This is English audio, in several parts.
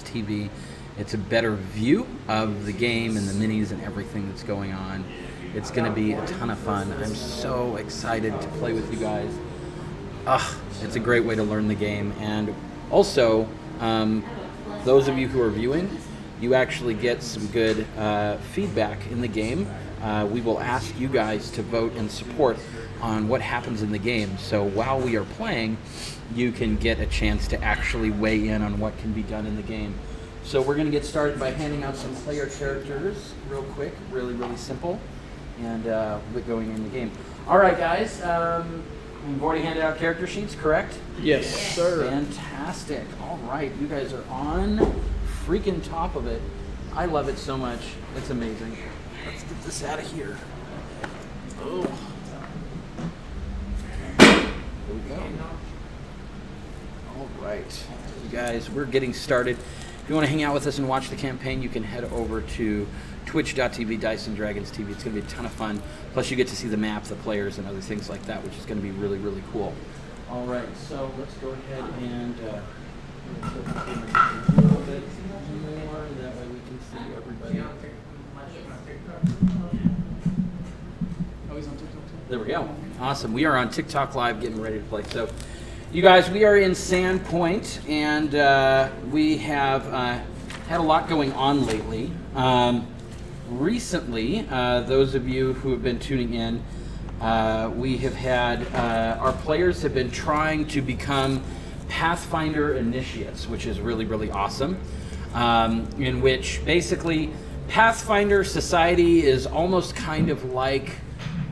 TV. It's a better view of the game and the minis and everything that's going on. It's going to be a ton of fun. I'm so excited to play with you guys. It's a great way to learn the game. And also, those of you who are viewing, you actually get some good feedback in the game. We will ask you guys to vote and support on what happens in the game. So while we are playing, you can get a chance to actually weigh in on what can be done in the game. So we're going to get started by handing out some player characters real quick, really, really simple, and we'll get going in the game. All right, guys. We've already handed out character sheets, correct? Yes, sir. Fantastic. All right, you guys are on freaking top of it. I love it so much. It's amazing. Let's get this out of here. Oh. There we go. All right, you guys, we're getting started. If you want to hang out with us and watch the campaign, you can head over to twitch.tv, Dice and Dragons TV. It's going to be a ton of fun. Plus, you get to see the map, the players, and other things like that, which is going to be really, really cool. All right, so let's go ahead and a little bit more. That way we can see everybody. Oh, he's on TikTok too? There we go. Awesome. We are on TikTok Live getting ready to play. So, you guys, we are in Sandpoint, and we have had a lot going on lately. Recently, those of you who have been tuning in, we have had, our players have been trying to become Pathfinder initiates, which is really, really awesome. In which basically Pathfinder society is almost kind of like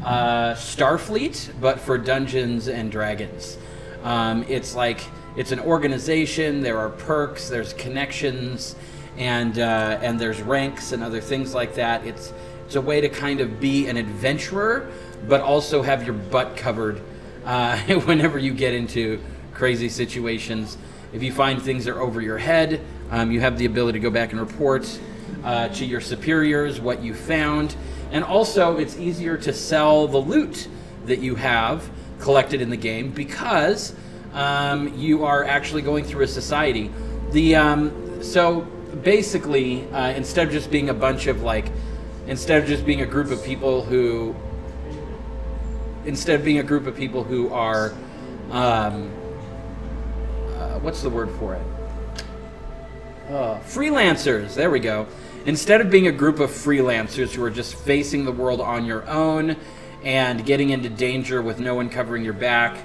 Starfleet, but for Dungeons and Dragons. It's an organization, there are perks, there's connections, and there's ranks and other things like that. It's a way to kind of be an adventurer, but also have your butt covered whenever you get into crazy situations. If you find things are over your head, you have the ability to go back and report to your superiors what you found. And also, it's easier to sell the loot that you have collected in the game because you are actually going through a society. So basically, instead of just being a bunch of instead of just being a group of people who are, what's the word for it? Freelancers. There we go. Instead of being a group of freelancers who are just facing the world on your own and getting into danger with no one covering your back,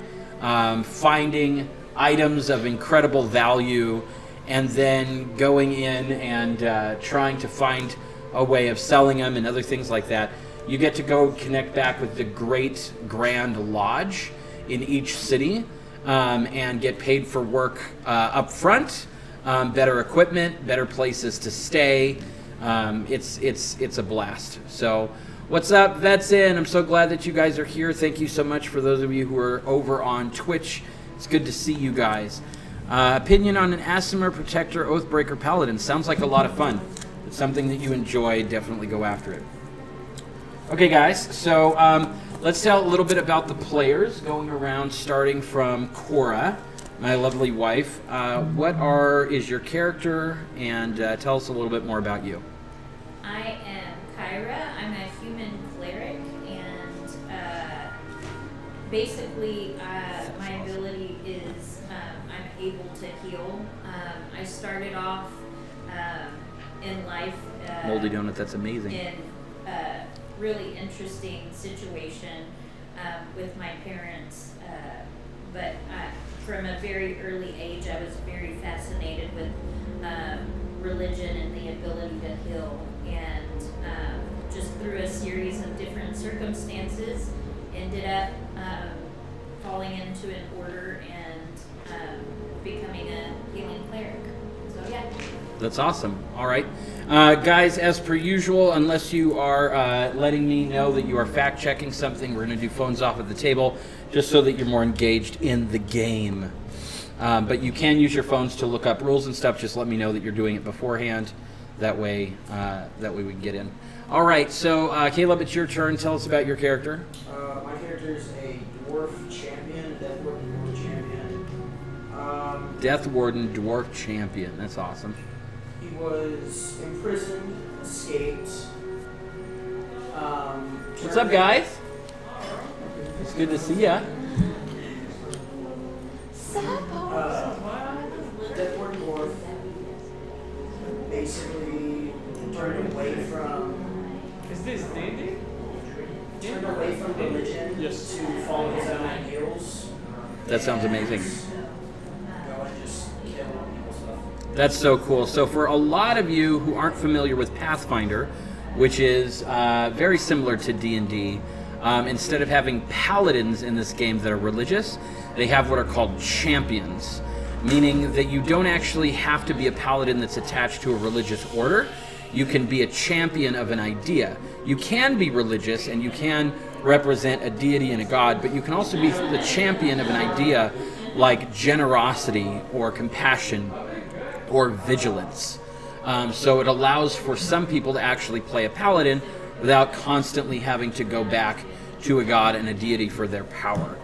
finding items of incredible value, and then going in and trying to find a way of selling them and other things like that. You get to go connect back with the Great Grand Lodge in each city and get paid for work up front, better equipment, better places to stay. It's a blast. So what's up, Vets In? I'm so glad that you guys are here. Thank you so much for those of you who are over on Twitch. It's good to see you guys. Opinion on an Aasimar, Protector, Oathbreaker, Paladin. Sounds like a lot of fun. It's something that you enjoy. Definitely go after it. Okay, guys. So let's tell a little bit about the players going around, starting from Cora, my lovely wife. What is your character, and tell us a little bit more about you. I am Kyra. I'm a human cleric, and basically my ability is I'm able to heal. I started off in life Moldy donut, that's amazing. in a really interesting situation with my parents, but from a very early age I was very fascinated with religion and the ability to heal, and just through a series of different circumstances ended up falling into an order and becoming a healing cleric. So yeah. That's awesome. All right. Guys, as per usual, unless you are letting me know that you are fact-checking something, we're going to do phones off at the table just so that you're more engaged in the game. But you can use your phones to look up rules and stuff. Just let me know that you're doing it beforehand. That way we can get in. All right. So, Caleb, it's your turn. Tell us about your character. My character is a dwarf champion, Death Warden dwarf champion. Death Warden Dwarf Champion. That's awesome. He was imprisoned, escaped. What's up, guys? It's good to see ya. Deathborn dwarf basically turned away from religion to follow his own ideals. That sounds amazing. Go and just kill people stuff. That's so cool. So for a lot of you who aren't familiar with Pathfinder, which is very similar to D&D, instead of having paladins in this game that are religious, they have what are called champions, meaning that you don't actually have to be a paladin that's attached to a religious order. You can be a champion of an idea. You can be religious and you can represent a deity and a god, but you can also be the champion of an idea like generosity or compassion or vigilance. So it allows for some people to actually play a paladin without constantly having to go back to a god and a deity for their power.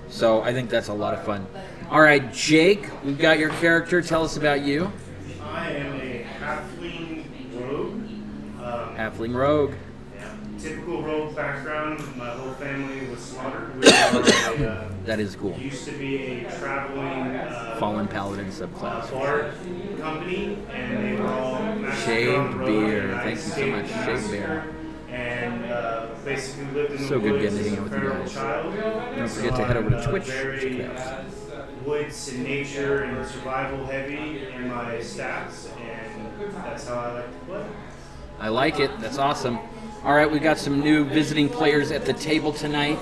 So I think that's a lot of fun. All right, Jake, we've got your character. Tell us about you. I am a halfling rogue. Halfling rogue. Yeah, typical rogue background. My whole family was slaughtered. We are That is cool. used to be a traveling Fallen paladin subclass. bar company, and they were all massacred Shaved on the road, beer. and I Thank you so escaped much, the Shaved beer. massacre, And basically lived in the So good woods getting to as hang a out with you feral guys. child. Don't So forget to head over to I'm, Twitch. Very Check it out. woods and nature and survival heavy in my stats, and that's how I like to play. I like it. That's awesome. All right, we got some new visiting players at the table tonight.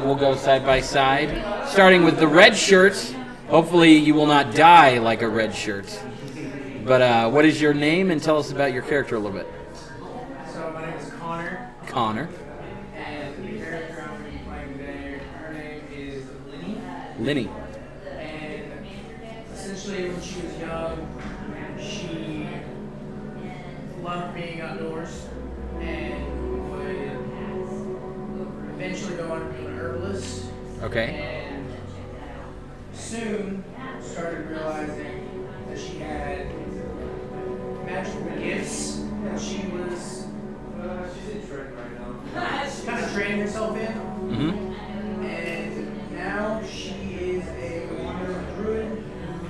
We'll go side by side, starting with the red shirts. Hopefully, you will not die like a red shirt. But what is your name, and tell us about your character a little bit. So my name is Connor, Connor. and the character I'm going to be playing today, her name is Linny. Linny. And essentially, when she was young, she loved being outdoors and would eventually go on to be an herbalist. Okay. And soon started realizing that she had magical gifts that she was kind of training herself in. Mm-hmm. And now she is a wandering druid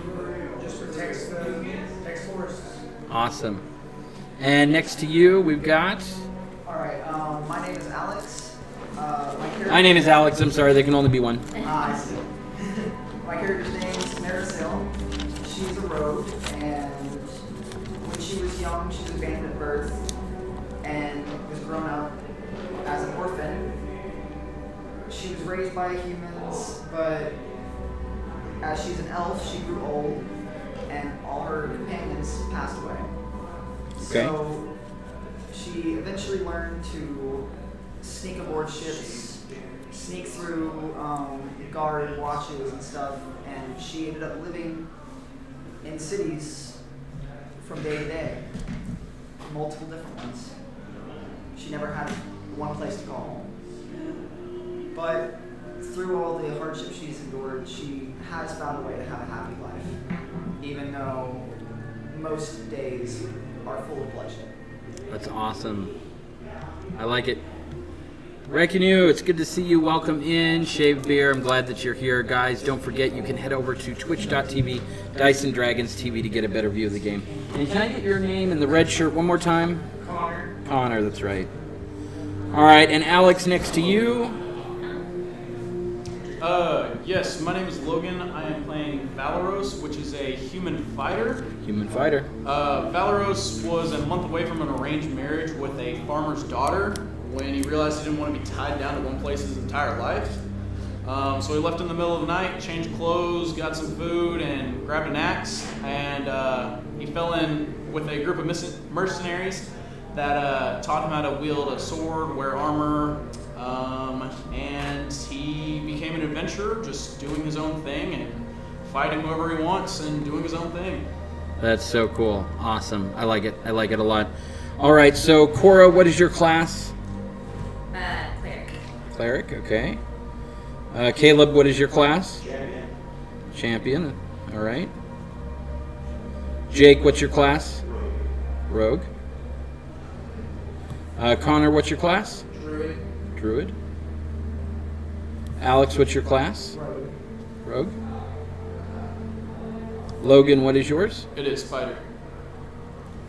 who just protects the forests. Awesome. And next to you, we've got. Alright, my name is Alex. My name is Alex. I'm sorry, there can only be one. I see. My character's name is Marisol. She's a rogue, and when she was young, she was abandoned at birth and was grown up as an orphan. She was raised by humans, but as she's an elf, she grew old, and all her companions passed away. Okay. So she eventually learned to sneak aboard ships, sneak through guard watches and stuff, and she ended up living in cities from day to day, multiple different ones. She never had one place to call home. But through all the hardships she's endured, she has found a way to have a happy life, even though most days are full of bloodshed. That's awesome. I like it. Reckonu, it's good to see you. Welcome in. Shaved Beer, I'm glad that you're here. Guys, don't forget you can head over to twitch.tv, Dice and Dragons TV to get a better view of the game. And can I get your name in the red shirt one more time? Connor. Connor, that's right. All right, and Alex next to you. Yes, my name is Logan. I am playing Valeros, which is a human fighter. Human fighter. Valeros was a month away from an arranged marriage with a farmer's daughter when he realized he didn't want to be tied down to one place his entire life. So he left in the middle of the night, changed clothes, got some food, and grabbed an axe. And he fell in with a group of mercenaries that taught him how to wield a sword, wear armor, and he became an adventurer, just doing his own thing and fighting whoever he wants and doing his own thing. That's so cool. Awesome. I like it. I like it a lot. All right, so Cora, what is your class? Cleric. Cleric, okay. Caleb, what is your class? Champion. Champion, all right. Jake, what's your class? Rogue. Connor, what's your class? Druid. Druid. Alex, what's your class? Rogue. Rogue. Logan, what is yours? It is fighter.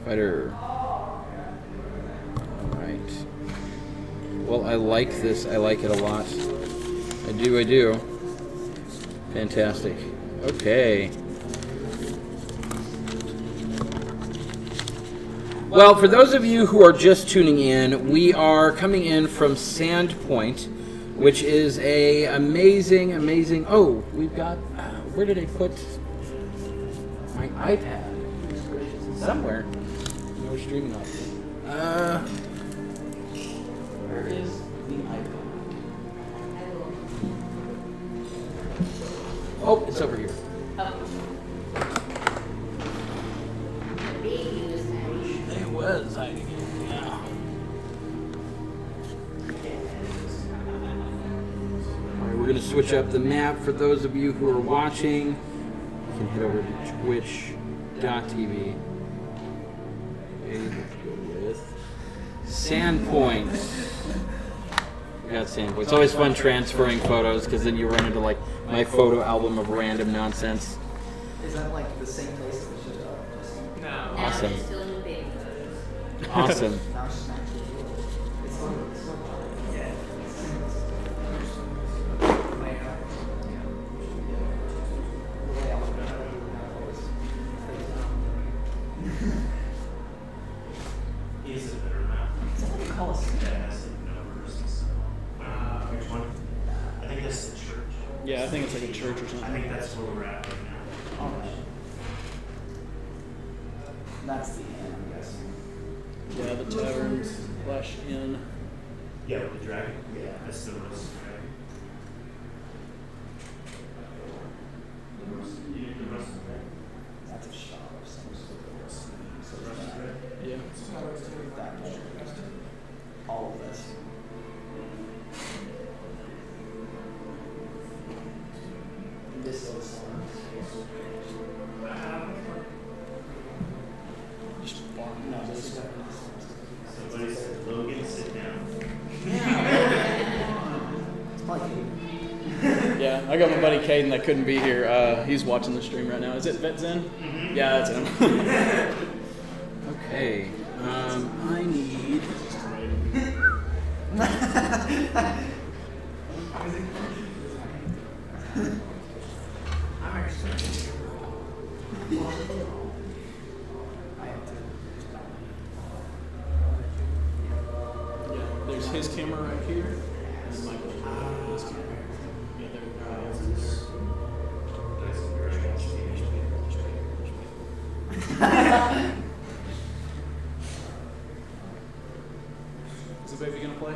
Fighter. All right. Well, I like this. I like it a lot. I do. Fantastic. Okay. Well, for those of you who are just tuning in, we are coming in from Sandpoint, which is a amazing. Oh, we've got. Where did I put my iPad? Somewhere. We're streaming off. Where is the iPad? Oh, it's over here. The baby was hiding. It was hiding. Yeah. All right, we're gonna switch up the map for those of you who are watching. You can head over to twitch.tv. Okay, let's go with Sandpoint. We got Sandpoint. It's always fun transferring photos because then you run into like my photo album of random nonsense. Is that like the same place that was just Now Awesome. there's still the baby photos. Awesome. now it's just actually it's still yeah. Is it better map? Is that what they call us? That has like numbers and stuff. Which one? I think that's the church. Yeah, I think it's like a church or I something. think that's where we're at right now. Alright. That's the end, I'm guessing. Yeah, the taverns, Flash Inn. Yeah, with the dragon. Yeah. That's the roast dragon. The roast dragon. That's a shot of some sort. So The roast dragon. Yeah. that all of this. This is Just farm. no, this is Somebody said, Logan, sit down. it's probably Yeah, I got my buddy Caden that couldn't be here. He's watching the stream right now. Is it VetZen? Mm-hmm. Yeah, that's him. Okay. I need. I'm actually. Yeah, there's his camera right here. And then Michael's his camera. Yeah, there we go. Is the baby gonna play?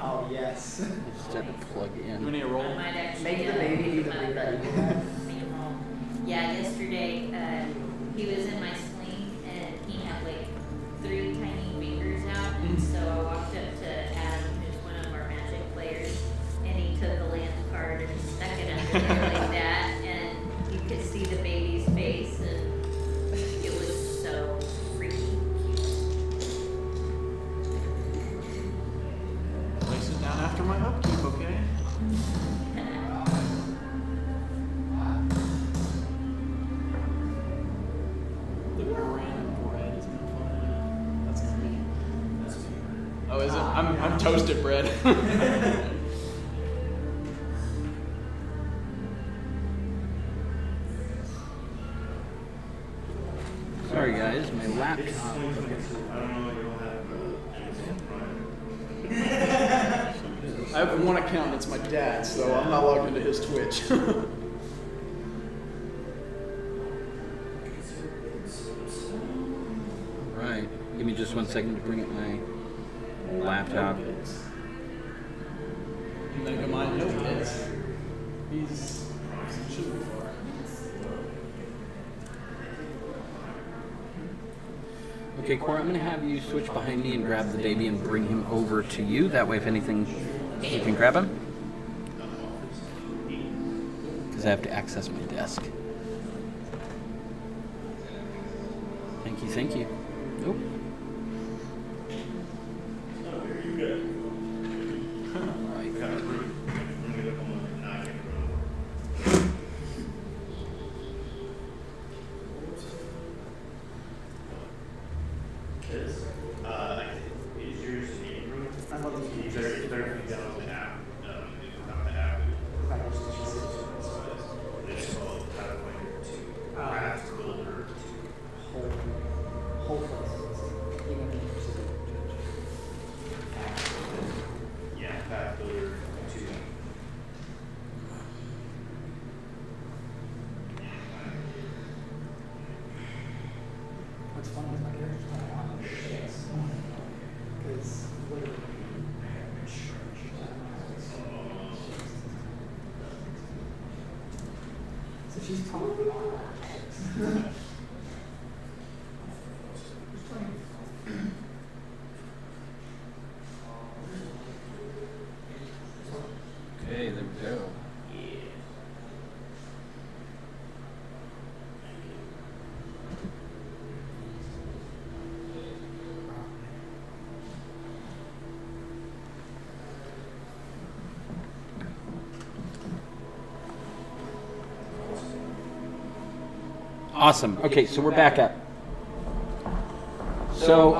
oh yes. Just had to plug Do we in. need a I roll? might actually Make the baby do the big that you do that. make him roll. Yeah, yesterday he was in my sling and he had like 3 tiny fingers out, and so I walked up to Adam, who's one of our Magic players, and he took a land card and stuck it under there like that, and you could see the baby's face, and it was so freaky Place it down after my upkeep, okay? The random bread is gonna fly. That's not me. That's me. Oh, is it? I'm toasted bread. Sorry, guys, my It's laptop. 2022. I don't know if you'll have Amazon Prime. I have one account that's my dad's, so I'm not logged into his Twitch. Right. Give me just 1 second to bring up my laptop. You think I might know this? He's should be far. Okay, Cora, I'm going to have you switch behind me and grab the baby and bring him over to you. That way, if anything, you can grab him. Because I have to access my desk. Thank you, thank you. Nope. Is yours in Hebrew? I love those It's better if you download the app. Not the app. It's called Pathfinder 2. Path Builder 2. whole places. Even Yeah, Path Builder 2. what's funny is my character's kind of on the shits. Because literally. So she's probably on that. Okay, there we go. Awesome. Okay, so we're back up. So,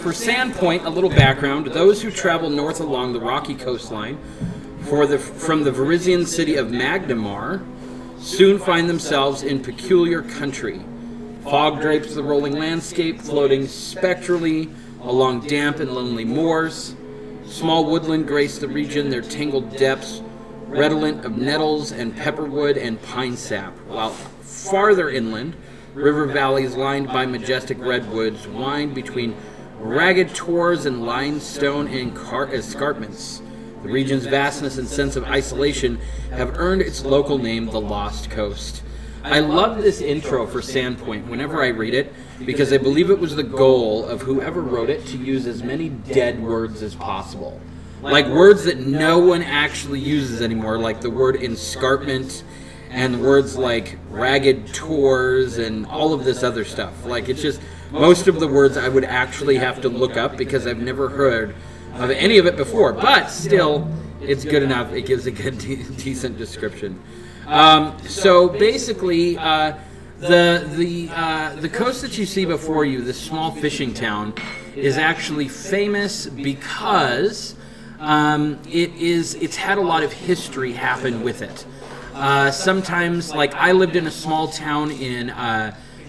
for Sandpoint, a little background. Those who travel north along the rocky coastline from the Varisian city of Magnamar soon find themselves in peculiar country. Fog drapes the rolling landscape, floating spectrally along damp and lonely moors. Small woodland grace the region, their tangled depths redolent of nettles and pepperwood and pine sap, while farther inland, river valleys lined by majestic redwoods wind between ragged tors and limestone escarpments. The region's vastness and sense of isolation have earned its local name, the Lost Coast. I love this intro for Sandpoint whenever I read it, because I believe it was the goal of whoever wrote it to use as many dead words as possible. Like words that no one actually uses anymore, like the word escarpment and words like ragged tors and all of this other stuff. Like, it's just, most of the words I would actually have to look up because I've never heard of any of it before. But still, it's good enough. It gives a good, decent description. So basically, the coast that you see before you, this small fishing town, is actually famous because it's had a lot of history happen with it. Sometimes, like, I lived in a small town in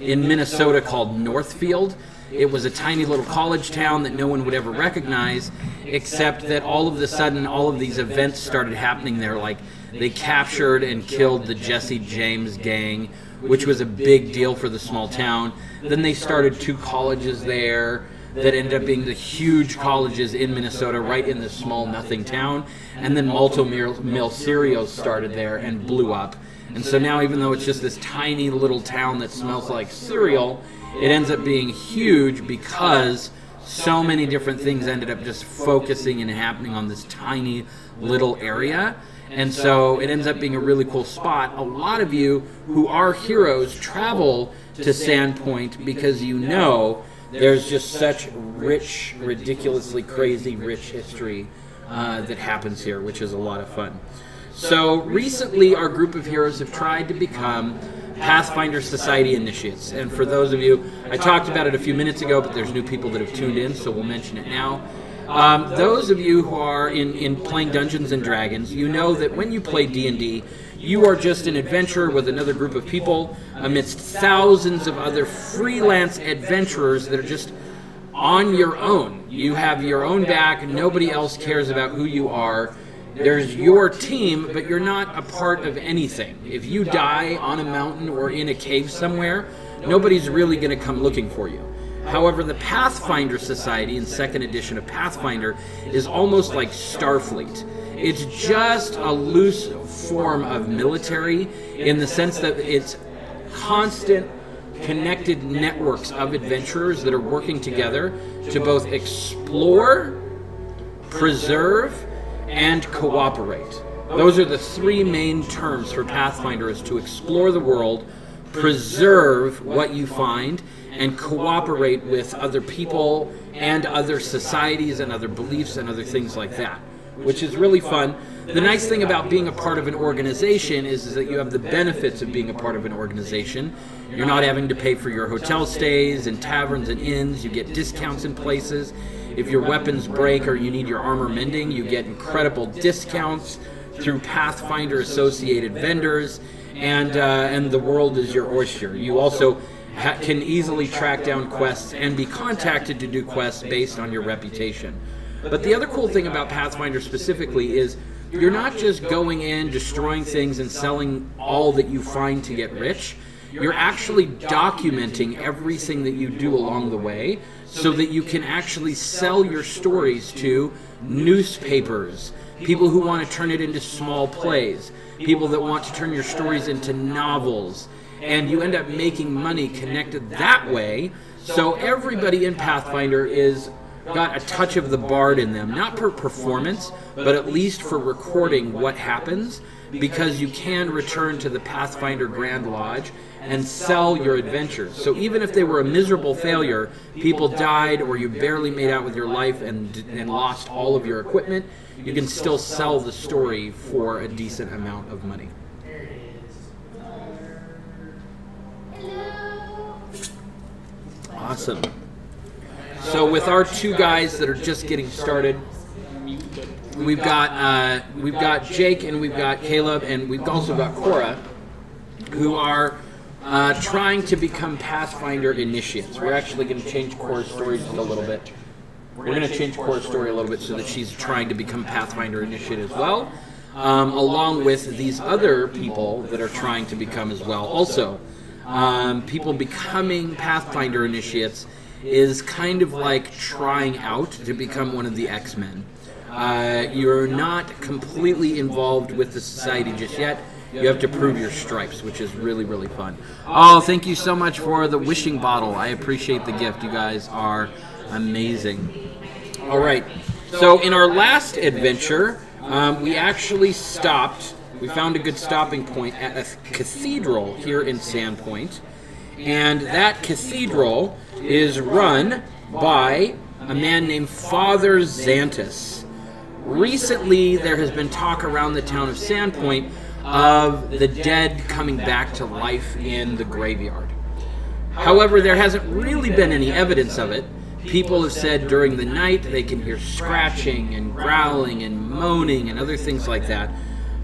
Minnesota called Northfield. It was a tiny little college town that no one would ever recognize, except that all of a sudden all of these events started happening there. Like, they captured and killed the Jesse James gang, which was a big deal for the small town. Then they started 2 colleges there that ended up being the huge colleges in Minnesota, right in this small nothing town. And then Malto Mill Cereals started there and blew up. And so now, even though it's just this tiny little town that smells like cereal, it ends up being huge because so many different things ended up just focusing and happening on this tiny little area. And so it ends up being a really cool spot. A lot of you who are heroes travel to Sandpoint because you know there's just such rich, ridiculously crazy rich history that happens here, which is a lot of fun. So recently, our group of heroes have tried to become Pathfinder Society initiates. And for those of you, I talked about it a few minutes ago, but there's new people that have tuned in, so we'll mention it now. Those of you who are in playing Dungeons and Dragons, you know that when you play D&D, you are just an adventurer with another group of people amidst thousands of other freelance adventurers that are just on your own. You have your own back. Nobody else cares about who you are. There's your team, but you're not a part of anything. If you die on a mountain or in a cave somewhere, nobody's really going to come looking for you. However, the Pathfinder Society in 2nd edition of Pathfinder is almost like Starfleet. It's just a loose form of military in the sense that it's constant connected networks of adventurers that are working together to both explore, preserve, and cooperate. Those are the 3 main terms for Pathfinder: is to explore the world, preserve what you find and cooperate with other people and other societies and other beliefs and other things like that, which is really fun. The nice thing about being a part of an organization is that you have the benefits of being a part of an organization. You're not having to pay for your hotel stays and taverns and inns. You get discounts in places. If your weapons break or you need your armor mending, you get incredible discounts through Pathfinder associated vendors, and the world is your oyster. You also can easily track down quests and be contacted to do quests based on your reputation. But the other cool thing about Pathfinder specifically is you're not just going in, destroying things, and selling all that you find to get rich. You're actually documenting everything that you do along the way so that you can actually sell your stories to newspapers, people who want to turn it into small plays, people that want to turn your stories into novels, and you end up making money connected that way. So everybody in Pathfinder is got a touch of the bard in them, not per performance, but at least for recording what happens, because you can return to the Pathfinder Grand Lodge and sell your adventures. So even if they were a miserable failure, people died, or you barely made out with your life and lost all of your equipment, you can still sell the story for a decent amount of money. Awesome. So with our two guys that are just getting started, we've got Jake and we've got Caleb and we've also got Cora, who are trying to become Pathfinder initiates. We're actually going to change Cora's story just a little bit. We're going to change Cora's story a little bit so that she's trying to become Pathfinder initiate as well, along with these other people that are trying to become as well. Also, people becoming Pathfinder initiates is kind of like trying out to become one of the X-Men. You're not completely involved with the society just yet. You have to prove your stripes, which is really, really fun. Oh, thank you so much for the wishing bottle. I appreciate the gift. You guys are amazing. All right. So in our last adventure, we actually stopped. We found a good stopping point at a cathedral here in Sandpoint. And that cathedral is run by a man named Father Xantus. Recently, there has been talk around the town of Sandpoint of the dead coming back to life in the graveyard. However, there hasn't really been any evidence of it. People have said during the night they can hear scratching and growling and moaning and other things like that.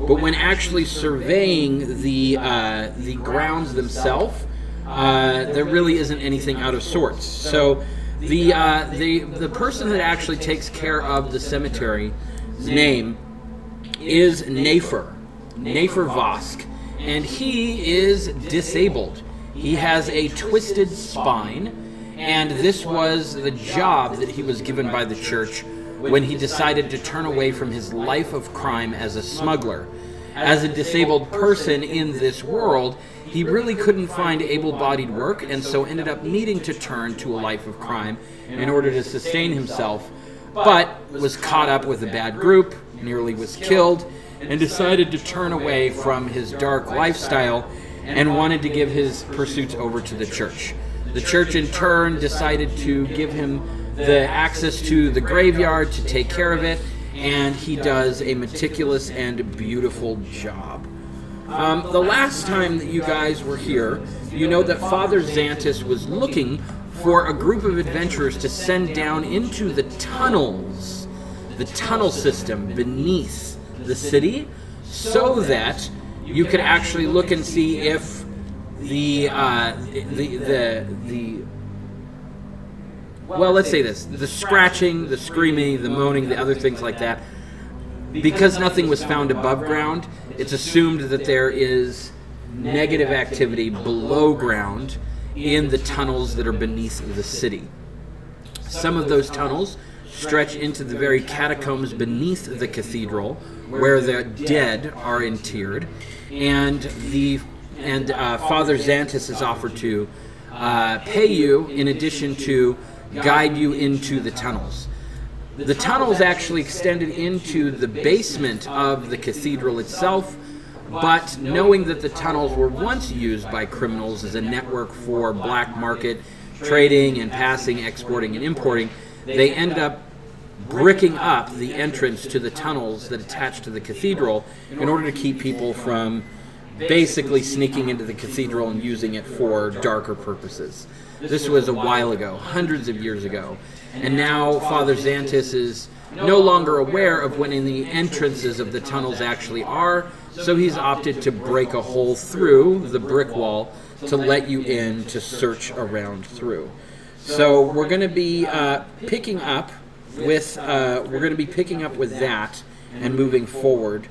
But when actually surveying the grounds themselves, there really isn't anything out of sorts. So the person that actually takes care of the cemetery's name is Nafer Vosk, and he is disabled. He has a twisted spine, and this was the job that he was given by the church when he decided to turn away from his life of crime as a smuggler. As a disabled person in this world, he really couldn't find able-bodied work, and so ended up needing to turn to a life of crime in order to sustain himself, but was caught up with a bad group, nearly was killed, and decided to turn away from his dark lifestyle and wanted to give his pursuits over to the church. The church in turn decided to give him the access to the graveyard to take care of it, and he does a meticulous and beautiful job. The last time that you guys were here, you know that Father Xantus was looking for a group of adventurers to send down into the tunnels, the tunnel system beneath the city, so that you could actually look and see if well, let's say this, the scratching, the screaming, the moaning, the other things like that, because nothing was found above ground, it's assumed that there is negative activity below ground in the tunnels that are beneath the city. Some of those tunnels stretch into the very catacombs beneath the cathedral, where the dead are interred, and Father Xantus is offered to pay you in addition to guide you into the tunnels. The tunnels actually extended into the basement of the cathedral itself, But knowing that the tunnels were once used by criminals as a network for black market trading and passing, exporting, and importing, they ended up bricking up the entrance to the tunnels that attached to the cathedral in order to keep people from basically sneaking into the cathedral and using it for darker purposes. This was a while ago, hundreds of years ago. And now Father Xantis is no longer aware of when the entrances of the tunnels actually are, so he's opted to break a hole through the brick wall to let you in to search around through. So we're going to be picking up with that and moving forward.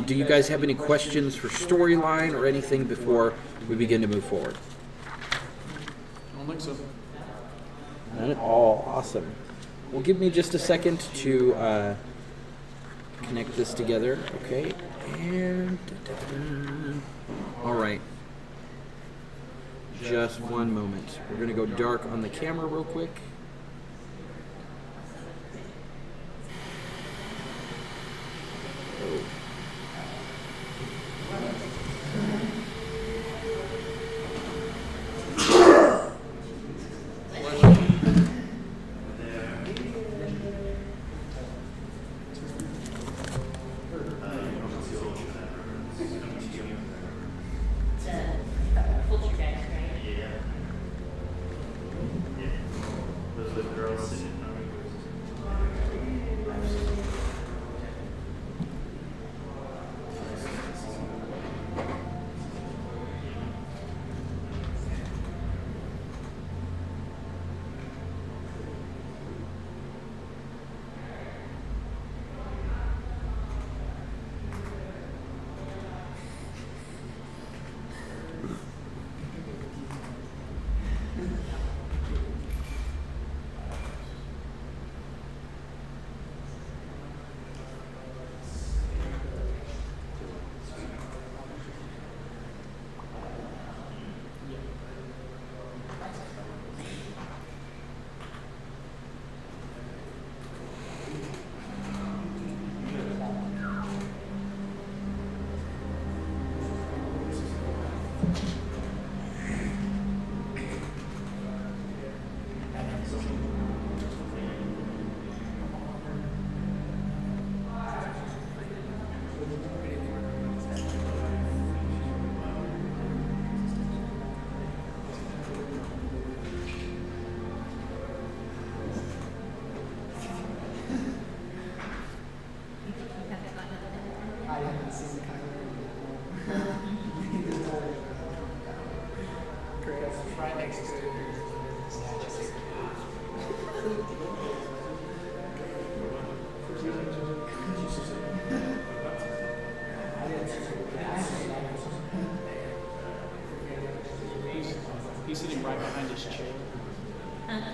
Do you guys have any questions for storyline or anything before we begin to move forward? I don't think so. Not at all. Awesome. Well, give me just a second to connect this together. Okay. And all right. Just one moment. We're going to go dark on the camera real quick. Oh. I haven't seen Kyler. Great. Right next to it. He's sitting right behind his chair.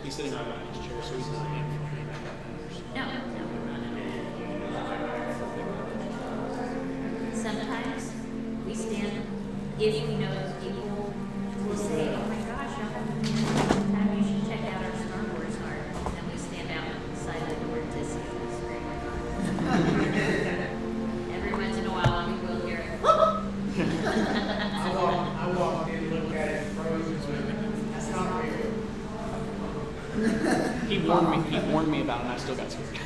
He's sitting right behind his chair, so he's not in. No. Sometimes we stand, if we know those people, we'll say, oh my gosh, now you should check out our Star Wars art. And then we stand out outside the door to see the screen. Every once in a while, we will hear it. I walked in, looked at it, frozen. That's not real. He warned me about it, and I still got scared.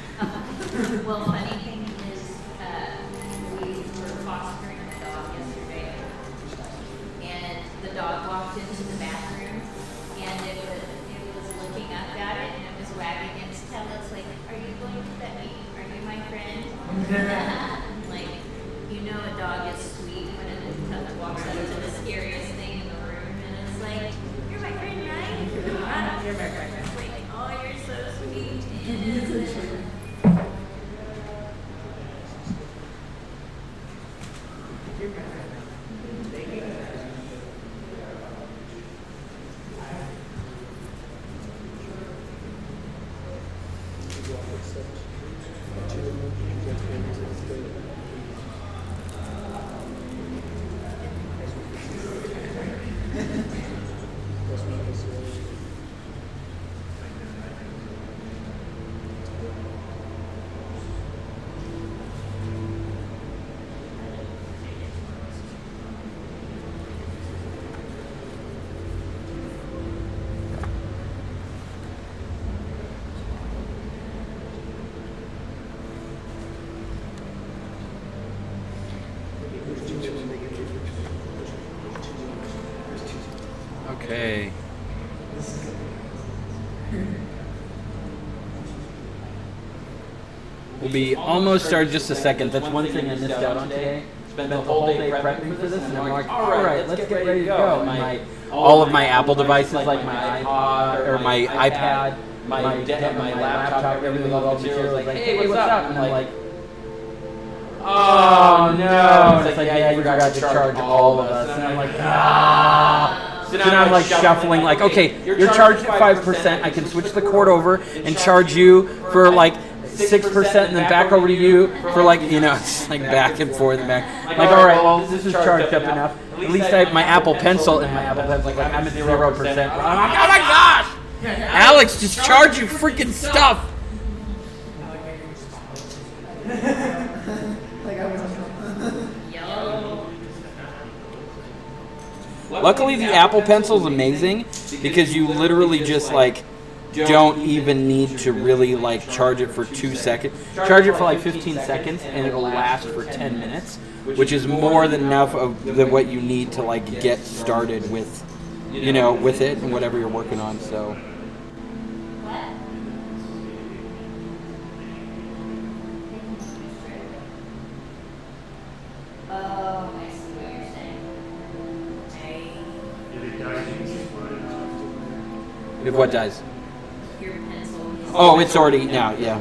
Well, funny thing is, we were fostering a dog yesterday, and the dog walked into the bathroom, and it was looking up at it, and it was wagging its tail. It's like, are you going to pet me? Are you my friend? Like, you know a dog is sweet when it walks up to the scariest thing in the room, and it's like, you're my friend, right? You're my friend. It's like, oh, you're so sweet. Okay. We'll be almost started just a second. That's one thing I missed out on today. Spent the whole day prepping for this, and I'm like, all right, let's get ready to go. And all of my Apple devices, like my iPod or my iPad, my laptop, everything, all the materials, like, hey, what's up? And I'm like, oh no! It's like, yeah, you forgot to charge all of us. And I'm like, ah. So now I'm like shuffling, like, okay, you're charged at 5%. I can switch the cord over and charge you for like 6% and then back over to you for like, it's like back and forth and back. Like, all right, well, this is charged up enough. At least I have my Apple Pencil and my Apple Pencil, like I'm at 0%. I'm like, oh my gosh! Alex, just charge your freaking stuff. Luckily, the Apple Pencil is amazing because you literally just like don't even need to really like charge it for 2 seconds. Charge it for like 15 seconds and it'll last for 10 minutes, which is more than enough of what you need to like get started with, with it and whatever you're working on. So. If what dies? Your pencil. Oh, it's already now, yeah.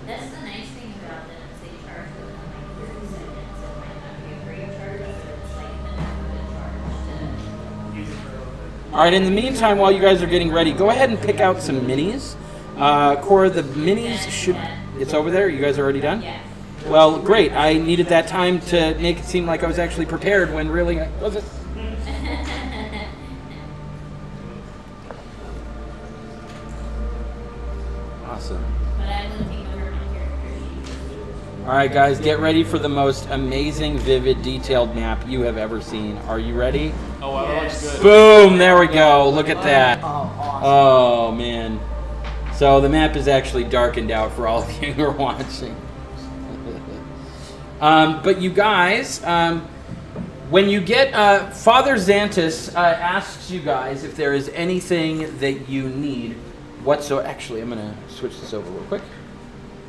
That's the nice thing about them is they charge within like 30 seconds. It might not be a free charge, so it's like minimum charge to. All right, in the meantime, while you guys are getting ready, go ahead and pick out some minis. Cora, the minis should... It's over there? You guys are already done? Yeah. Well, great. I needed that time to make it seem like I was actually prepared when really I wasn't. Awesome. But I'm looking over my character sheet. All right, guys, get ready for the most amazing, vivid, detailed map you have ever seen. Are you ready? Oh, wow, that looks good. Boom! There we go. Look at that. Oh, awesome. Oh, man. So the map is actually darkened out for all of you who are watching. But you guys, when you get... Father Xantus asks you guys if there is anything that you need whatsoever. Actually, I'm going to switch this over real quick.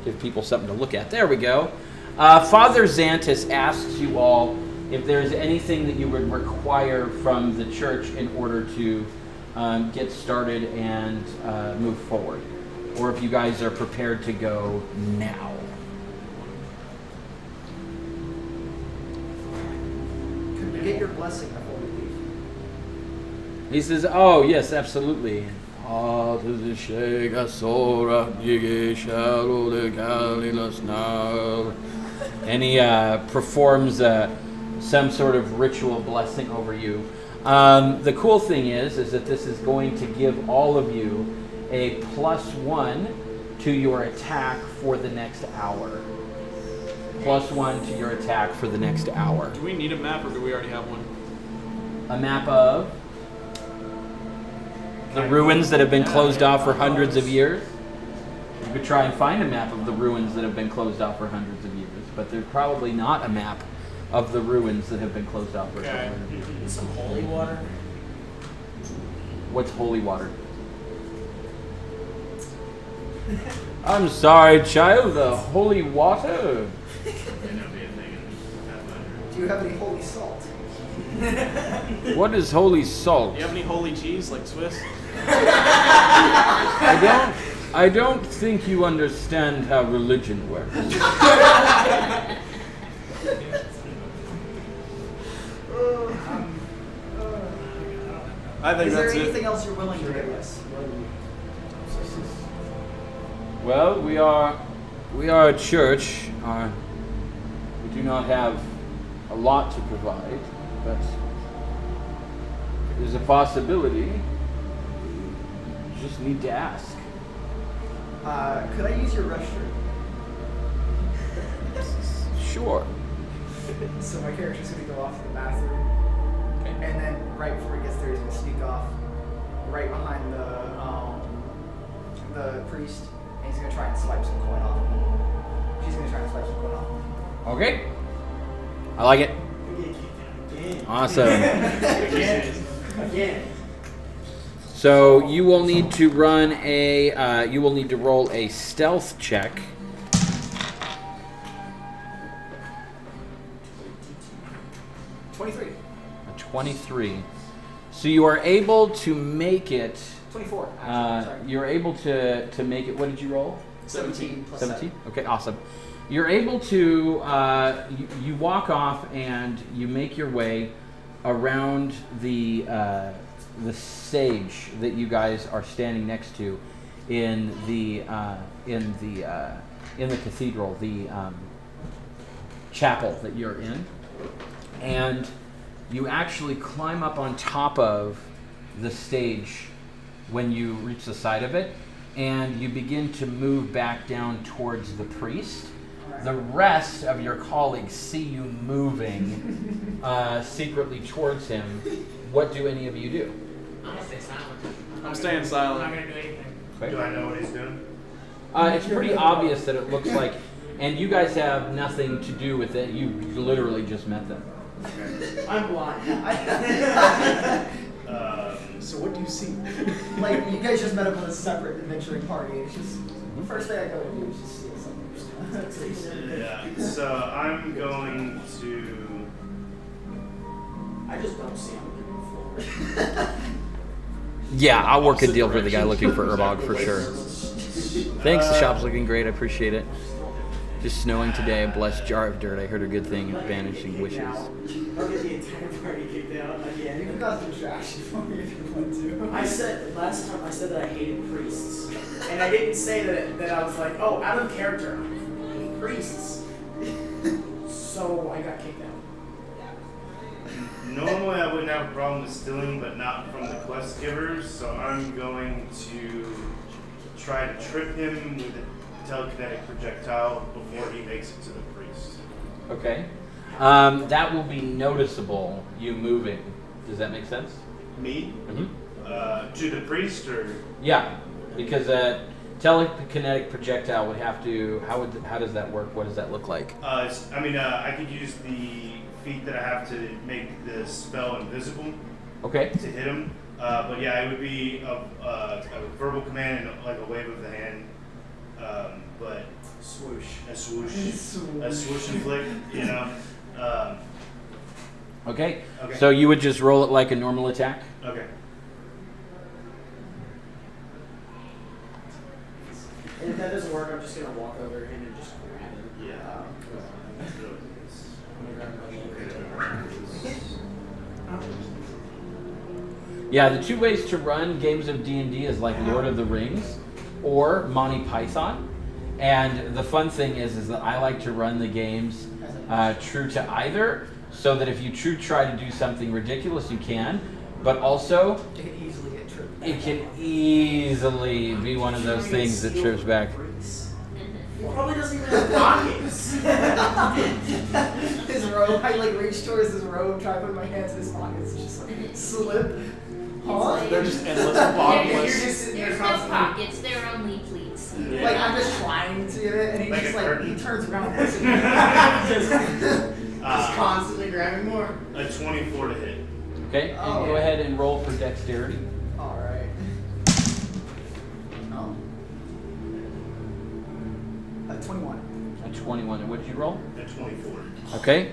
Give people something to look at. There we go. Father Xantus asks you all if there's anything that you would require from the church in order to get started and move forward. Or if you guys are prepared to go now. Could we get your blessing before we leave? He says, oh, yes, absolutely. And he performs some sort of ritual blessing over you. The cool thing is that this is going to give all of you a +1 to your attack for the next hour. +1 to your attack for the next hour. Do we need a map, or do we already have one? A map of the ruins that have been closed off for hundreds of years. You could try and find a map of the ruins that have been closed off for hundreds of years, but there's probably not a map of the ruins that have been closed off for hundreds of years. Some holy water. What's holy water? I'm sorry, child. The holy water. Do you have any holy salt? What is holy salt? Do you have any holy cheese, like Swiss? I don't think you understand how religion works. I think Is there that's anything it. else you're willing to give us? Well, we are a church. We do not have a lot to provide, but there's a possibility. You just need to ask. Could I use your restroom? Sure. So my character's gonna go off to the bathroom, and then right before he gets there, he's gonna sneak off right behind the priest, and he's gonna try and swipe some coin off. She's gonna try and swipe some coin off. Okay. I like it. Awesome. Again. So you will need to run a. You will need to roll a stealth check. 23. A 23. So you are able to make it. 24. Actually, sorry. You're able to make it. What did you roll? 17 plus 17. Okay, awesome. You're able to. You walk off and you make your way around the stage that you guys are standing next to in the cathedral, the chapel that you're in, and you actually climb up on top of the stage when you reach the side of it, and you begin to move back down towards the priest. The rest of your colleagues see you moving secretly towards him. What do any of you do? I'm gonna stay silent. I'm staying I'm not silent. gonna do anything. Okay. Do I know what he's doing? It's pretty obvious that it looks like, and you guys have nothing to do with it. You literally just met them. I'm blind. So what do you see? Like, you guys just met up with a separate adventuring party. It's just, the first thing I go to do is just steal something. Yeah. So I'm going to. I just don't see him before. Yeah, I'll work a deal for the guy looking for Urbog for sure. Thanks, the shop's looking great. I appreciate it. Just snowing today. A blessed jar of dirt. I heard a good thing. Banishing wishes. I'll get the entire party kicked out You again. can cause a distraction for me if you want to. I said last time that I hated priests, and I didn't say that I was like, oh, out of character, I hate priests. So I got kicked out. Normally I wouldn't have a problem with stealing, but not from the quest givers. So I'm going to try to trip him with a telekinetic projectile before he makes it to the priest. Okay. That will be noticeable, you moving. Does that make sense? Me? Mm-hmm. To the priest, or Yeah, because a telekinetic projectile would have to. How does that work? What does that look like? I could use the feat that I have to make the spell invisible Okay. to hit him. But yeah, it would be a verbal command and like a wave of the hand. But Swoosh. a swoosh and flick, you know. Okay. Okay. So you would just roll it like a normal attack. Okay. And if that doesn't work, I'm just gonna walk over him and just grab him. Yeah. Yeah, the two ways to run games of D&D is like Lord of the Rings or Monty Python. And the fun thing is that I like to run the games true to either, so that if you try to do something ridiculous, you can. But also, You can easily get tripped. it can easily be one of those things that trips back. He probably doesn't even have pockets. His robe, I like reach towards his robe, try to put my hands in his pockets, just like slip. Huh? They're just endless, You're bottomless. just sitting there There's no constantly. pockets, there are only pleats. Yeah. Like, I'm just trying to get it, and he Like just a like, curtain. he turns around and looks at me. Just constantly grabbing more. A 24 to hit. Okay, and Oh. go ahead and roll for dexterity. Alright. Oh. 21. A 21. And what did you roll? A 24. Okay,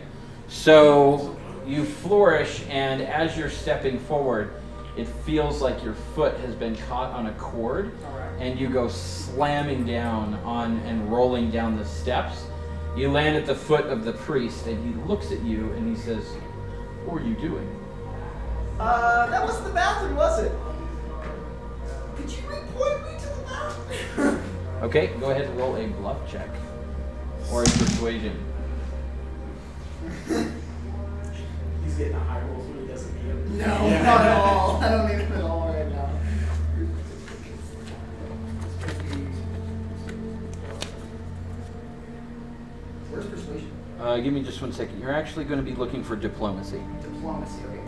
so you flourish, and as you're stepping forward, it feels like your foot has been caught on a cord, Alright. and you go slamming down on and rolling down the steps. You land at the foot of the priest, and he looks at you and he says, "What are you doing?" That wasn't the bathroom, was it? Could you report me to the bathroom? Okay, go ahead and roll a bluff check or a persuasion. He's getting a high roll when he doesn't need him. No, not at all. I don't need him at all right now. Where's persuasion? Give me just 1 second. You're actually going to be looking for diplomacy. Diplomacy, okay,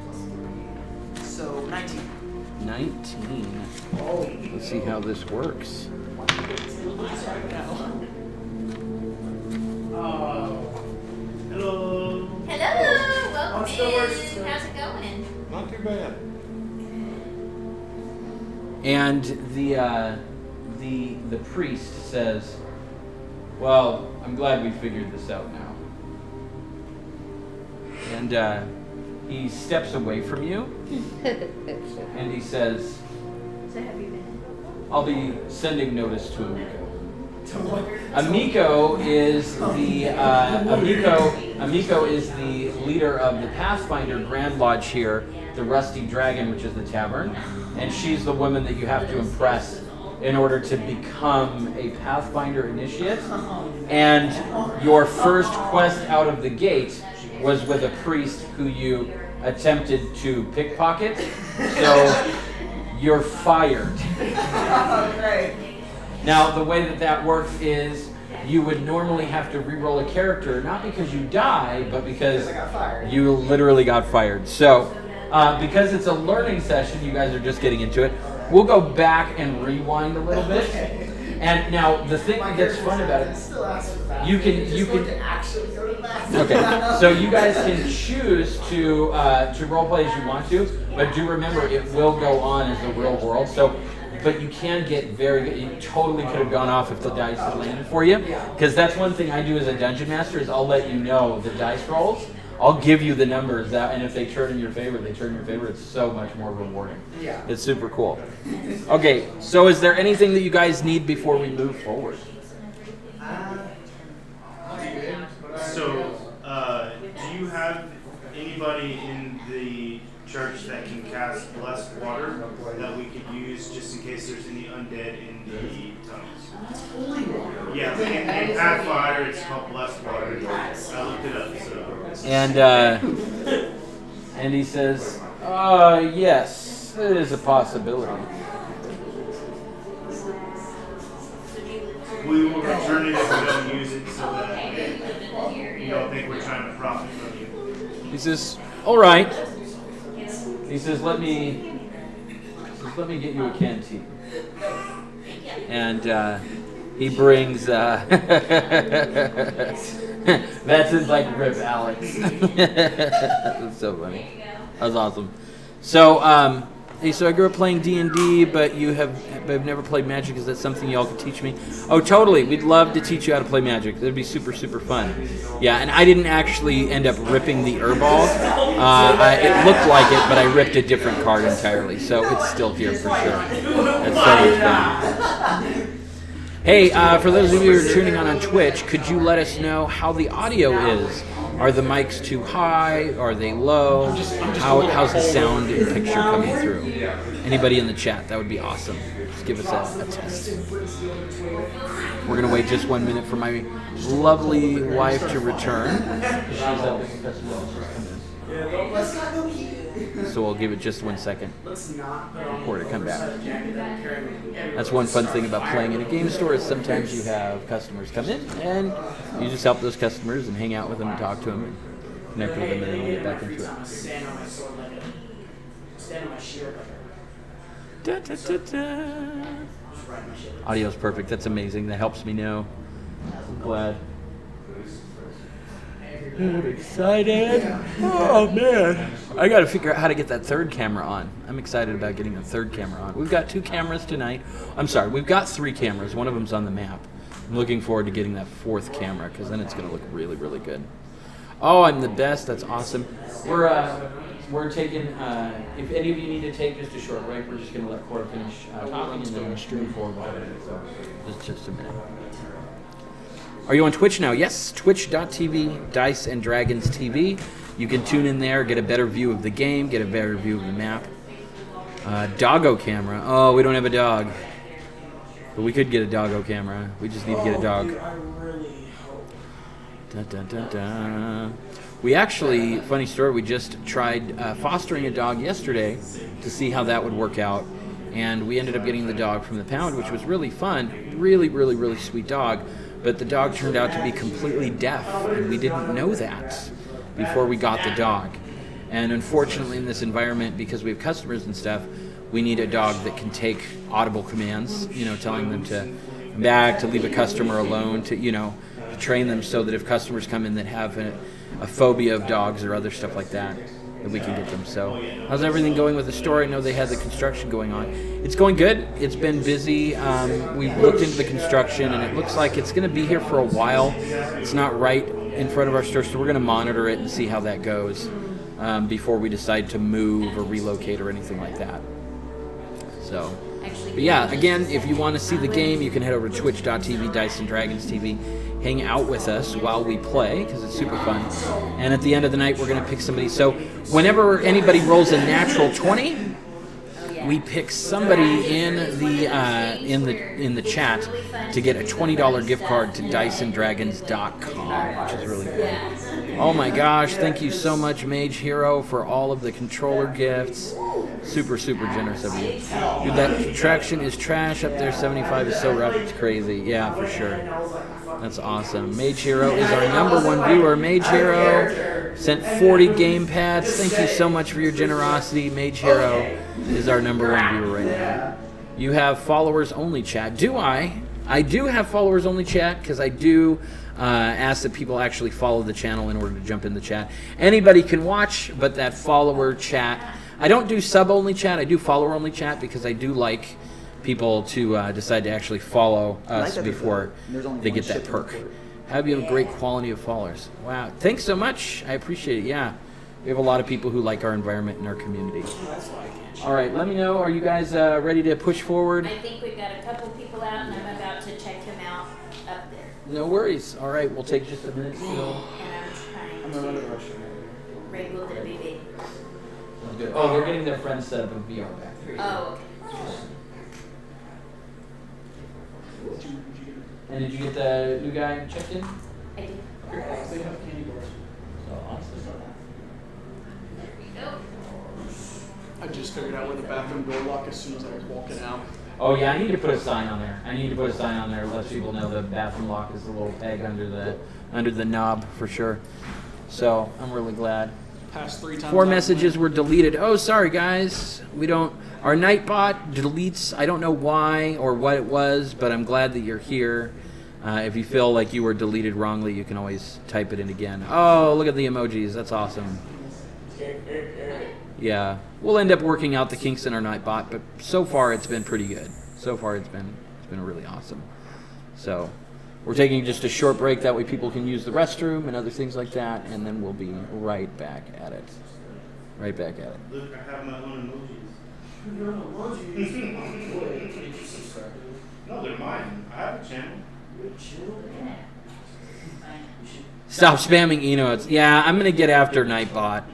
+3. So, 19. 19. Oh. Let's see how this works. Hello. Hello, welcome. Oh, it still works. It's good. How's it going? Not too bad. And the priest says, "Well, I'm glad we figured this out now." And he steps away from you, and he says, So have you been? "I'll be sending notice to Amiko." Amiko is the leader of the Pathfinder Grand Lodge here, the Rusty Dragon, which is the tavern, and she's the woman that you have to impress in order to become a Pathfinder initiate. And your first quest out of the gate was with a priest who you attempted to pickpocket, so you're fired. Great. Now, the way that works is you would normally have to re-roll a character, not because you die, but because I got fired. you literally got fired. So, because it's a learning session, you guys are just getting into it, we'll go back and rewind a little bit. And now, the thing that's fun about it, Still ask for that. you can actually go to the bathroom. okay, so you guys can choose to roleplay as you want to, but do remember it will go on as the real world. So, but you can get very good. You totally could have gone off if the dice had landed for you, because that's one thing I do as a dungeon master is I'll let you know the dice rolls. I'll give you the numbers that, and if they turn in your favor, they turn in your favor. It's so much more rewarding. Yeah. It's super cool. Okay, so is there anything that you guys need before we move forward? So, do you have anybody in the church that can cast blessed water that we could use just in case there's any undead in the tunnels? Yeah, in Pathfinder it's called blessed water. I looked it up, so. And he says, yes, it is a possibility. We will return it if we don't use it so that you don't think we're trying to profit from you. He says, all right. He says, let me get you a canteen. And he brings, that's his like rip Alex. That's so funny. That was awesome. So, hey, so I grew up playing D&D, but I've never played Magic. Is that something y'all could teach me? Oh, totally. We'd love to teach you how to play Magic. That'd be super, super fun. Yeah, and I didn't actually end up ripping the Urball. It looked like it, but I ripped a different card entirely, so it's still here for sure. That's so much fun. Hey, for those of you who are tuning on Twitch, could you let us know how the audio is? Are the mics too high? Are they low? How's the sound and picture coming through? Anybody in the chat? That would be awesome. Just give us a test. We're going to wait just 1 minute for my lovely wife to return. She's up in the so we'll give it just 1 second for her to come back. That's one fun thing about playing in a game store is sometimes you have customers come in and you just help those customers and hang out with them and talk to them and connect with them and then we get back into it. Stand on my sword like a... Stand on my shield like a... Da, da, da, da. Just ride my shield. Audio's perfect. That's amazing. That helps me know. I'm glad. I'm excited. Oh man. I gotta figure out how to get that third camera on. I'm excited about getting a third camera on. We've got 2 cameras tonight. I'm sorry, we've got 3 cameras. One of them's on the map. I'm looking forward to getting that 4th camera because then it's gonna look really, really good. Oh, I'm the best. That's awesome. We're taking, if any of you need to take just a short break, we're just gonna let Cora finish talking and then we'll stream forward with it. So just a minute. Are you on Twitch now? Yes, twitch.tv, Dice and Dragons TV. You can tune in there, get a better view of the game, get a better view of the map. Doggo camera. Oh, we don't have a dog. But we could get a doggo camera. We just need to get a dog. I really hope. Dun, dun, dun, dun. We actually, funny story, we just tried fostering a dog yesterday to see how that would work out. And we ended up getting the dog from the pound, which was really fun. Really, really, really sweet dog. But the dog turned out to be completely deaf, and we didn't know that before we got the dog. And unfortunately in this environment, because we have customers and stuff, we need a dog that can take audible commands, telling them to come back, to leave a customer alone, to train them so that if customers come in that have a phobia of dogs or other stuff like that we can get them. So how's everything going with the store? I know they had the construction going on. It's going good. It's been busy. We've looked into the construction, and it looks like it's going to be here for a while. It's not right in front of our store, so we're going to monitor it and see how that goes before we decide to move or relocate or anything like that. So, but yeah, again, if you want to see the game, you can head over to twitch.tv, Dice and Dragons TV. Hang out with us while we play, because it's super fun. And at the end of the night, we're going to pick somebody. So whenever anybody rolls a natural 20, we pick somebody in the chat to get a $20 gift card to DiceandDragons.com, which is really good. Oh my gosh, thank you so much, Mage Hero, for all of the controller gifts. Super, super generous of you. Dude, that traction is trash up there. 75 is so rough, it's crazy. Yeah, for sure. That's awesome. Mage Hero is our #1 viewer. Mage Hero sent 40 game pads. Thank you so much for your generosity. Mage Hero is our #1 viewer right now. You have followers only chat. Do I? I do have followers only chat because I do ask that people actually follow the channel in order to jump in the chat. Anybody can watch, but that follower chat. I don't do sub only chat. I do follower only chat because I do like people to decide to actually follow us before they get that perk. Have you have a great quality of followers? Wow, thanks so much. I appreciate it. Yeah, we have a lot of people who like our environment and our community. All right, let me know. Are you guys ready to push forward? I think we've got a couple people out, and I'm about to check them out up there. No worries. All right, we'll take just a minute still. And I'm trying to wrangle the baby. Oh, they're getting their friends set up in VR back. Oh, okay. And did you get the new guy checked in? I did. They have candy bars. There we go. I just figured out where the bathroom door lock as soon as I was walking out. Oh yeah, I need to put a sign on there. Let people know the bathroom lock is the little peg under the knob for sure. So I'm really glad. Passed 3 times. 4 messages were deleted. Oh, sorry guys. Our Nightbot deletes. I don't know why or what it was, but I'm glad that you're here. If you feel like you were deleted wrongly, you can always type it in again. Oh, look at the emojis. That's awesome. Yeah, we'll end up working out the kinks in our Nightbot, but so far it's been pretty good. So far it's been really awesome. So we're taking just a short break, that way people can use the restroom and other things like that, and then we'll be right back at it. Right back at it. Look, I have my own emojis. Your emojis. No, they're mine. I have a channel. Stop spamming emotes. Yeah, I'm gonna get after Nightbot.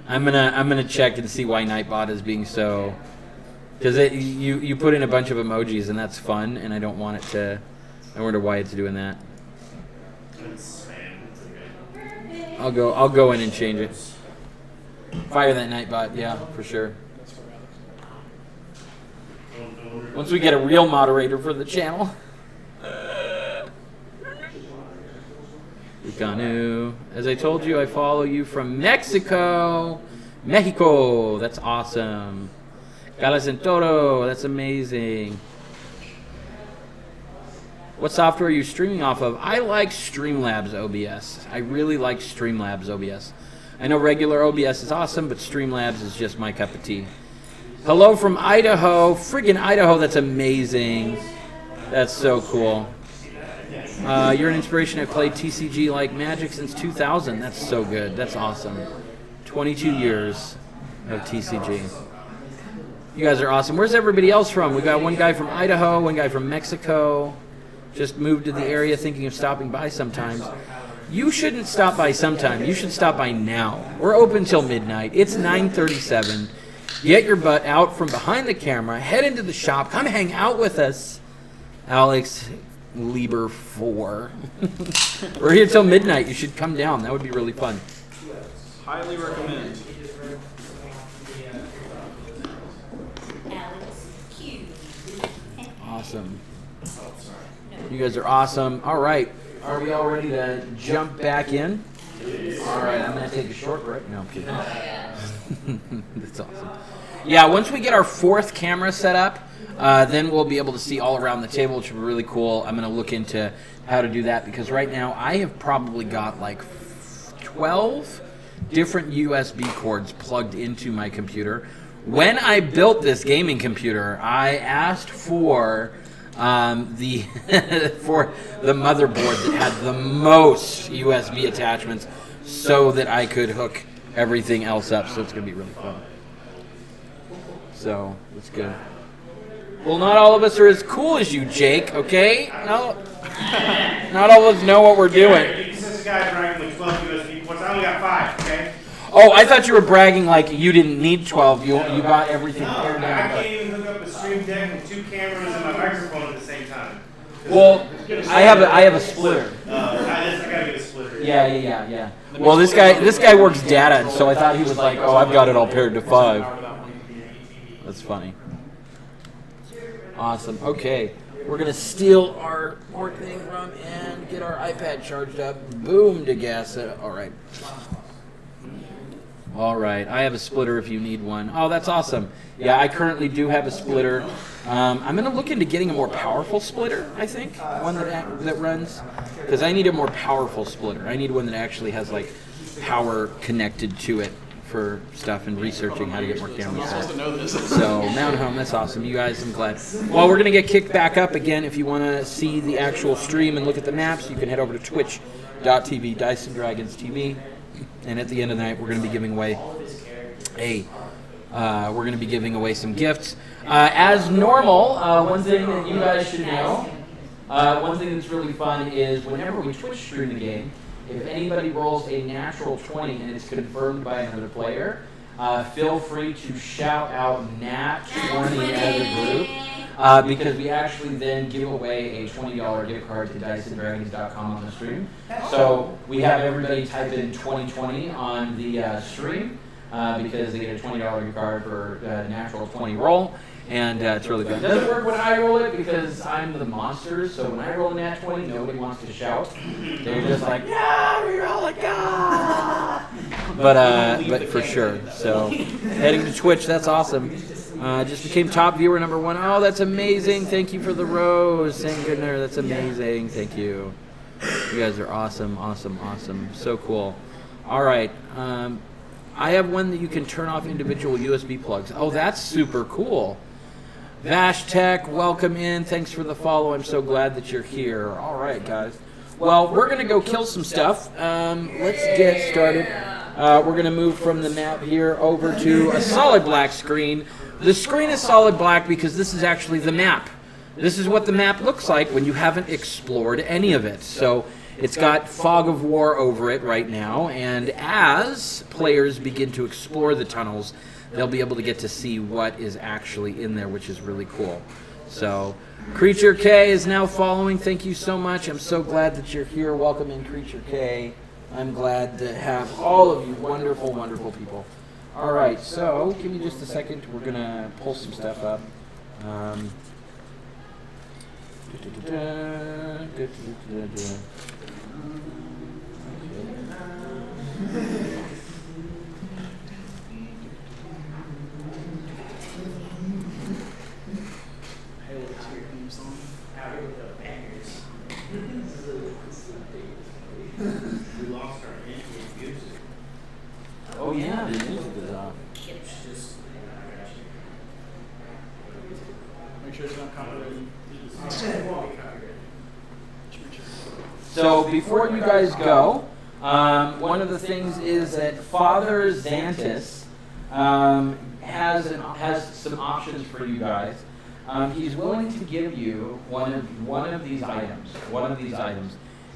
I'm gonna check and see why Nightbot is being so. Because you put in a bunch of emojis and that's fun, and I don't want it to. I wonder why it's doing that. It's spam. It's okay. I'll go in and change it. Fire that Nightbot, yeah, for sure. Once we get a real moderator for the channel. Lucanu. As I told you, I follow you from Mexico. Mexico, that's awesome. Galas en Toro, that's amazing. What software are you streaming off of? I like Streamlabs OBS. I really like Streamlabs OBS. I know regular OBS is awesome, but Streamlabs is just my cup of tea. Hello from Idaho. Friggin' Idaho, that's amazing. That's so cool. You're an inspiration. I've played TCG like magic since 2000. That's so good. That's awesome. 22 years of TCG. You guys are awesome. Where's everybody else from? We got one guy from Idaho, one guy from Mexico. Just moved to the area thinking of stopping by sometimes. You shouldn't stop by sometime. You should stop by now. We're open till midnight. It's 9:37. Get your butt out from behind the camera. Head into the shop. Come hang out with us. Alex Lieber 4. We're here till midnight. You should come down. That would be really fun. Highly recommend. Alex Q. Awesome. You guys are awesome. All right. Are we all ready to jump back in? All right. I'm going to take a short break. No, I'm kidding. That's awesome. Yeah, once we get our 4th camera set up, then we'll be able to see all around the table, which will be really cool. I'm going to look into how to do that because right now I have probably got like 12 different USB cords plugged into my computer. When I built this gaming computer, I asked for the for the motherboard that had the most USB attachments so that I could hook everything else up. So it's going to be really fun. So it's good. Well, not all of us are as cool as you, Jake, okay? No, not all of us know what we're doing. This guy bragging with 12 USB ports. I only got 5, okay? Oh, I thought you were bragging like you didn't need 12. You got everything No, paired I down. can't even hook up a stream deck with 2 cameras and my microphone at the same time. Well, I have a splitter. I gotta get a splitter. Yeah. Well, this guy works data, and so I thought he was like, oh, I've got it all paired to 5. That's funny. Awesome. Okay, we're gonna steal our port thing from and get our iPad charged up. Boom to gas it. All right. All right. I have a splitter if you need one. Oh, that's awesome. Yeah, I currently do have a splitter. I'm gonna look into getting a more powerful splitter. I think one that runs, because I need a more powerful splitter. I need one that actually has like power connected to it for stuff and researching how to get more cameras. supposed to know this. So, Mountain Home, that's awesome. You guys, I'm glad. Well, we're going to get kicked back up again. If you want to see the actual stream and look at the maps, you can head over to twitch.tv, Dyson Dragons TV. And at the end of the night, we're going to be giving away some gifts. As normal, one thing that you guys should know, one thing that's really fun is whenever we Twitch stream the game, if anybody rolls a natural 20 and it's confirmed by another player, feel free to shout out Nat 20 as a group, because we actually then give away a $20 gift card to DysonDragons.com on the stream. So we have everybody type in 2020 on the stream, because they get a $20 gift card for a natural 20 roll. And it's really good. It doesn't work when I roll it because I'm the monster. So when I roll a nat 20, nobody wants to shout. They're just like, yeah, we roll it, God! But for sure. So heading to Twitch, that's awesome. Just became top viewer number 1. Oh, that's amazing. Thank you for the rose. St. Goodner, that's amazing. Thank you. You guys are awesome, awesome, awesome. So cool. All right. I have one that you can turn off individual USB plugs. Oh, that's super cool. Vash Tech, welcome in. Thanks for the follow. I'm so glad that you're here. All right, guys. Well, we're going to go kill some stuff. Let's get started. We're going to move from the map here over to a solid black screen. The screen is solid black because this is actually the map. This is what the map looks like when you haven't explored any of it. So it's got fog of war over it right now, and as players begin to explore the tunnels, they'll be able to get to see what is actually in there, which is really cool. So, Creature K is now following. Thank you so much. I'm so glad that you're here. Welcome in, Creature K. I'm glad to have all of you wonderful, wonderful people. All right, so give me just a second. We're going to pull some stuff up. We lost our music. Oh yeah, the music is off. Make sure it's not copyrighted. So before you guys go, one of the things is that Father Xantus has some options for you guys. He's willing to give you one of these items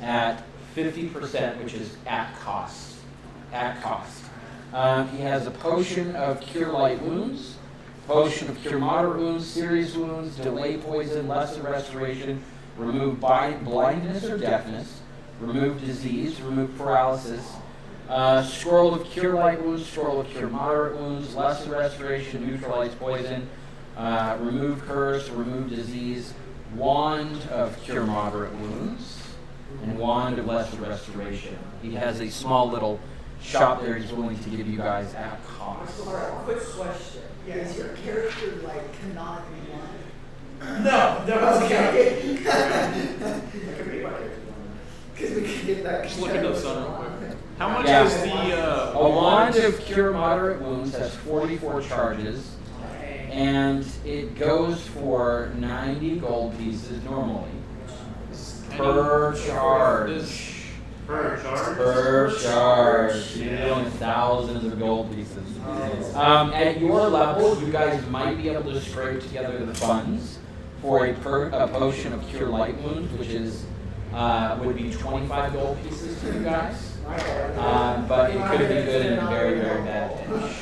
at 50%, which is at cost. He has a potion of Cure Light Wounds, potion of Cure Moderate Wounds, Serious Wounds, Delay Poison, Lesser Restoration, remove blindness or deafness, remove disease, remove paralysis, Scroll of Cure Light Wounds, Scroll of Cure Moderate Wounds, Lesser Restoration, neutralize poison, remove curse, remove disease, Wand of Cure Moderate Wounds, and Wand of Lesser Restoration. He has a small little shop there he's willing to give you guys at cost. Alright, quick question. Is your character like canonically blind? No, Okay. Because we can get that. Just look into the sun real quick. How much Yeah. is the A wand of cure moderate wounds has 44 charges, and it goes for 90 gold pieces normally. Per charge. Per charge? Per charge. You're dealing thousands of gold pieces. At your level, you guys might be able to scrape together the funds for a potion of cure light wounds, which is would be 25 gold pieces to you guys. But it could be good in a very, very bad pinch.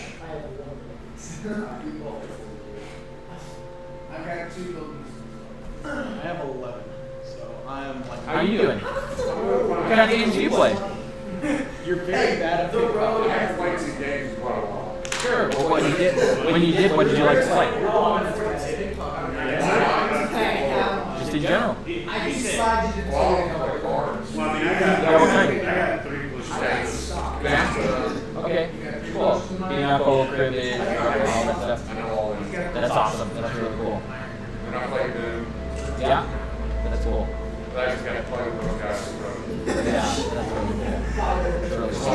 I've got 2 gold pieces. I have 11, so I am like. How are you doing? What kind of games do you play? You're very bad at The picking road up. has played some games quite a while. Sure. Well, when you did, what did you like to play? Just in general. I decided to Well, I play cards. Well, I mean, Yeah, what kind? I got 3 push stats. Okay. Cool. Pinochle, cribbage, all that stuff. I know all of them. That's awesome. That's really cool. And I play Doom. Yeah. That's cool. But I just got to play with those guys. So. Yeah. That's really cool.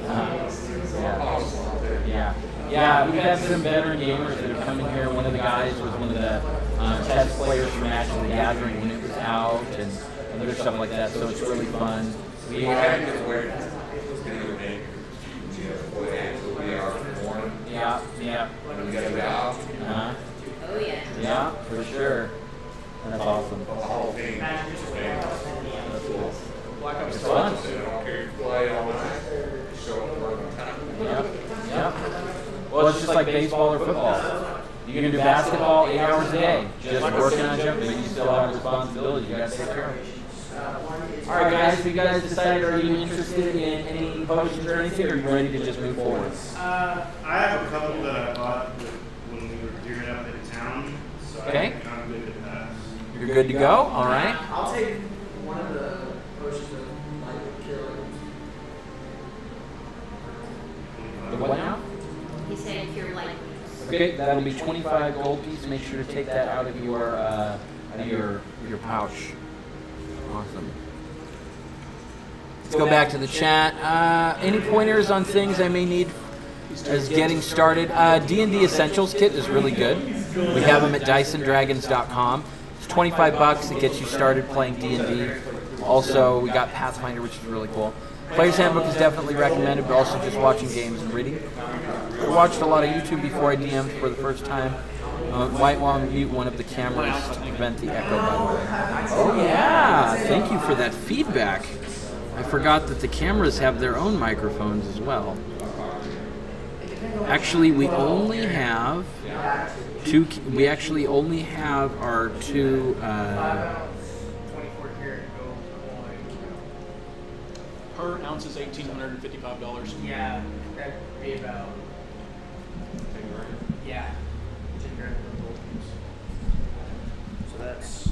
That's really cool. Yeah. Yeah, we've had some veteran gamers that have come in here. One of the guys was one of the test players for Magic the Gathering when it was out and other stuff like that, so it's really fun. We Well, I had to get away from video game. Boy, until we are in the morning. yeah. When we got to the house, Uh-huh. Oh, yeah. Yeah, for sure. That's awesome. the whole thing. That's cool. Black Ops It's 2. fun. I don't care if you play all night. Show up work on time. Yeah. Well, it's just like baseball or football. You can do basketball 8 hours a day, just working on jumping, but you still have responsibilities you gotta take care of. All right, guys, have you guys decided, are you interested in any potions or anything, or are you ready to just move forward? I have a couple that I bought when we were gearing up in town, so Okay. I'm good to pass. You're good to go? All right. I'll take one of the potions of light cure. The what now? He said cure light. Okay, that'll be 25 gold pieces. Make sure to take that out of your pouch. Awesome. Let's go back to the chat. Any pointers on things I may need as getting started? D&D Essentials Kit is really good. We have them at DysonDragons.com. It's 25 bucks. It gets you started playing D&D. Also, we got Pathfinder, which is really cool. Player's Handbook is definitely recommended, but also just watching games and reading. I watched a lot of YouTube before I DM'd for the first time. Might want to mute one of the cameras to prevent the echo, by the way. Oh yeah, thank you for that feedback. I forgot that the cameras have their own microphones as well. Actually, we only have two. We actually only have our two. 24 karat gold coin. Per ounce is $1,855. Yeah, that'd be about, yeah, 10 grand per gold piece. So that's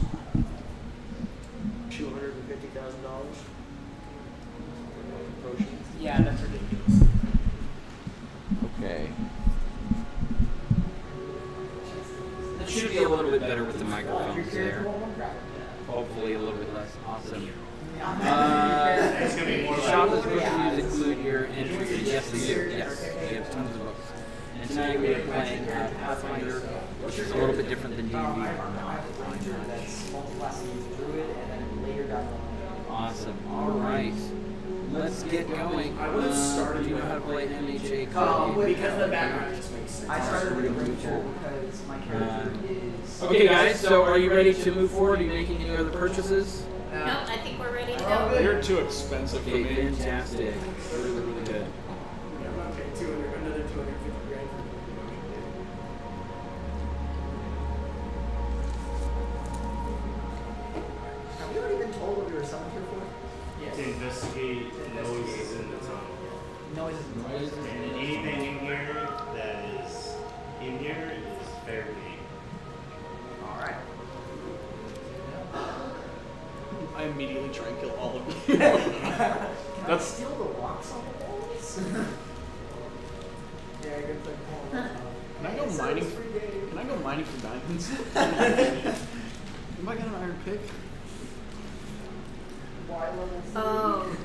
$250,000. Potions. Yeah, that's ridiculous. Okay. That should be a little bit better with the microphones there. Hopefully a little bit less. Awesome. It's gonna be more Shop like is reviews include your entry. Yes, they do. Yes, we have tons of books. And tonight we are playing Pathfinder, which is a little bit different than D&D. That's multi-classing druid and then later down the line. Awesome. All right. Let's get going. Do you know how to play MHA card game? Because the background just makes sense. I started with a brute tool because my character is. Okay, guys. So, are you ready to move forward? Are you making any other purchases? Nope, I think we're ready to Oh, go. good. You're too expensive for Okay, me. fantastic. Really, really good. Okay, 200, another 250 grand. Have we already been told what we were summoned here for? to investigate noises in the tunnel. Noises. And anything in here that is in here is fair game. Alright. I immediately try and kill all of you. Can I That's steal the rocks on the walls? Yeah, good thing. Can I go mining? Can I go mining for diamonds? Am I got an iron pick? Oh,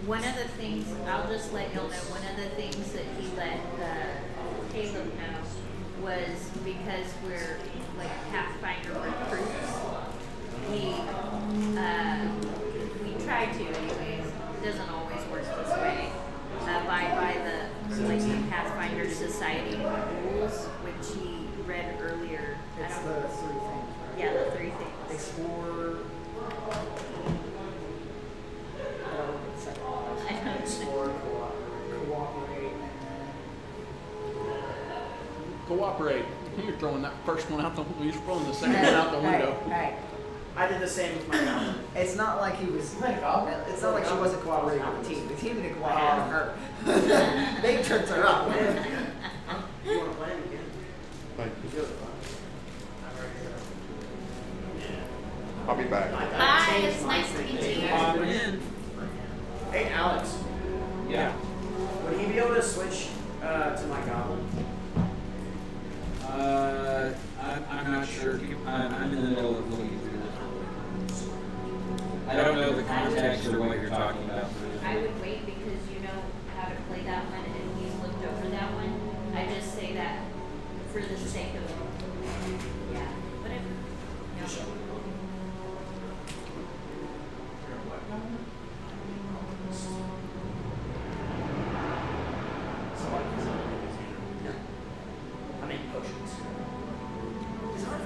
One of the things, I'll just let y'all know, one of the things that he let Caleb know was because we're like Pathfinder recruits, we try to anyways, it doesn't always work this way, abide by the Pathfinder Society rules, which he read earlier. It's the 3 things, right? Yeah, the 3 things. Explore. I don't Explore, cooperate, Cooperate. You're throwing that first one out the window. You're throwing the second one out the window. Hey, I did the same with my goblin. it's not like he was. It's not like she wasn't cooperating with the team. The team didn't cooperate with her. They tripped her up. You want to play him again? I'll be back. Hi, it's nice to meet you. Hey, Alex. Yeah. Would he be able to switch to my goblin? I'm not sure. I'm in the middle of looking through this. I don't know the context or what you're talking about. I would wait because you know how to play that one and he's looked over that one. I just say that for the sake of, yeah, whatever. No. I make potions.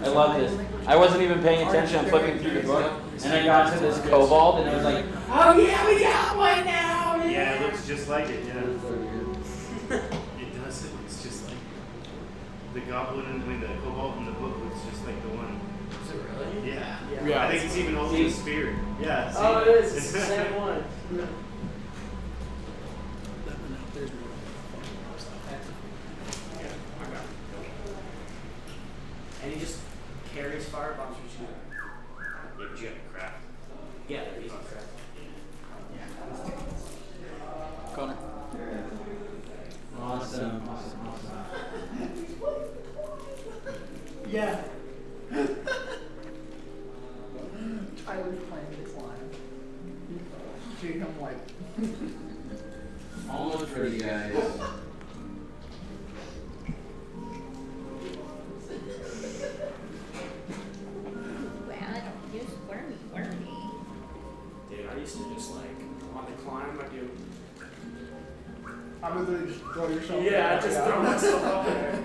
I love this. I wasn't even paying attention. I'm flipping through the book, and I got to this kobold, and I was like, "Oh yeah, we got one now!" Yeah, it looks just like it. Yeah. It does. It looks just like the goblin and the kobold in the book looks just like the one. Is it really? Yeah. Yeah. I think it's even holding a spear. Yeah. See? Oh, it is. It's the same one. There's more. And he just carries fire bombs, which you. Yeah, but you have to craft. Yeah, they're easy to craft. Connor. Awesome. Yeah. Tyler's playing this line. Dude, I'm like. Almost ready, guys. Well, I don't use wormy. Dude, I used to just like on the climb, I do. I would literally just throw yourself. Yeah, I just throw myself up there.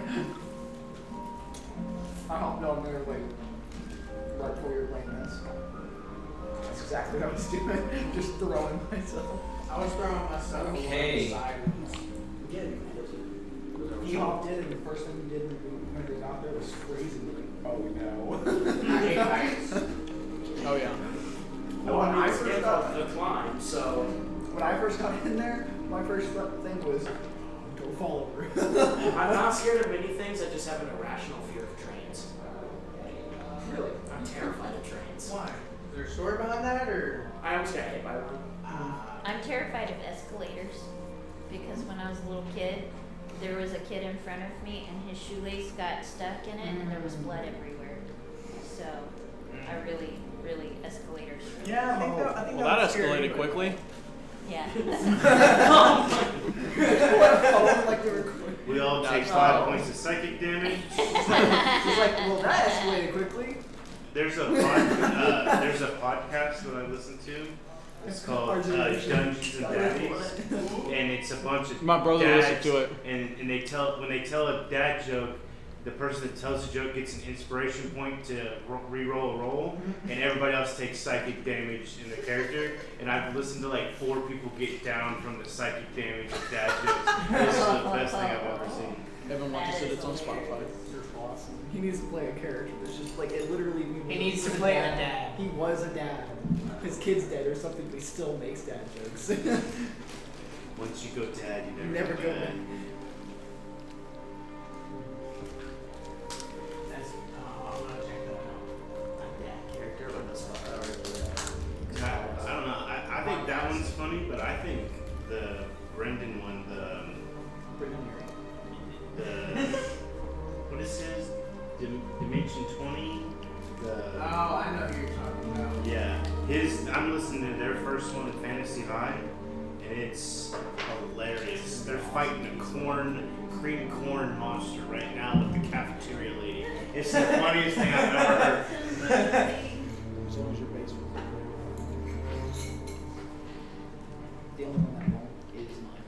I hopped on there like right before you were playing this. That's exactly what I was doing. Just throwing myself. I was throwing myself Okay. sideways. Yeah, He hopped in and the first thing he did when they got there was freeze and like, oh no. I hate heights. Oh yeah. Well, I skipped off the climb, so. When I first got in there, my first thing was go fall over. I'm not scared of many things, I just have an irrational fear of trains. Really? I'm terrified of trains. Why? Is there a story behind that or? I almost got hit by one. I'm terrified of escalators because when I was a little kid, there was a kid in front of me and his shoelace got stuck in it and there was blood everywhere. So I really escalators. Yeah, I think that. I think Well, that escalated quickly. Yeah. Like they were. We all take 5 points of psychic damage. He's like, well, that escalated quickly. There's a podcast that I listen to. It's called Dungeons and Daddies, and it's a bunch of My brother dads, listened to it. And when they tell a dad joke, the person that tells the joke gets an inspiration point to re-roll a roll, and everybody else takes psychic damage in the character. And I've listened to like 4 people get down from the psychic damage of dad jokes. This is the best thing I've ever seen. Evan watches it. It's on Spotify. You're awesome. He needs to play a character that's just like it literally. He needs to play a dad. He was a dad. His kid's dead or something, but he still makes dad jokes. Once you go dad, you You never, never go go back. back. That's, I'm gonna check that out. That character with the I don't know. I think that one's funny, but I think the Brendan one, what is his? Dimension 20? Oh, I know who you're talking about. Yeah. I'm listening to their first one, Fantasy High, and and it's hilarious. They're fighting a cream corn monster right now with the cafeteria lady. It's the funniest thing I've ever heard. As long as your base was The only one that won't is my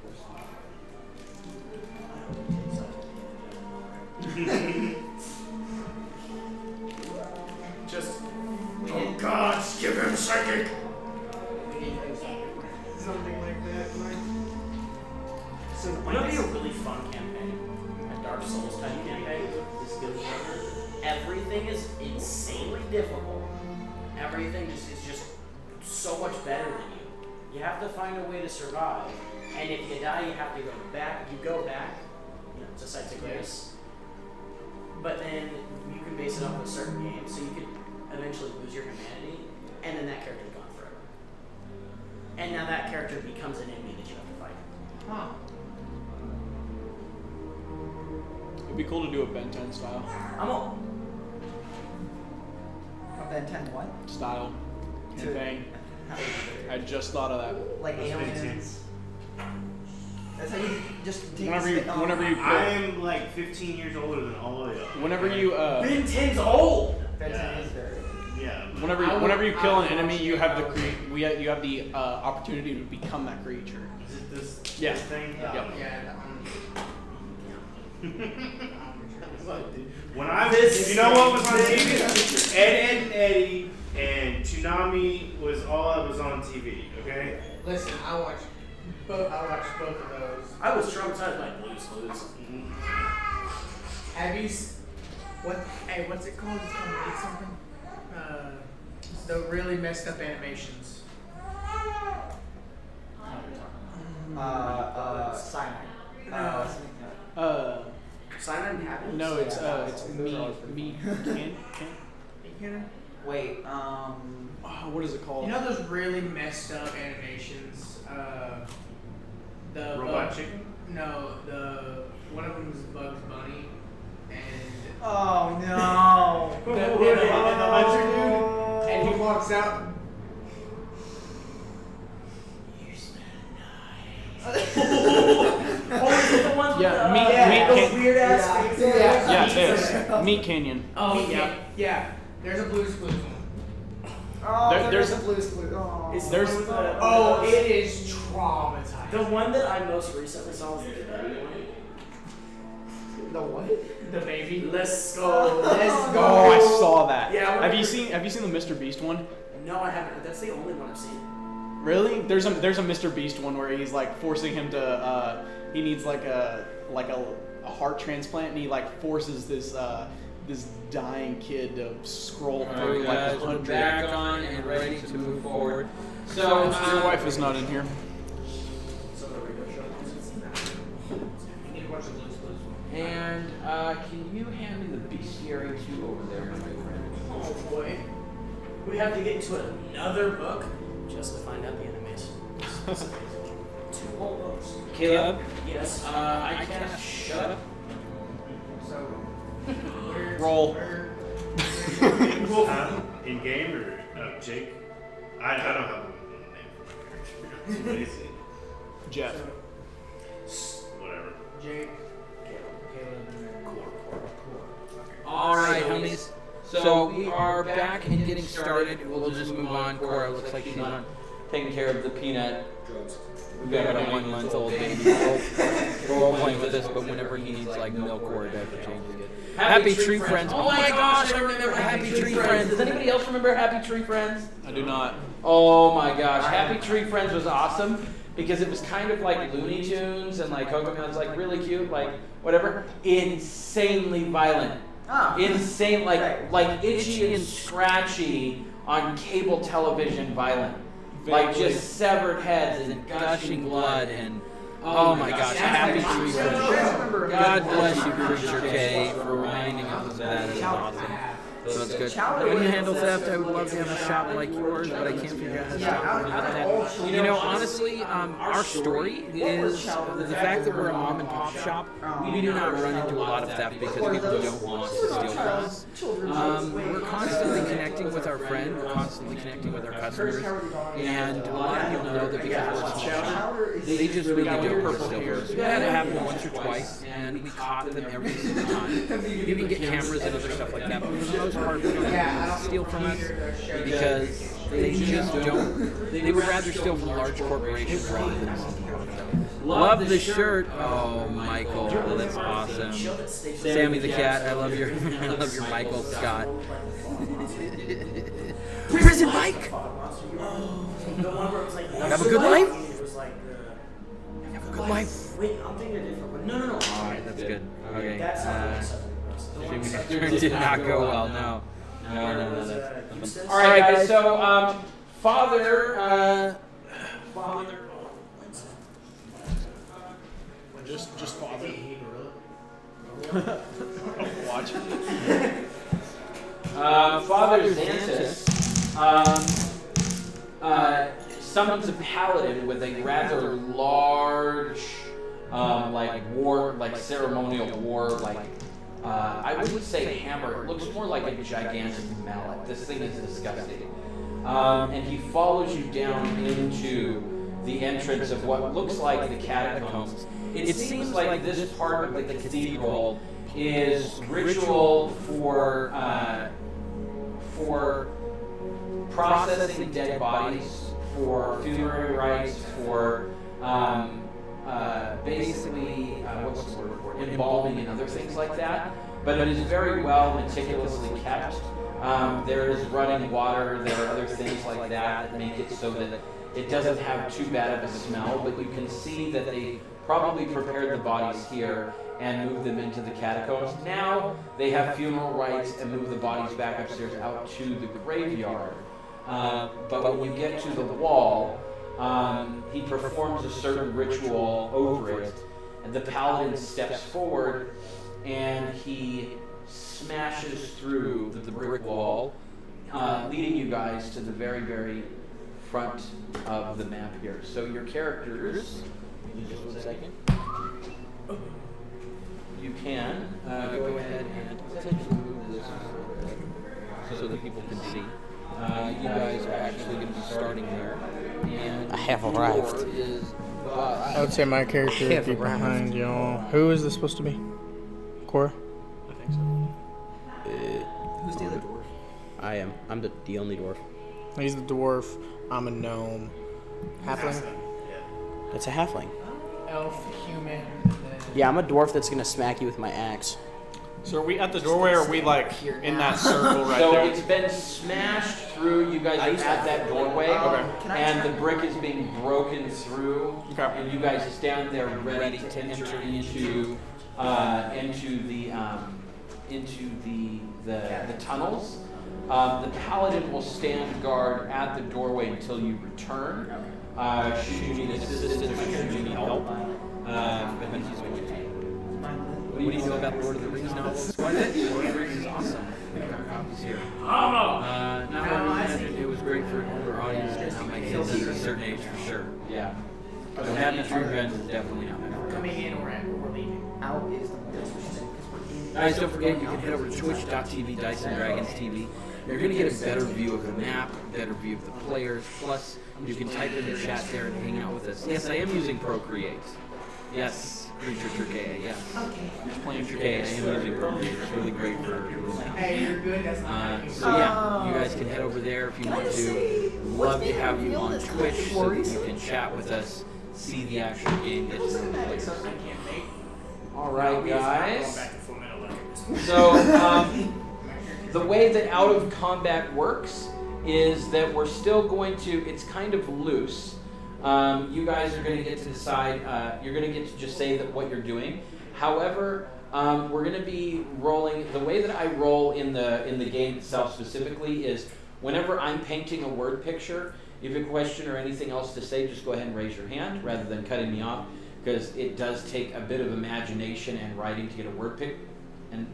Just, oh gods, give him psychic. Something like that. So wouldn't it be a really fun campaign? A Dark Souls type campaign with this good stuff. Everything is insanely difficult. Everything is just so much better than you. You have to find a way to survive. And if you die, you have to go back. You go back. You know, it's a site to grace. But then you can base it off of a certain game. So you could eventually lose your humanity. And then that character's gone forever. And now that character becomes an enemy that you have to fight. Huh. It'd be cool to do a Ben 10 style. I'm all. A Ben 10 what? Style To- campaign. I just thought of that. Like aliens. That's how you just take Whenever you I am like 15 years older than all of you. whenever you Ben 10's old! Ben 10 is there. Yeah. whenever you kill an enemy, you have you have the opportunity to become that creature. Is it this Yeah. thing? Yeah. When I was, you know what was on TV? Ed and Eddie and Tsunami was all that was on TV. Okay. Listen, I watched both of those. I was traumatized by Blue's Clues. Have you? What's it called? It's called Eat something. The really messed up animations. Cyanide. Simon Happens? No, it's me. Wait, What is it called? You know those really messed up animations? The Robot Bug- Chicken. No, one of them is Bugs Bunny, and oh no. and the hunter dude, and he walks out. You smell nice. Oh, is it the one with Yeah, the, meat those can- weird ass Yeah. things? Yeah. Yeah, it is. Meat Canyon. Oh, yeah. Yeah, there's a Blue's Clues one. Oh, There's there's a Blue's Clues. Oh. It's There's- the one with the, Oh, it is traumatizing. the one that I most recently saw was the baby one. The what? The baby. Let's go. Let's go. Oh, I saw that. Yeah, Have you seen the Mr. Beast one? No, I haven't. That's the only one I've seen. Really? There's a Mr. Beast one where he's like forcing him to he needs like a heart transplant, and he like forces this dying kid to scroll through like Guys, we're 100. back on and ready to move forward. So, Your wife is not in here. So the radio show. You need to watch the Blue's Clues one. and can you hand me the bestiary 2 over there, my friend? Oh boy. We have to get into another book just to find out the enemies. 2 whole books. Caleb? Yes. I can't shut up. So. Roll. In game or Jake? I don't have a name for my character. Jeff. Whatever. Jake. All right, homies. So we are back and getting started. We'll just move on. Cora looks like she's on taking care of the peanut. We've got a 1-month-old baby. We're all playing with this, but whenever he needs like milk or a diaper change, we get Happy Tree Friends. Oh my gosh, I remember Happy Tree Friends. Does anybody else remember Happy Tree Friends? I do not. Oh my gosh, Happy Tree Friends was awesome because it was kind of like Looney Tunes and like Cocomelon's like really cute, like whatever. Insanely violent. Insane, like itchy and scratchy on cable television violent. Like just severed heads and gushing blood and oh my gosh, Happy Tree Friends. God bless you, Creature K, for reminding us of that. It's awesome. So that's good. Chowder How do you was- handle theft? I would love to have a shop like yours, but I can't figure out how to stop that. You know, honestly, our story is the fact that we're a mom and pop shop. We do not run into a lot of theft because people don't want to steal from us. We're constantly connecting with our friend. We're constantly connecting with our customers, and a lot of people know that because we're a small shop, they just really don't want to steal from us. We had it happen once or twice, and we caught them every single time. You can get cameras and other stuff like that, but for the most part, we don't have to steal from us because they just don't. They would rather steal from large corporations rather than small. Love the shirt. Oh, Michael, that's awesome. Sammy the cat, I love your, I love your Michael Scott. Prison Mike. Have a good life. Have a good life. Wait, I'm thinking a different one. No. All right, that's good. Okay. That's not Jimmy's turn did not go well. No. That's all right, guys. So, father. Just father. Watch. Father Xantus summons a paladin with a rather large, ceremonial war, I wouldn't say hammer. It looks more like a gigantic mallet. This thing is disgusting. And he follows you down into the entrance of what looks like the catacombs. It seems like this part of the cathedral is ritual for processing dead bodies, for funerary rites, for basically what's the word for it? Embalming and other things like that. But it is very well meticulously kept. There is running water. There are other things like that make it so that it doesn't have too bad of a smell. But you can see that they probably prepared the bodies here and moved them into the catacombs. Now they have funeral rites and move the bodies back upstairs out to the graveyard. But when you get to the wall, he performs a certain ritual over it, and the paladin steps forward and he smashes through the brick wall, leading you guys to the very, very front of the map here. So your characters, just 1 second. You can go ahead and potentially move this so that people can see. You guys are actually going to be starting there. And I have arrived. I would say my character would be behind y'all. Who is this supposed to be? Cora? I think so. Who's the other dwarf? I am. I'm the only dwarf. He's the dwarf. I'm a gnome. Halfling? That's a halfling. Elf, human, Yeah, I'm a dwarf that's gonna smack you with my axe. So are we at the doorway, or are we like in that circle right So there? it's been smashed through. You guys are at that doorway, and the brick is being broken through. Okay. And you guys stand there ready to enter into the tunnels. The paladin will stand guard at the doorway until you return. Should you need assistance or should you need help? What do you know about Lord of the Rings novels? Lord of the Rings is awesome. Copies here. Not what I imagined. It was great for an older audience, and now my kids are a certain age for sure. Yeah. But having True Friends is definitely not my coming in or leaving. Out is the most. Guys, don't forget you can head over to twitch.tv, Dice and Dragons TV. You're going to get a better view of the map, a better view of the players, plus you can type in the chat there and hang out with us. Yes, I am using Procreate. Yes, Creature Turkey, yes. Okay. Just playing Turkey, I am using Procreate. It's really great for Hey, you're good. That's not so yeah, you guys can head over there if you want to. Love to have you on Twitch so that you can chat with us, see the actual game, get to know the players. All right, guys. So the way that out of combat works is that we're still going to. It's kind of loose. You guys are going to get to decide. You're going to get to just say that what you're doing. However, we're going to be rolling. The way that I roll in the game itself specifically is whenever I'm painting a word picture. If you have a question or anything else to say, just go ahead and raise your hand rather than cutting me off, because it does take a bit of imagination and writing to get a word pic and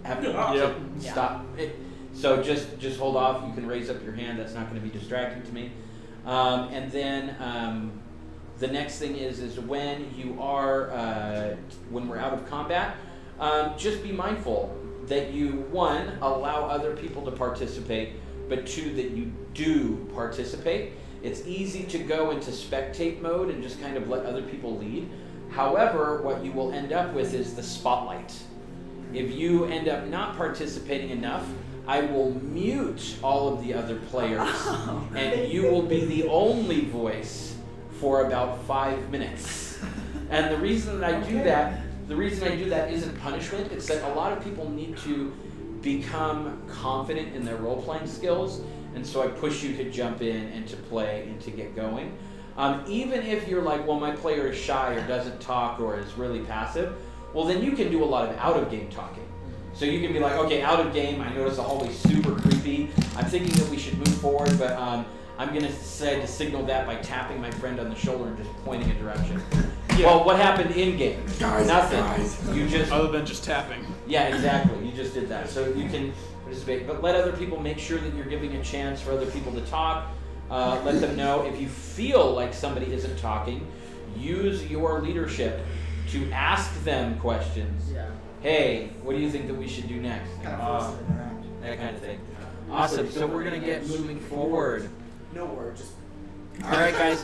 have Yep. stop it. So just hold off. You can raise up your hand. That's not going to be distracting to me. And then the next thing is when you are when we're out of combat, just be mindful that you, one, allow other people to participate, but two, that you do participate. It's easy to go into spectate mode and just kind of let other people lead. However, what you will end up with is the spotlight. If you end up not participating enough, I will mute all of the other players, and you will be the only voice for about 5 minutes. And the reason that I do that isn't punishment. It's that a lot of people need to become confident in their role-playing skills, and so I push you to jump in and to play and to get going. Even if you're like, well, my player is shy or doesn't talk or is really passive, well, then you can do a lot of out-of-game talking. So you can be like, okay, out of game, I notice the hallway's super creepy. I'm thinking that we should move forward, but I'm going to decide to signal that by tapping my friend on the shoulder and just pointing a direction. Yeah. Well, what happened in game? Nothing. You just Other than just tapping. Yeah, exactly. You just did that. So you can participate, but let other people make sure that you're giving a chance for other people to talk. Let them know if you feel like somebody isn't talking. Use your leadership to ask them questions. Yeah. Hey, what do you think that we should do next? Kind of force them to interact. That kind of thing. Awesome. So we're gonna get moving forward. No word, just. All right, guys.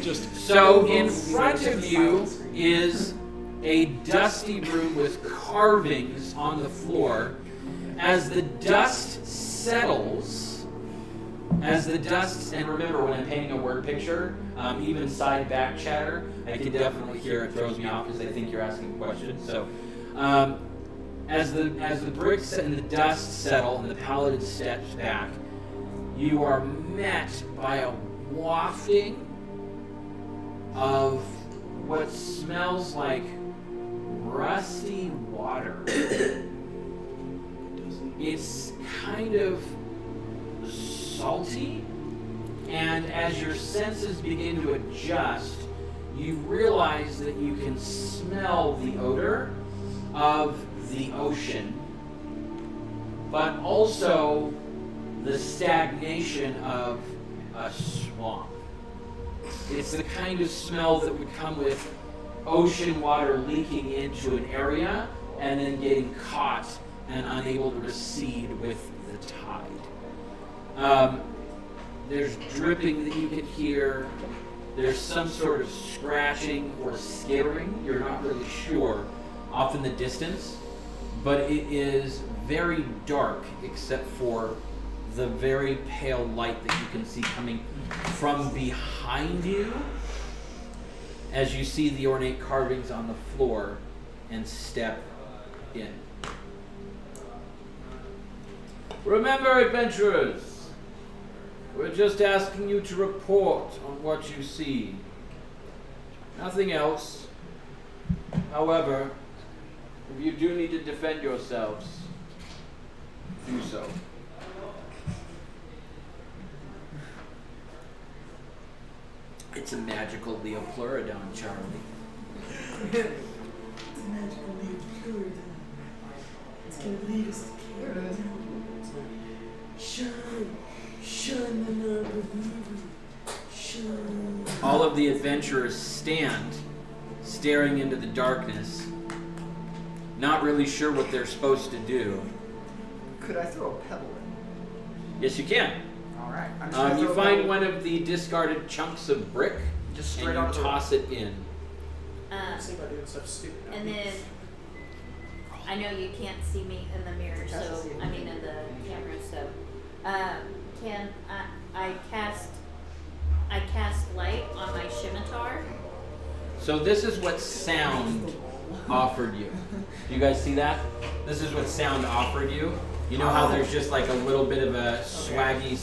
Just So in front of you is a dusty room with carvings on the floor. As the dust settles, and remember when I'm painting a word picture, even side back chatter, I can definitely hear it throws me off because I think you're asking questions. So as the bricks and the dust settle and the paladin steps back, you are met by a wafting of what smells like rusty water. It's kind of salty, and as your senses begin to adjust, you realize that you can smell the odor of the ocean, but also the stagnation of a swamp. It's the kind of smell that would come with ocean water leaking into an area and then getting caught and unable to recede with the tide. There's dripping that you can hear. There's some sort of scratching or skittering, you're not really sure, off in the distance, but it is very dark except for the very pale light that you can see coming from behind you as you see the ornate carvings on the floor and step in. Remember, adventurers, we're just asking you to report on what you see. Nothing else. However, if you do need to defend yourselves, do so. It's a magical Leopleurodon, Charlie. It's a magical Leopleurodon. It's gonna lead us to Canada. Shine, shine the light of evil. Shine. All of the adventurers stand, staring into the darkness, not really sure what they're supposed to do. Could I throw a pebble in? Yes, you can. Alright. I'm just gonna You throw a find pebble one of the discarded chunks of brick, just and straight you onto the toss it in. See about doing stuff stupid. And then I know you can't see me in the mirror, so I mean in the camera. So can I cast light on my scimitar? So this is what sound offered you. Do you guys see that? This is what sound offered you. You know how there's just like a little bit of a swaggy,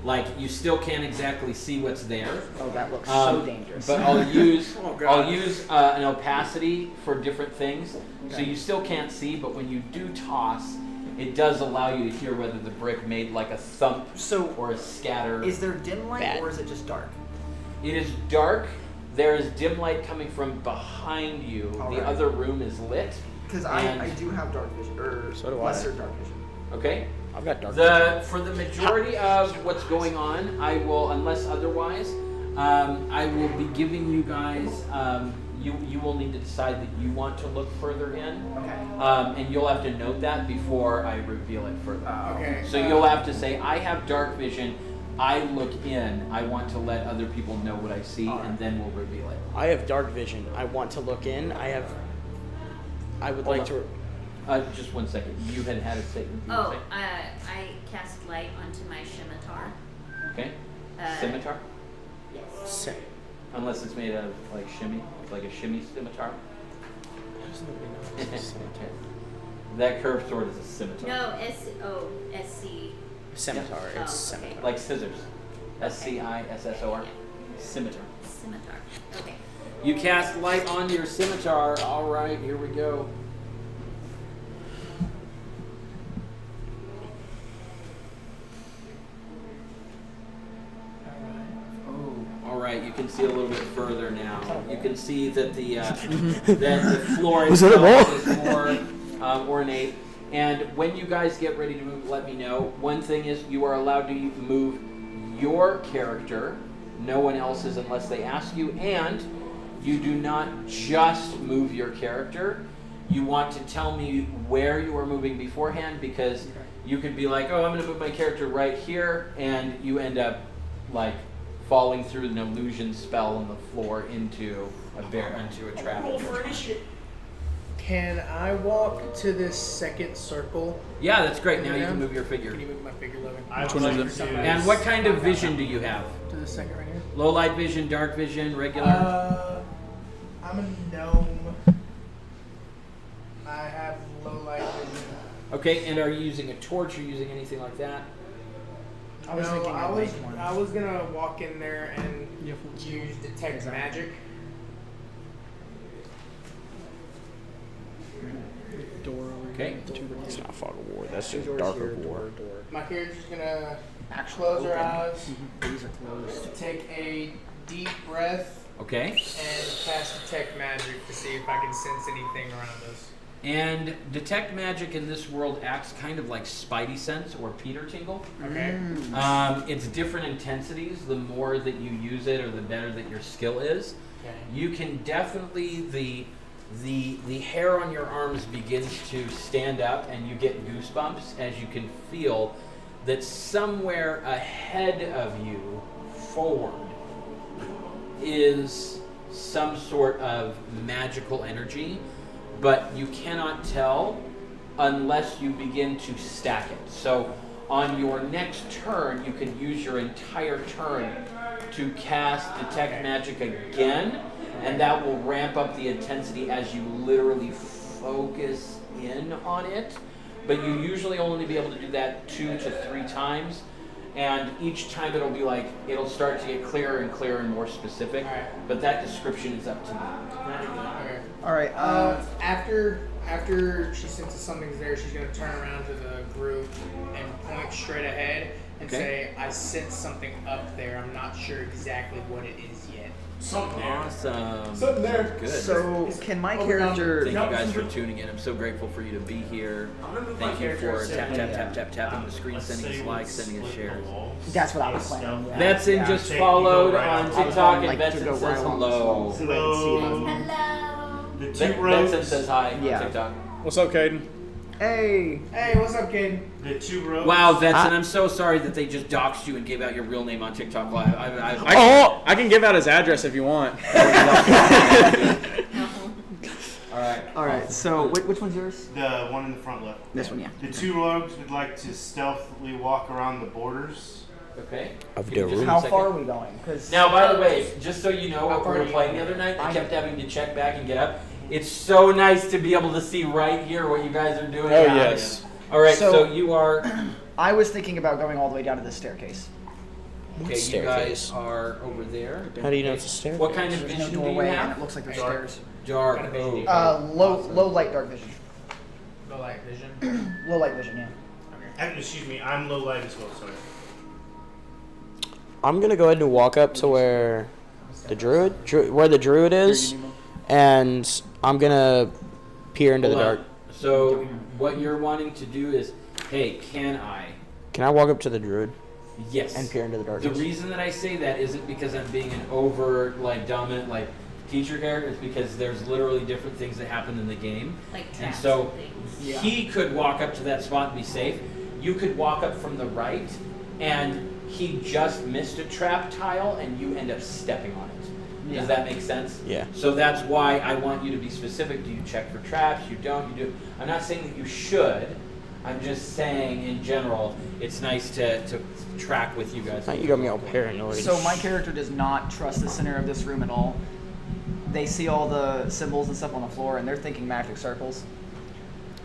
like you still can't exactly see what's there. Oh, that looks so dangerous. But I'll use an opacity for different things, so you still can't see. But when you do toss, it does allow you to hear whether the brick made like a thump or a scatter. Is there dim light or is it just dark? It is dark. There is dim light coming from behind you. The other room is lit. Because And- I do have dark vision, or So do I. lesser dark vision. Okay. I've got dark vision. For the majority of what's going on, I will, unless otherwise, I will be giving you guys. You will need to decide that you want to look further in, Okay. and you'll have to note that before I reveal it further. Okay. So you'll have to say, I have dark vision. I look in. I want to let other people know what I see, and then we'll reveal it. I have dark vision. I want to look in. I would Hold like to. Just one second. You had a statement. you Oh, would say? I cast light onto my scimitar. Okay. Uh, Scimitar? Yes. Unless it's made of like shimmy, like a shimmy scimitar. That curved sword is a scimitar. No, S-C. Scimitar. Oh, It's scimitar. okay. Like scissors. S-C-I-S-S-O-R. Scimitar. Scimitar. Okay. You cast light on your scimitar. All right, here we go. All right, you can see a little bit further now. You can see that the floor Was that a itself ball? is more ornate. And when you guys get ready to move, let me know. One thing is you are allowed to move your character. No one else's unless they ask you. And you do not just move your character. You want to tell me where you are moving beforehand, because you could be like, oh, I'm going to move my character right here, and you end up like falling through an illusion spell on the floor into a trap. Roll for initiative. Can I walk to this second circle? Yeah, that's great. Now you Yeah. can move your figure. Can you move my figure, Logan? I Which would one like is to- And what kind of vision do you have? To the second right here. Low light vision, dark vision, regular? I'm a gnome. I have low light vision. Okay, and are you using a torch or using anything like that? I was gonna walk in there and use detect magic. Okay. It's not fog of war. That's just dark of war. My character's gonna close her eyes, These are closed. take a deep breath, Okay. and cast detect magic to see if I can sense anything around us. And detect magic in this world acts kind of like Spidey sense or Peter Tingle. Okay. It's different intensities. The more that you use it, or the better that your skill is. Okay. You can definitely the hair on your arms begins to stand up, and you get goosebumps as you can feel that somewhere ahead of you, forward, is some sort of magical energy, but you cannot tell unless you begin to stack it. So on your next turn, you can use your entire turn to cast detect magic again, and that will ramp up the intensity as you literally focus in on it. But you usually only be able to do that 2 to 3 times, and each time it'll start to get clearer and clearer and more specific. Alright. But that description is up to you. Okay. All right. After she senses something's there, she's gonna turn around to the group and point straight ahead and Okay. say, "I sense something up there. I'm not sure exactly what it is yet." Something there. Awesome. Something there. Good. So can my Over on- character? Thank you guys for tuning in. I'm so grateful for you to be here. I'm gonna move my Thank you character for so- tapping the screen, Let's sending say us we likes, sending us split the shares. walls. That's what I was planning. Yeah. Betson Yeah. just Take- followed you go right on on. TikTok, I and would like to Betson go says right along the hello. walls so I can see them. Hello. The two rows. Betson says hi Yeah. on TikTok. What's up, Caden? Hey. Hey, what's up, kid? The 2 rows. Wow, Betson, I'm so sorry that they just doxed you and gave out your real name on TikTok Live. I can give out his address if you want. All right. All right. So which one's yours? The one in the front left. This one, yeah. The 2 rogues would like to stealthily walk around the borders. Okay. Of Give me the just room. a How second. far are we going? Because Now, by the way, just so you know, How what far we are were you playing the going? other night, I I kept know. having to check back and get up. It's so nice to be able to see right here what you guys are doing. Oh, yes. All right, so So- you are. I was thinking about going all the way down to the staircase. Okay, you Staircase. guys are over there. How do you know it's a staircase? What kind of There's no vision do you doorway, and it have? looks like there's Dark. stairs. Dark. What kind of vision do Oh. you have? Low light, dark vision. No light vision. Low light vision, yeah. Okay. Excuse me, I'm low light as well, sorry. I'm gonna go ahead and walk up to where the druid is, and I'm gonna Peer into the Hold on. dark. So what you're wanting to do is, hey, can I? Can I walk up to the druid Yes. and peer into the The darkness? reason that I say that isn't because I'm being an over, like, dominant, like, teacher character. It's because there's literally different things that happen in the game. Like And traps so and things. Yeah. he could walk up to that spot and be safe. You could walk up from the right, and he just missed a trap tile, and you end up stepping on it. Yeah. Does that make sense? Yeah. So that's why I want you to be specific. Do you check for traps? You don't? You do? I'm not saying that you should. I'm just saying, in general, it's nice to track with you guys. You got me all paranoid. So my character does not trust the center of this room at all. They see all the symbols and stuff on the floor, and they're thinking magic circles.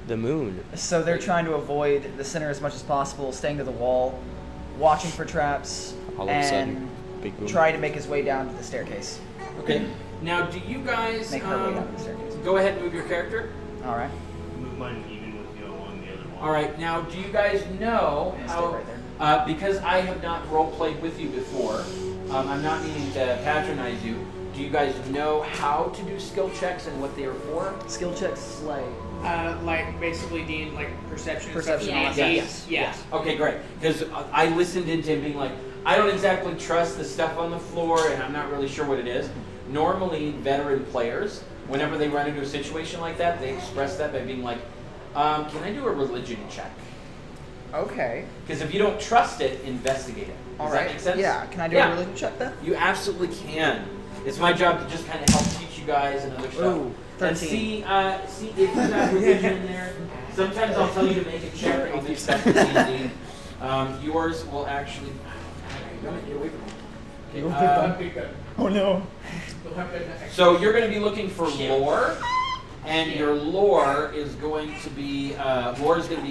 The moon. So they're trying to avoid the center as much as possible, staying to the wall, watching for traps, All of a and sudden, big boom. try to make his way down to the staircase. Okay. Now, do you guys Make her way down to the staircase. go ahead and move your character? All right. Move mine even with you on the other one. All right. Now, do you guys know Stay how? right there. Because I have not role played with you before, I'm not meaning to patronize you. Do you guys know how to do skill checks and what they are for? Skill check slay. Like basically Dean, like perception. Perception. Yeah. Yes. Yeah. Okay, great. Because I listened into him being like, I don't exactly trust the stuff on the floor, and I'm not really sure what it is. Normally, veteran players, whenever they run into a situation like that, they express that by being like, can I do a religion check? Okay. Because if you don't trust it, investigate it. Does All that right. make sense? Yeah. Can I do Yeah. a religion check then? You absolutely can. It's my job to just kind of help teach you guys and other stuff. Ooh, And 13. see if you got religion in there. Sometimes I'll tell you to make a check on this stuff that's easy. Yours will actually. Get away from me. Okay, Oh no. so you're going to be looking for lore, and your lore is going to be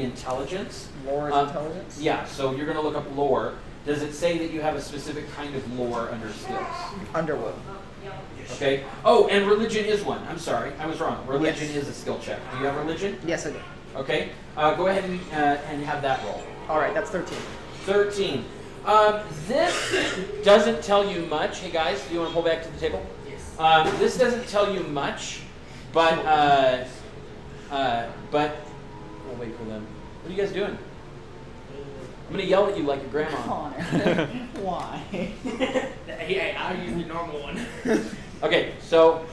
intelligence. Lore is intelligence? Yeah. So you're going to look up lore. Does it say that you have a specific kind of lore under skills? Underwood. Okay. Oh, and religion is one. I'm sorry, I was wrong. Religion Yes. is a skill check. Do you have religion? Yes, I do. Okay. Go ahead and have that roll. All right, that's 13. 13. This doesn't tell you much. Hey guys, do you want to pull back to the table? Yes. This doesn't tell you much, but we'll wait for them. What are you guys doing? I'm gonna yell at you like your grandma. Connor. Why? Hey, I'll use the normal one. Okay, so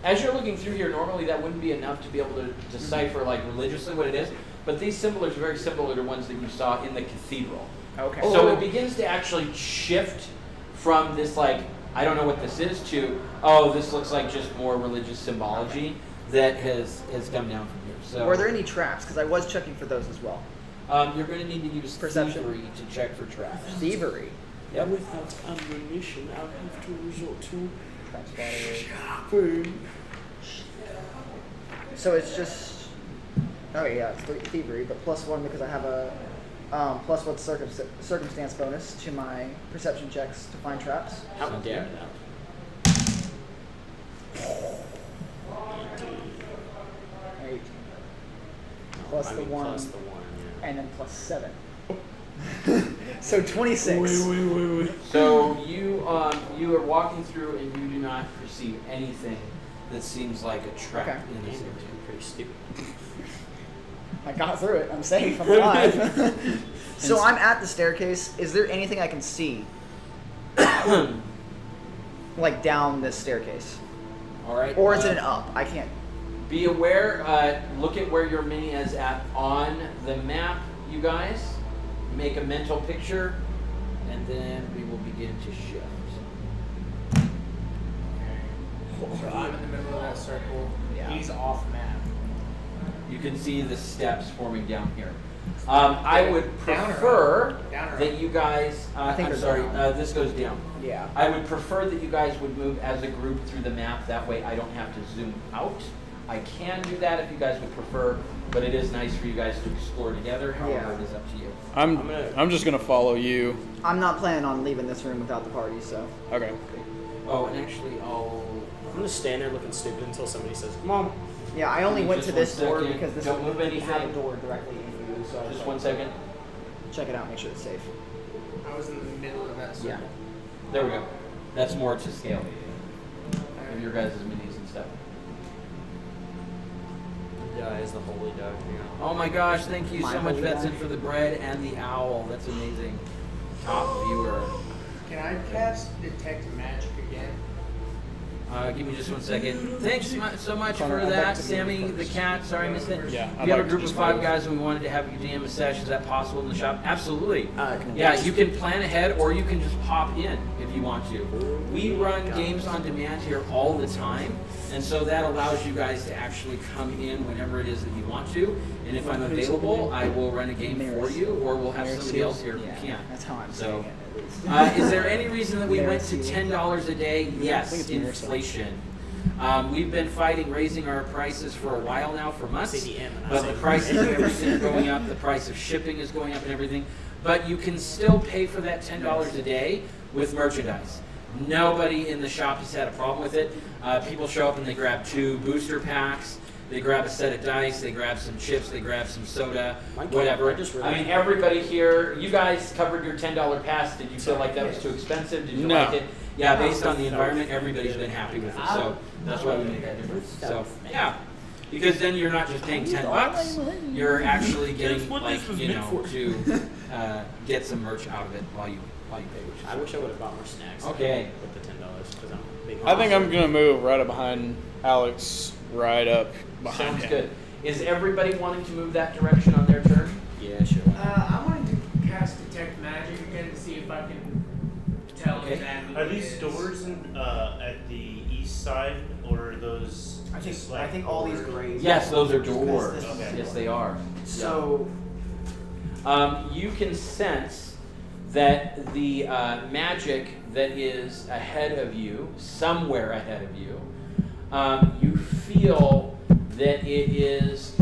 as you're looking through here, normally that wouldn't be enough to be able to decipher like religiously what it is, but these symbols are very similar to ones that you saw in the cathedral. Okay. So it begins to actually shift from this like, I don't know what this is, to, oh, this looks like just more religious symbology that has come down from here. So Were there any traps? Because I was checking for those as well. you're going to need to use Perception. thievery to check for traps. Thievery. Yep. Without ammunition, I'll have to resort to Trap spotter. boom. So it's just. Oh yeah, it's thievery, but +1 because I have a +1 circumstance bonus to my perception checks to find traps. How Sounds dare good. that? 8. Plus I the mean, 1. Plus the 1. Yeah. And then +7. So 26. So you are walking through and you do not perceive anything that seems like a trap Okay. in this area. Pretty stupid. I got through it. I'm safe. I'm alive. So I'm at the staircase. Is there anything I can see? Like down this staircase? All right. Or is it an up? I can't. Be aware. Look at where your mini is at on the map, you guys. Make a mental picture, and then we will begin to shift. So I'm in the middle of that circle. Yeah. He's off map. You can see the steps forming down here. I would Down or prefer up? Down or that up? you guys. I think I'm they're sorry. down. This goes down. Yeah. I would prefer that you guys would move as a group through the map. That way I don't have to zoom out. I can do that if you guys would prefer, but it is nice for you guys to explore together. However, Yeah. it is up to you. I'm just gonna follow you. I'm not planning on leaving this room without the party, so. Okay. Oh, and actually, I'm gonna stand there looking stupid until somebody says, "Come on." Yeah, I only went Just to this 1 door second. because this Don't move we have a anything. door directly into you, so I was just like, 1 second. check it out, make sure it's safe. I was in the middle of that circle. Yeah. There we go. That's more to scale of your guys' minis and stuff. Magi is the holy dog. Oh my gosh, thank you My so much, holy Betson, dog. for the bread and the owl. That's amazing. Top viewer. Can I cast Detect Magic again? Give me just 1 second. Thanks so much Connor, for I'd like that, to move Sammy the first. cat. Sorry, I missed it. Yeah, If I'd you have like a to group of just 5 move. guys and we wanted to have you DM a session, is that possible in the shop? Absolutely. Can Yeah, I you can plan ahead or you can just pop in if you want to. We run games on demand here all the time, and so that allows you guys to actually come in whenever it is that you want to. And if I'm available, I will run a game for you, or we'll have somebody else here who can. That's how I'm So, saying it. is there any reason that we went to $10 a day? Yes, inflation. We've been fighting raising our prices for a while now, for months, but the prices of everything are going up, the price of shipping is going up and everything. But you can still pay for that $10 a day with merchandise. Nobody in the shop has had a problem with it. People show up and they grab 2 booster packs, they grab a set of dice, they grab some chips, they grab some soda, whatever. I mean, everybody here, you guys covered your $10 pass. Did you feel like that was too expensive? Did you No. like it? Yeah, based on the environment, everybody's been happy with it. So that's why we made that difference. So yeah, because then you're not just paying $10; you're actually getting to get some merch out of it while you pay. Which is I wish I would have bought more snacks. Okay. With the $10 because I'm a big. I think I'm gonna move right up behind Alex, right up behind Sounds him. good. Is everybody wanting to move that direction on their turn? Yeah, sure. I wanted to cast Detect Magic again to see if I can tell Okay. exactly. Are what these it is. doors at the east side, or are those? just I think all these doors? grays. Yes, those are doors. This is- Okay. Yes, they are. So You can sense that the magic that is ahead of you, somewhere ahead of you, you feel that it is,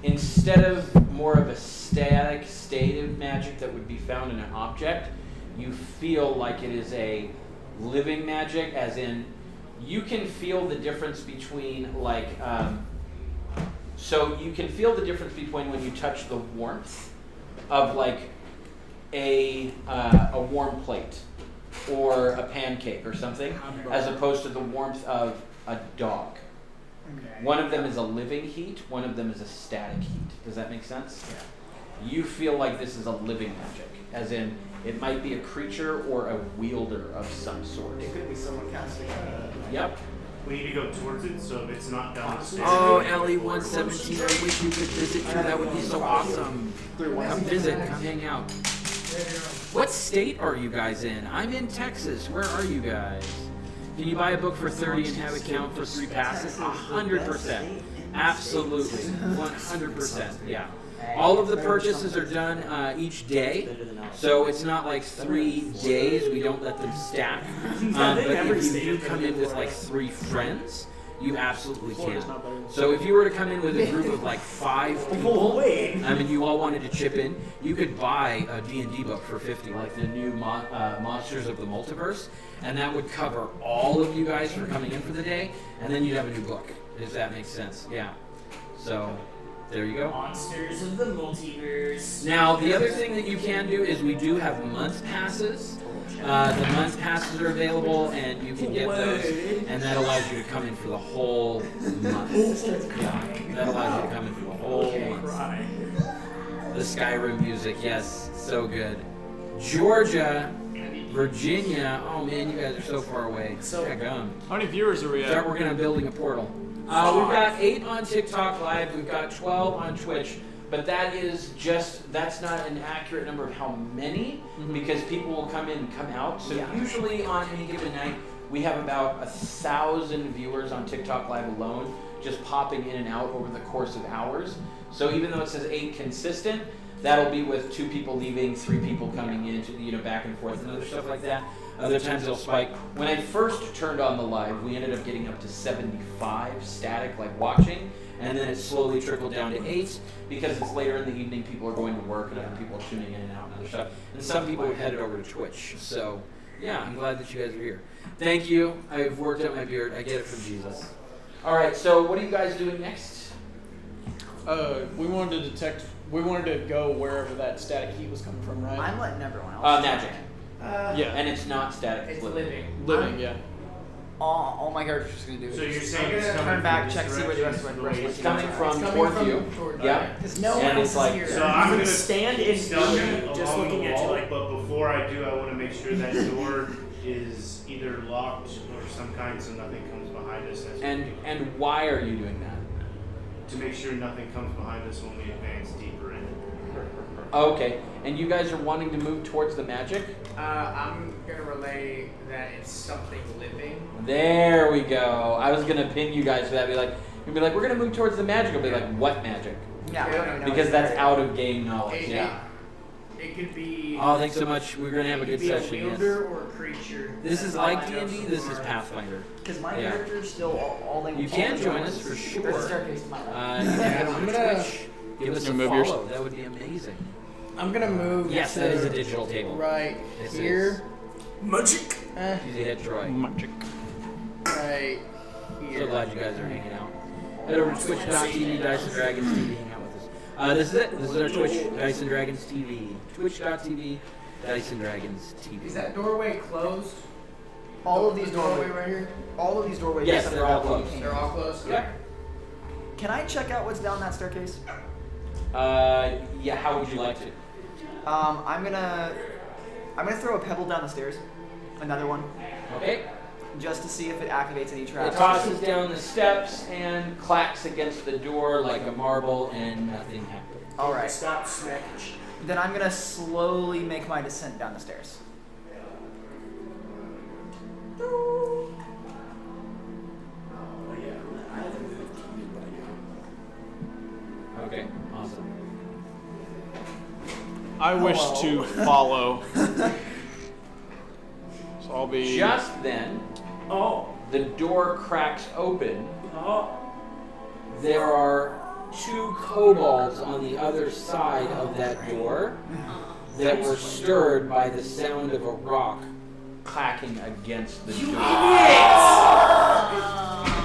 instead of more of a static state of magic that would be found in an object, you feel like it is a living magic, as in you can feel the difference between so you can feel the difference between when you touch the warmth of like a warm plate or a pancake or something, as opposed to the warmth of a dog. Okay. One of them is a living heat, one of them is a static heat. Does that make sense? Yeah. You feel like this is a living magic, as in it might be a creature or a wielder of some sort. it could be someone casting. Yep. We need to go towards it, so if it's not downstairs. Oh, Ellie 117, I wish you could visit too. That would be so awesome. Come visit, come hang out. What state are you guys in? I'm in Texas. Where are you guys? Can you buy a book for 30 and have it count for 3 passes? 100%. Absolutely. 100%. Yeah. All of the purchases are done each day, so it's not like 3 days. We don't let them stack. But if you do come in with like 3 friends, you absolutely can. So if you were to come in with a group of like 5 people, and you all wanted to chip in, you could buy a D&D book for 50, like the new Monsters of the Multiverse, and that would cover all of you guys for coming in for the day, and then you'd have a new book, if that makes sense. Yeah. So there you go. Monsters of the Multiverse. Now, the other thing that you can do is we do have month passes. The month passes are available, and you can get those, and that allows you to come in for the whole month. Yeah, that allows you to come in for the whole month. The Skyrim music, yes, so good. Georgia, Virginia, oh man, you guys are so far away. Daggum. How many viewers are we at? Start working on building a portal. We've got 8 on TikTok Live. We've got 12 on Twitch. But that's not an accurate number of how many, because people will come in and come out. So usually on any given night, we have about 1,000 viewers on TikTok Live alone, just popping in and out over the course of hours. So even though it says 8 consistent, that'll be with 2 people leaving, 3 people coming in, back and forth and other stuff like that. Other times it'll spike. When I first turned on the live, we ended up getting up to 75 static, like watching, and then it slowly trickled down to 8 because it's later in the evening. People are going to work, and other people are tuning in and out and other stuff. And some people have headed over to Twitch. So yeah, I'm glad that you guys are here. Thank you. I've worked out my beard. I get it from Jesus. All right. So what are you guys doing next? We wanted to go wherever that static heat was coming from, right? I'm letting everyone else. Magic. Yeah. And it's not static. It's living. living. Living, yeah. all my character's just gonna do is So you're just saying it's coming turn back, from check, this see where the rest direction, of my the way It's coming from It's towards coming you. from toward- Yeah. because no And one it's else like- is here. So I'm gonna stand in stealth theory, just along looking the at you wall, like- But before I do, I want to make sure that door is either locked or some kind, so nothing comes behind us. As we And do. and why are you doing that? To make sure nothing comes behind us when we advance deeper in. Okay. And you guys are wanting to move towards the magic? I'm gonna relay that it's something living. There we go. I was gonna pin you guys for that. You'd be like, we're gonna move towards the magic. I'll be like, what magic? Yeah, we don't even know. Because that's out of game knowledge. It could be. Oh, thanks so much. We're gonna have a it could good be session. a wielder or a creature. This is That's all like I know D&D. so This is far. Pathfinder. Because my Yeah. character's still all they. You all can they join know us is for There's sure. a staircase to my left. You can head I'm over to gonna- Twitch. Give us a Move yours. follow. That would be amazing. I'm gonna move. Yes, to that is a digital table. Right This here. Magic. Easy hit, Troy. Magic. Right here. So glad you guys are hanging out. Head over to twitch.tv, Dice and Dragons TV, hang out with us. This is it. This is our Twitch, Dice and Dragons TV. Twitch.tv, Dice and Dragons TV. Is that doorway closed? All of The these doorway doorways. right here. All of these doorways. Yes, except they're for all that one closed. came. They're all closed. Yep. Can I check out what's down that staircase? Yeah, how would you like to? I'm gonna throw a pebble down the stairs. Another one. Okay. Just to see if it activates any It traps. tosses down the steps and clacks against the door like a marble, and nothing happens. Alright. Stop smacking. Then I'm gonna slowly make my descent down the stairs. Oh yeah, I haven't moved to you by now. Okay, awesome. I wish to follow. So I'll be. Just then, the door cracks open. There are two kobolds on the other side of that door that were stirred by the sound of a rock clacking against the door.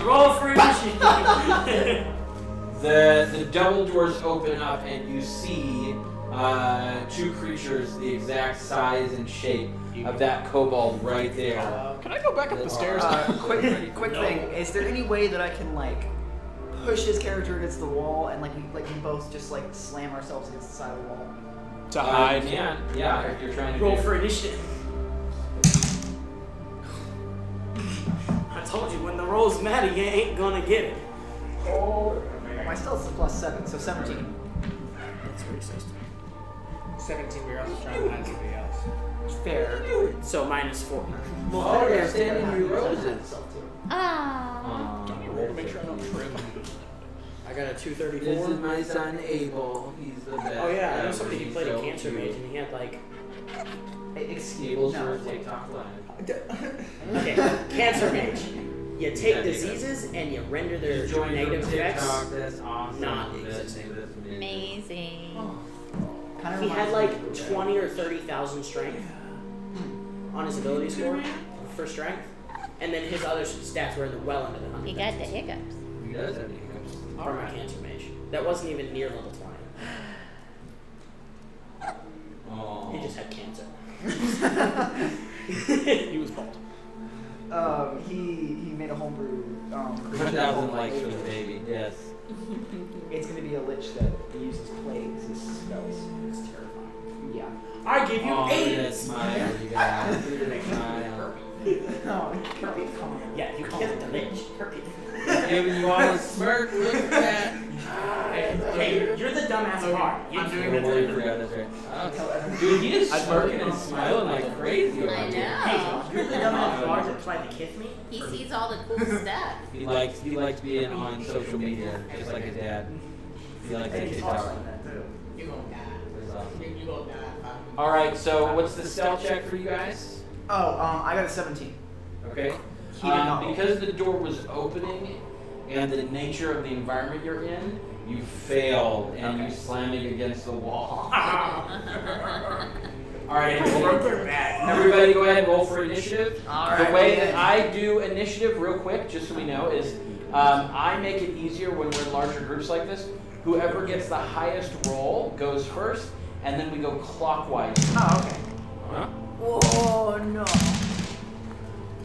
Roll for initiative. The double doors open up and you see two creatures the exact size and shape of that kobold right there. Can I go back up the stairs? Quick thing. Is there any way that I can like push his character against the wall and like we both just like slam ourselves against the side of the wall? To hide. You can, yeah, if you're trying to Roll do- for initiative. I told you when the roll's mad, you ain't gonna get it. My stealth's a +7, so 17. That's racist. 17. We're also trying to hide somebody else. Fair. So -4. Oh, you're standing your roses. Ah. Roll to make sure I don't trip. I got a 234. This is my son Abel. He's the best. Oh yeah, I know ever. somebody who He's played so a cancer cute. mage and he had like. Abel's No. for TikTok Live. Okay, cancer mage. You take Yeah, diseases and you render their Just joined negative from effects. TikTok. That's awesome. non-existent. That's amazing. Amazing. Kinda He had reminds like me of 20 or 30,000 strength on his ability score for strength, and then his other stats were in the well into the 100. He got the hiccups. He does have hiccups. From my cancer mage. That wasn't even near level 20. Oh. He just had cancer. He was bald. he made a homebrew. 1,000 likes for the baby. Yes. It's gonna be a lich that uses plagues as spells. It's terrifying. Yeah. I give you Oh, look at that 8! smile you got. Look at that smile. No, come on. Yeah, you killed the lich. Herpes. Giving you all a smirk. Look at that. Hey, you're the dumbass part. You I'm do doing it. Totally forgot that's right. Dude, he is smirking and smiling like crazy over I here. know. You're the dumbass part that tried to kiss me. He sees all the cool stuff. He likes being on social media, just like his dad. He likes that TikTok. You gonna die. That's awesome. You gonna die. All right, so what's the stealth check for you guys? I got a 17. Okay. He did not roll. Because the door was opening and the nature of the environment you're in, you fail and you slam it against the wall. All right, everybody go ahead and roll for initiative. All The right, way yeah. that I do initiative, real quick, just so we know, is I make it easier when we're in larger groups like this. Whoever gets the highest roll goes first, and then we go clockwise. Oh, okay. Huh? Oh no.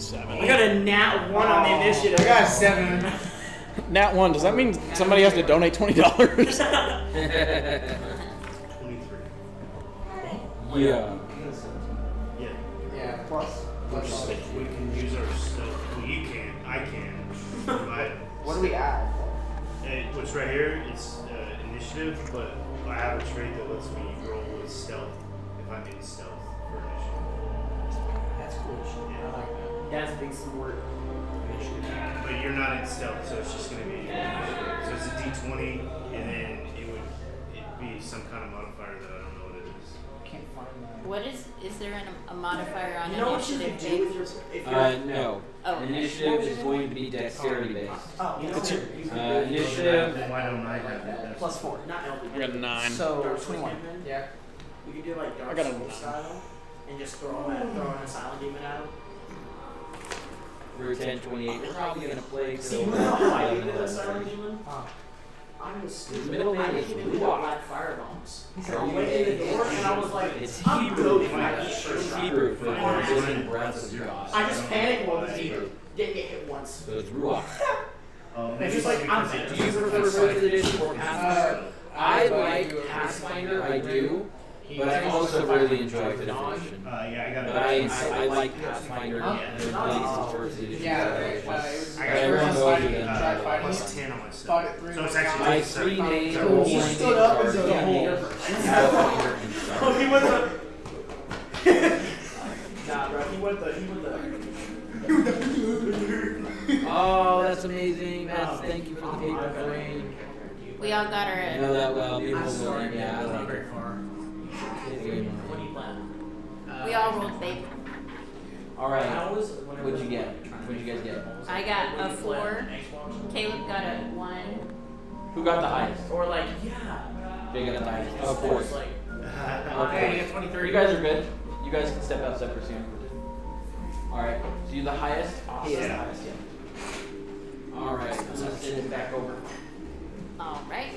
7. I got a nat 1 on the initiative. I got a 7. Nat 1, does that mean somebody has to donate $20? 23. Yeah. Yeah. Yeah, plus. We can use our stuff. Well, you can't. I can. But What do we add? what's right here is initiative, but I have a trait that lets me roll with stealth if I'm in stealth for initiative. That's cool. Yeah. I like that. That's big smart. But you're not in stealth, so it's just going to be so it's a D20, and then it'd be some kind of modifier that I don't know what it is. Can't find that. What is there a modifier on You know what you initiative can do with based? your if you're No. Oh. Initiative is going to be dexterity based. Oh, you know what? Initiative. Then why don't I have that? Plus 4. Not LB. I got a 9. So 21. Yeah. You can do like I Dark got a Souls 9. style and just throw an asylum demon at him. We're 10, 28. We're probably going to play See, till you know how I did the 11. asylum demon? I was stupid. Middle I name didn't is even do Ruach. black fire bombs. Are I you- went in the door and I was like, It's I'm Hebrew. goading my It's first Hebrew for round. the living breath of God. I just panicked while this Hebrew didn't get hit once. So it's Ruach. It's just like, I'm Do you prefer first edition or Pathfinder? I like Pathfinder, I do, but I also really enjoy 5th edition. Yeah, I got But I like Pathfinder and Blades first edition. Yeah, it was I got first one fighting, over tried them. fighting. plus 10 on my stuff. Fought it through. So it's actually My just 3 main So role he playing stood up games and are said, D&D, Pathfinder, and Oh, Star. he went the. Nah, bro, he went the. Oh, that's amazing. Thank you for the paper frame. We all got our. I know that well. I'm Beautiful sorry, woman. yeah, Yeah, I I was not like very it. far. What do you plan? We all rolled big. All right. How was What'd you get? What'd you guys get? I got a 4. Caleb got a 1. Who got the highest? Or like, yeah. They got the highest. Of course. Like, Of Hey, you course. got 23. You guys are good. You guys can step outside for soon. All right. So you're the highest. Awesome. Yeah. The highest, yeah. All right. I'm gonna send it back over. All right.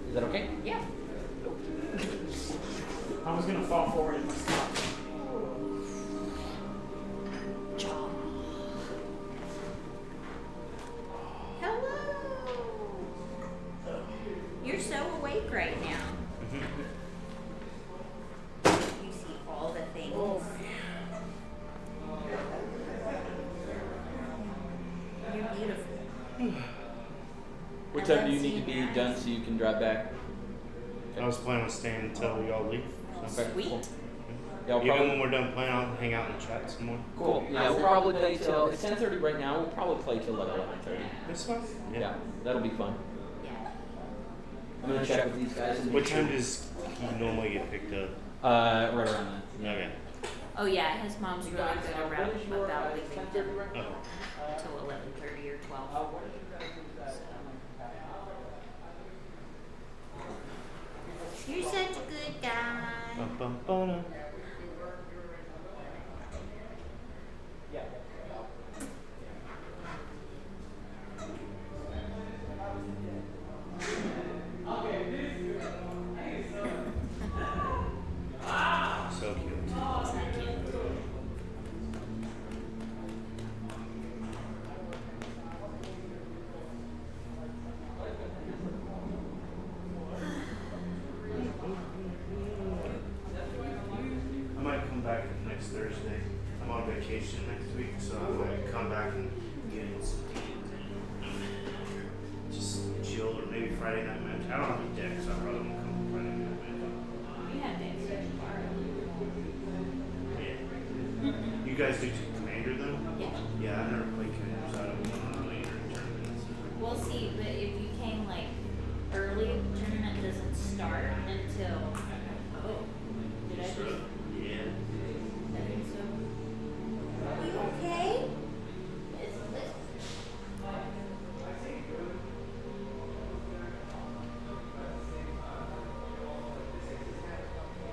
Is that okay? Yeah. I was gonna fall forward in my spot. Hello. You're so awake right now. You see all the things. You're beautiful. What time do you need to be done so you can drive back? I was planning on staying until y'all leave. So. Okay. Sweet. Cool. Yeah, we'll Even probably, when we're done playing, I'll hang out and chat some more. cool. Yeah, we'll probably play till it's 10:30 right now. We'll probably play till like 11:30. That's fine. Yeah, that'll be fun. Yeah. I'm gonna check with these guys. And What make time sure- does he normally get picked up? Right around that. Okay. Oh yeah, his mom's really good around about leaving them Oh. until 11:30 or 12. You're such a good guy. Bum, bum, bum. So cute. I might come back next Thursday. I'm on vacation next week, so I might come back and get in some just chill, or maybe Friday night match. I don't have a deck, so I probably won't come to Friday night match. You have to tomorrow. Yeah. You guys do Commander though? Yeah. Yeah, I've never played Commander, so I don't know really enter tournaments. We'll see, but if you came like early, the tournament doesn't start until. Oh, did I just? Yeah. I think so. Are you okay?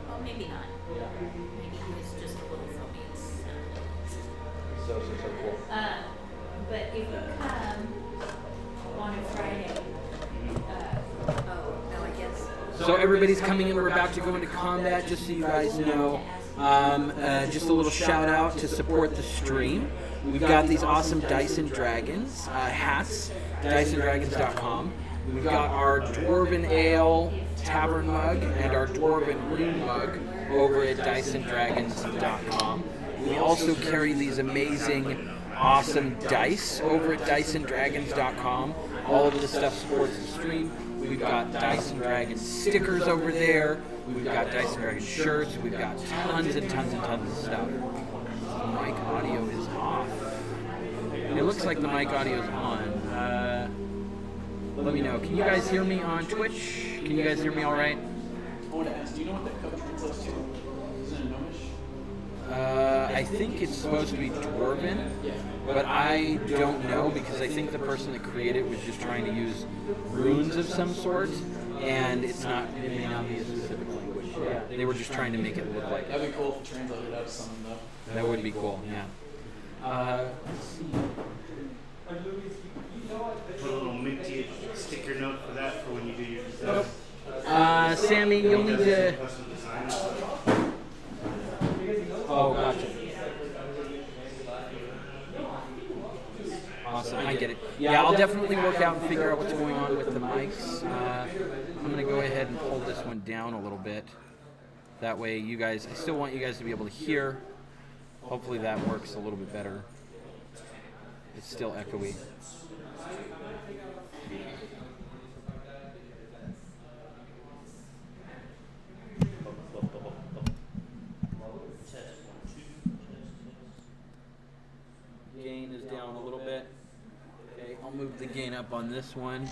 Well, maybe not. Maybe he was just a little phobic. So cool. But if you come on a Friday, oh, no, I guess. So everybody's coming in. We're about to go into combat. Just so you guys know, Just a little shout out to support the stream. We've got these awesome Dyson Dragons hats, DysonDragons.com. We've got our Dwarven Ale Tavern mug and our Dwarven Rune mug over at DysonDragons.com. We also carry these amazing, awesome dice over at DysonDragons.com. All of this stuff supports the stream. We've got Dyson Dragons stickers over there. We've got Dyson Dragons shirts. We've got tons and tons and tons of stuff. The mic audio is off. It looks like the mic audio is on. Let me know. Can you guys hear me on Twitch? Can you guys hear me all right? I want to ask, do you know what that code translates to? Is it a Gnomish? I think it's supposed to be Dwarven, but I don't know because I think the person that created it was just trying to use runes of some sort, and it may not be a specific language. Yeah, they were just trying to make it look like That'd be cool if it translated out to something, though. That would be cool, yeah. Let's see. Put a little minty sticker note for that for when you do your design. Sammy, you'll need to... Custom design. Oh, gotcha. Awesome, I get it. Yeah, I'll definitely work out and figure out what's going on with the mics. I'm going to go ahead and pull this one down a little bit. That way you guys, I still want you guys to be able to hear. Hopefully that works a little bit better. It's still echoey. Gain is down a little bit. Okay, I'll move the gain up on this one.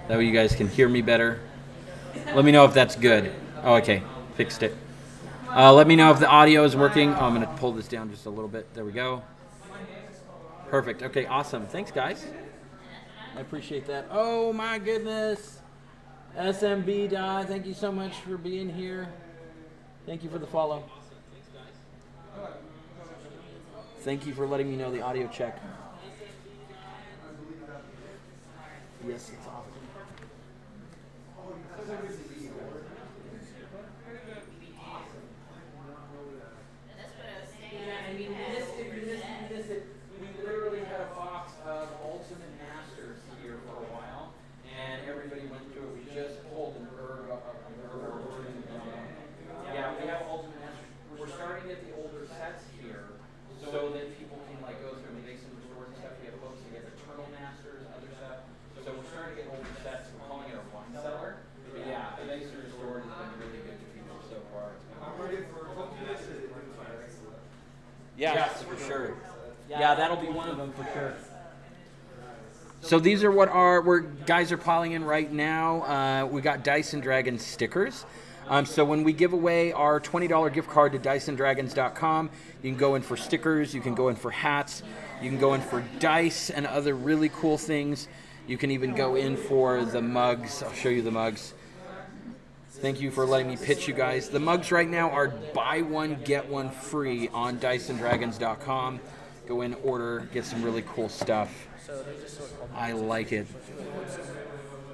That way you guys can hear me better. Let me know if that's good. Oh, okay, fixed it. Let me know if the audio is working. Oh, I'm going to pull this down just a little bit. There we go. Perfect. Okay, awesome. Thanks, guys. I appreciate that. Oh, my goodness. SMB Die, thank you so much for being here. Thank you for the follow. Thank you for letting me know the audio check. Yes, it's awesome. Yeah, I mean, we literally had a box of Ultimate Masters here for a while, and everybody went through it. We just pulled an herb up. Yeah, we have Ultimate Masters. We're starting to get the older sets here, so that people can like go through and make some restored stuff. We have folks that get Eternal Masters, other stuff. So we're starting to get older sets. We're calling it a wine cellar. But yeah, the Nicer Restored has been really good to people so far. I'm ready for Yes, for sure. Yeah, that'll be one of them for sure. So these are what guys are piling in right now. We got Dyson Dragon stickers. So when we give away our $20 gift card to DysonDragons.com, you can go in for stickers, you can go in for hats, you can go in for dice and other really cool things. You can even go in for the mugs. I'll show you the mugs. Thank you for letting me pitch you guys. The mugs right now are buy one, get one free on DysonDragons.com. Go in, order, get some really cool stuff. I like it.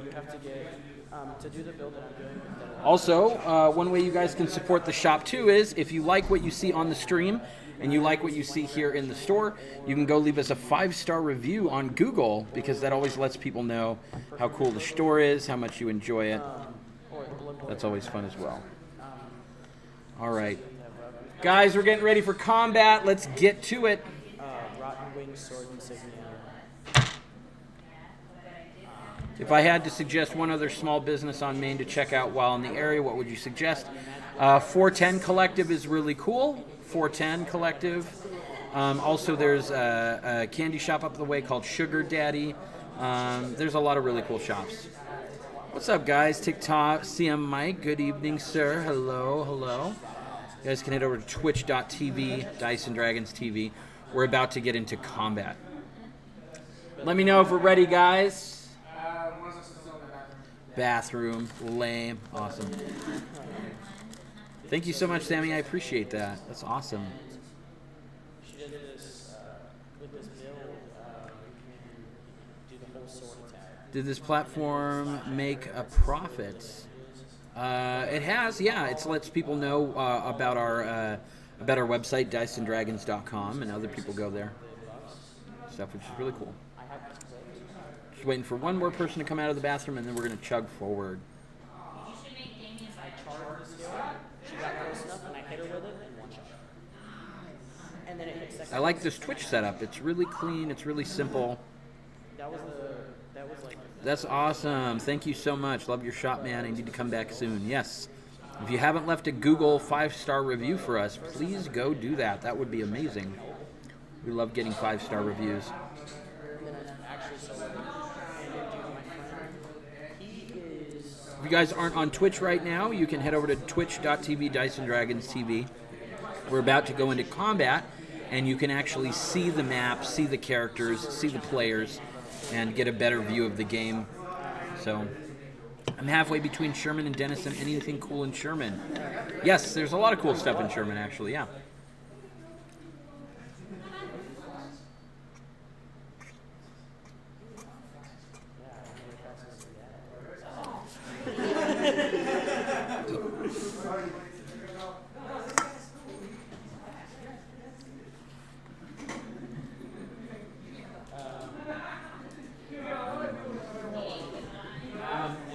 You have to get, to do the build that I'm doing. Also, one way you guys can support the shop too is if you like what you see on the stream and you like what you see here in the store, you can go leave us a 5-star review on Google because that always lets people know how cool the store is, how much you enjoy it. That's always fun as well. All right. Guys, we're getting ready for combat. Let's get to it. Rotten Wing Sword Insignia. If I had to suggest one other small business on Main to check out while in the area, what would you suggest? 410 Collective is really cool. 410 Collective. Also, there's a candy shop up the way called Sugar Daddy. There's a lot of really cool shops. What's up, guys? TikTok, CM Mike. Good evening, sir. Hello, hello. You guys can head over to twitch.tv, Dyson Dragons TV. We're about to get into combat. Let me know if we're ready, guys. Bathroom. Lame. Awesome. Thank you so much, Sammy. I appreciate that. That's awesome. She did this, with this build, you can do the whole sword attack. Did this platform make a profit? It has, yeah. It lets people know about our website, diceanddragons.com, and other people go there. Stuff, which is really cool. I have this clip. Just waiting for one more person to come out of the bathroom, and then we're going to chug forward. You should make Damien's I charged the skill. She got close enough, and I hit her with it in one shot. And then it hit second. I like this Twitch setup. It's really clean. It's really simple. That was like. That's awesome. Thank you so much. Love your shop, man. I need to come back soon. Yes. If you haven't left a Google 5-star review for us, please go do that. That would be amazing. We love getting 5-star reviews. And then I actually saw and my friend. He is. If you guys aren't on Twitch right now, you can head over to twitch.tv, Dice and Dragons TV. We're about to go into combat, and you can actually see the map, see the characters, see the players, and get a better view of the game. So, I'm halfway between Sherman and Denison. Anything cool in Sherman? Yes, there's a lot of cool stuff in Sherman, actually, yeah.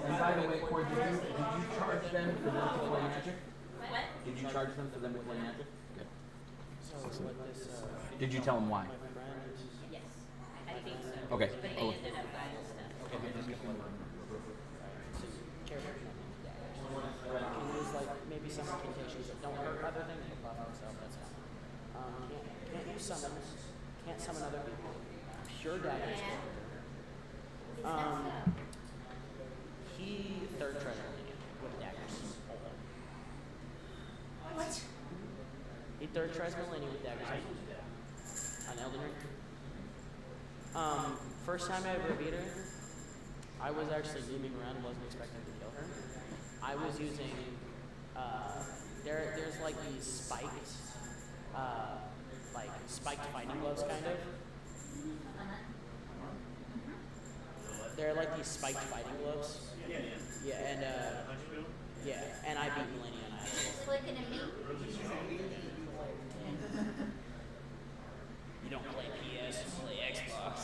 And by the way, Corey, did you charge them for them to play magic? What? Did you charge them for them to play magic? Good. So what this. Did you tell them why? My friend. Yes, I think so. Okay. But he Oh. ended up buying stuff. Character you can use like maybe some incantations that don't hurt other things, but buff himself. That's fine. Can't use summons. Can't summon other people. Pure daggers. He third treasure with daggers. What? He third tries Millennium with daggers on Elden Ring. First time I ever beat her, I was actually zooming around and wasn't expecting to kill her. I was using there's like these spiked fighting gloves kind of. They're like these spiked fighting gloves. Yeah, and I beat Millennium. Just looking at me. You don't play PS, you play Xbox.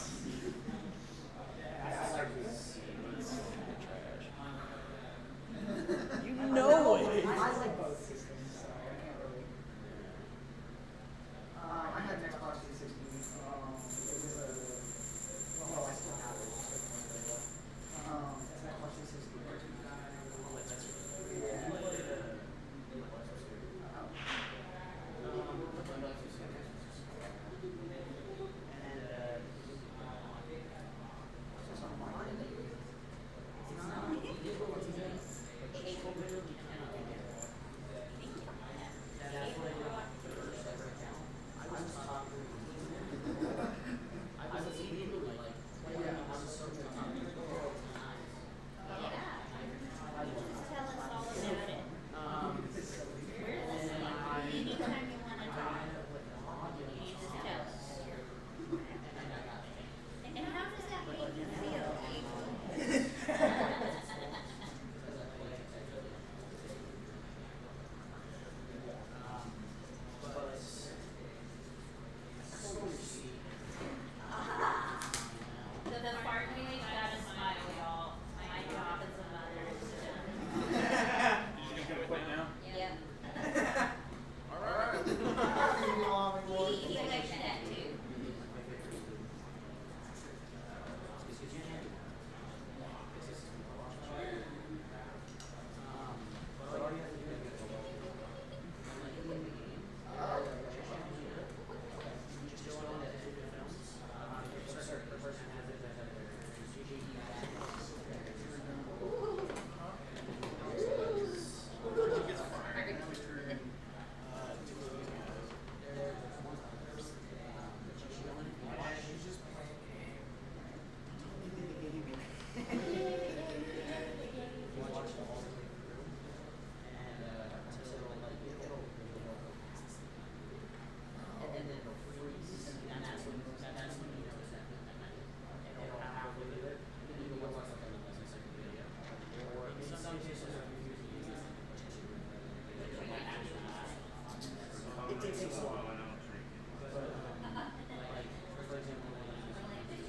You know it. I like both systems, so I can't really. I had an Xbox 360. It was well, I still have it. It's an Xbox 360. it takes you slow. I don't drink it. But, like, for example, I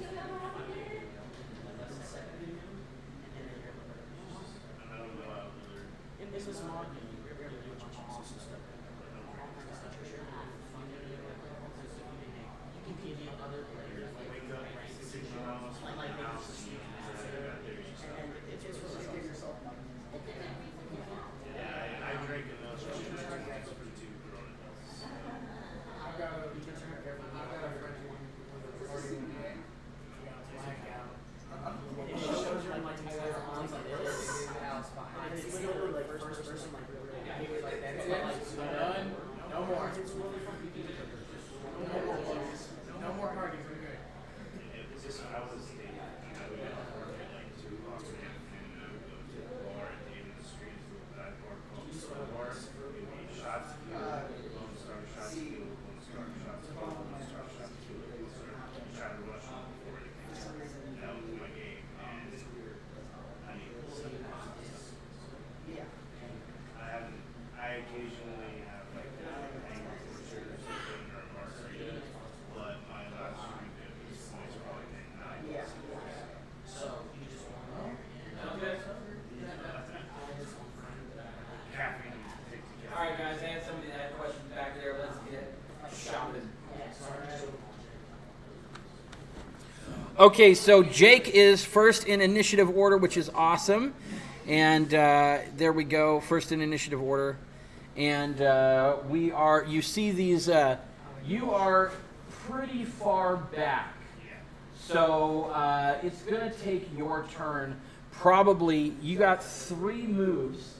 don't know how other. in this mod, you rarely do much chances and stuff. You can PV other players, Wake up, 6 miles from the house, And it's really to give yourself money. yeah, I drink enough for 2 grown adults. I've got a friend who was party one day. He got blackout. It shows you like entire arms like this. And it's literally like first person, like really. Yeah, he was like, that's it. I'm done. No more. It's really fun. No more parties. No more parties. We're good. It was just when I was dating, I would get off work at like 2 o'clock in the afternoon, and I would go to the bar at the end of the street, that bar called Soda Bar. It would be shots of tequila, Lone Star shots of tequila, Lone Star shots of tequila, Lone Star shots of tequila, Lone Star. You try to rush on before it came. That was my game, and I mean, Yeah. I occasionally have like hangover or something or a margarita, but my last drink at this point is probably been 9. Yeah. So you just Caffeine takes the All right, guys. I had somebody that had questions back there. Let's get shopping. Okay, so Jake is first in initiative order, which is awesome. And there we go, first in initiative order. And we are, you see these, you are pretty far back. So it's going to take your turn. Probably, you got 3 moves.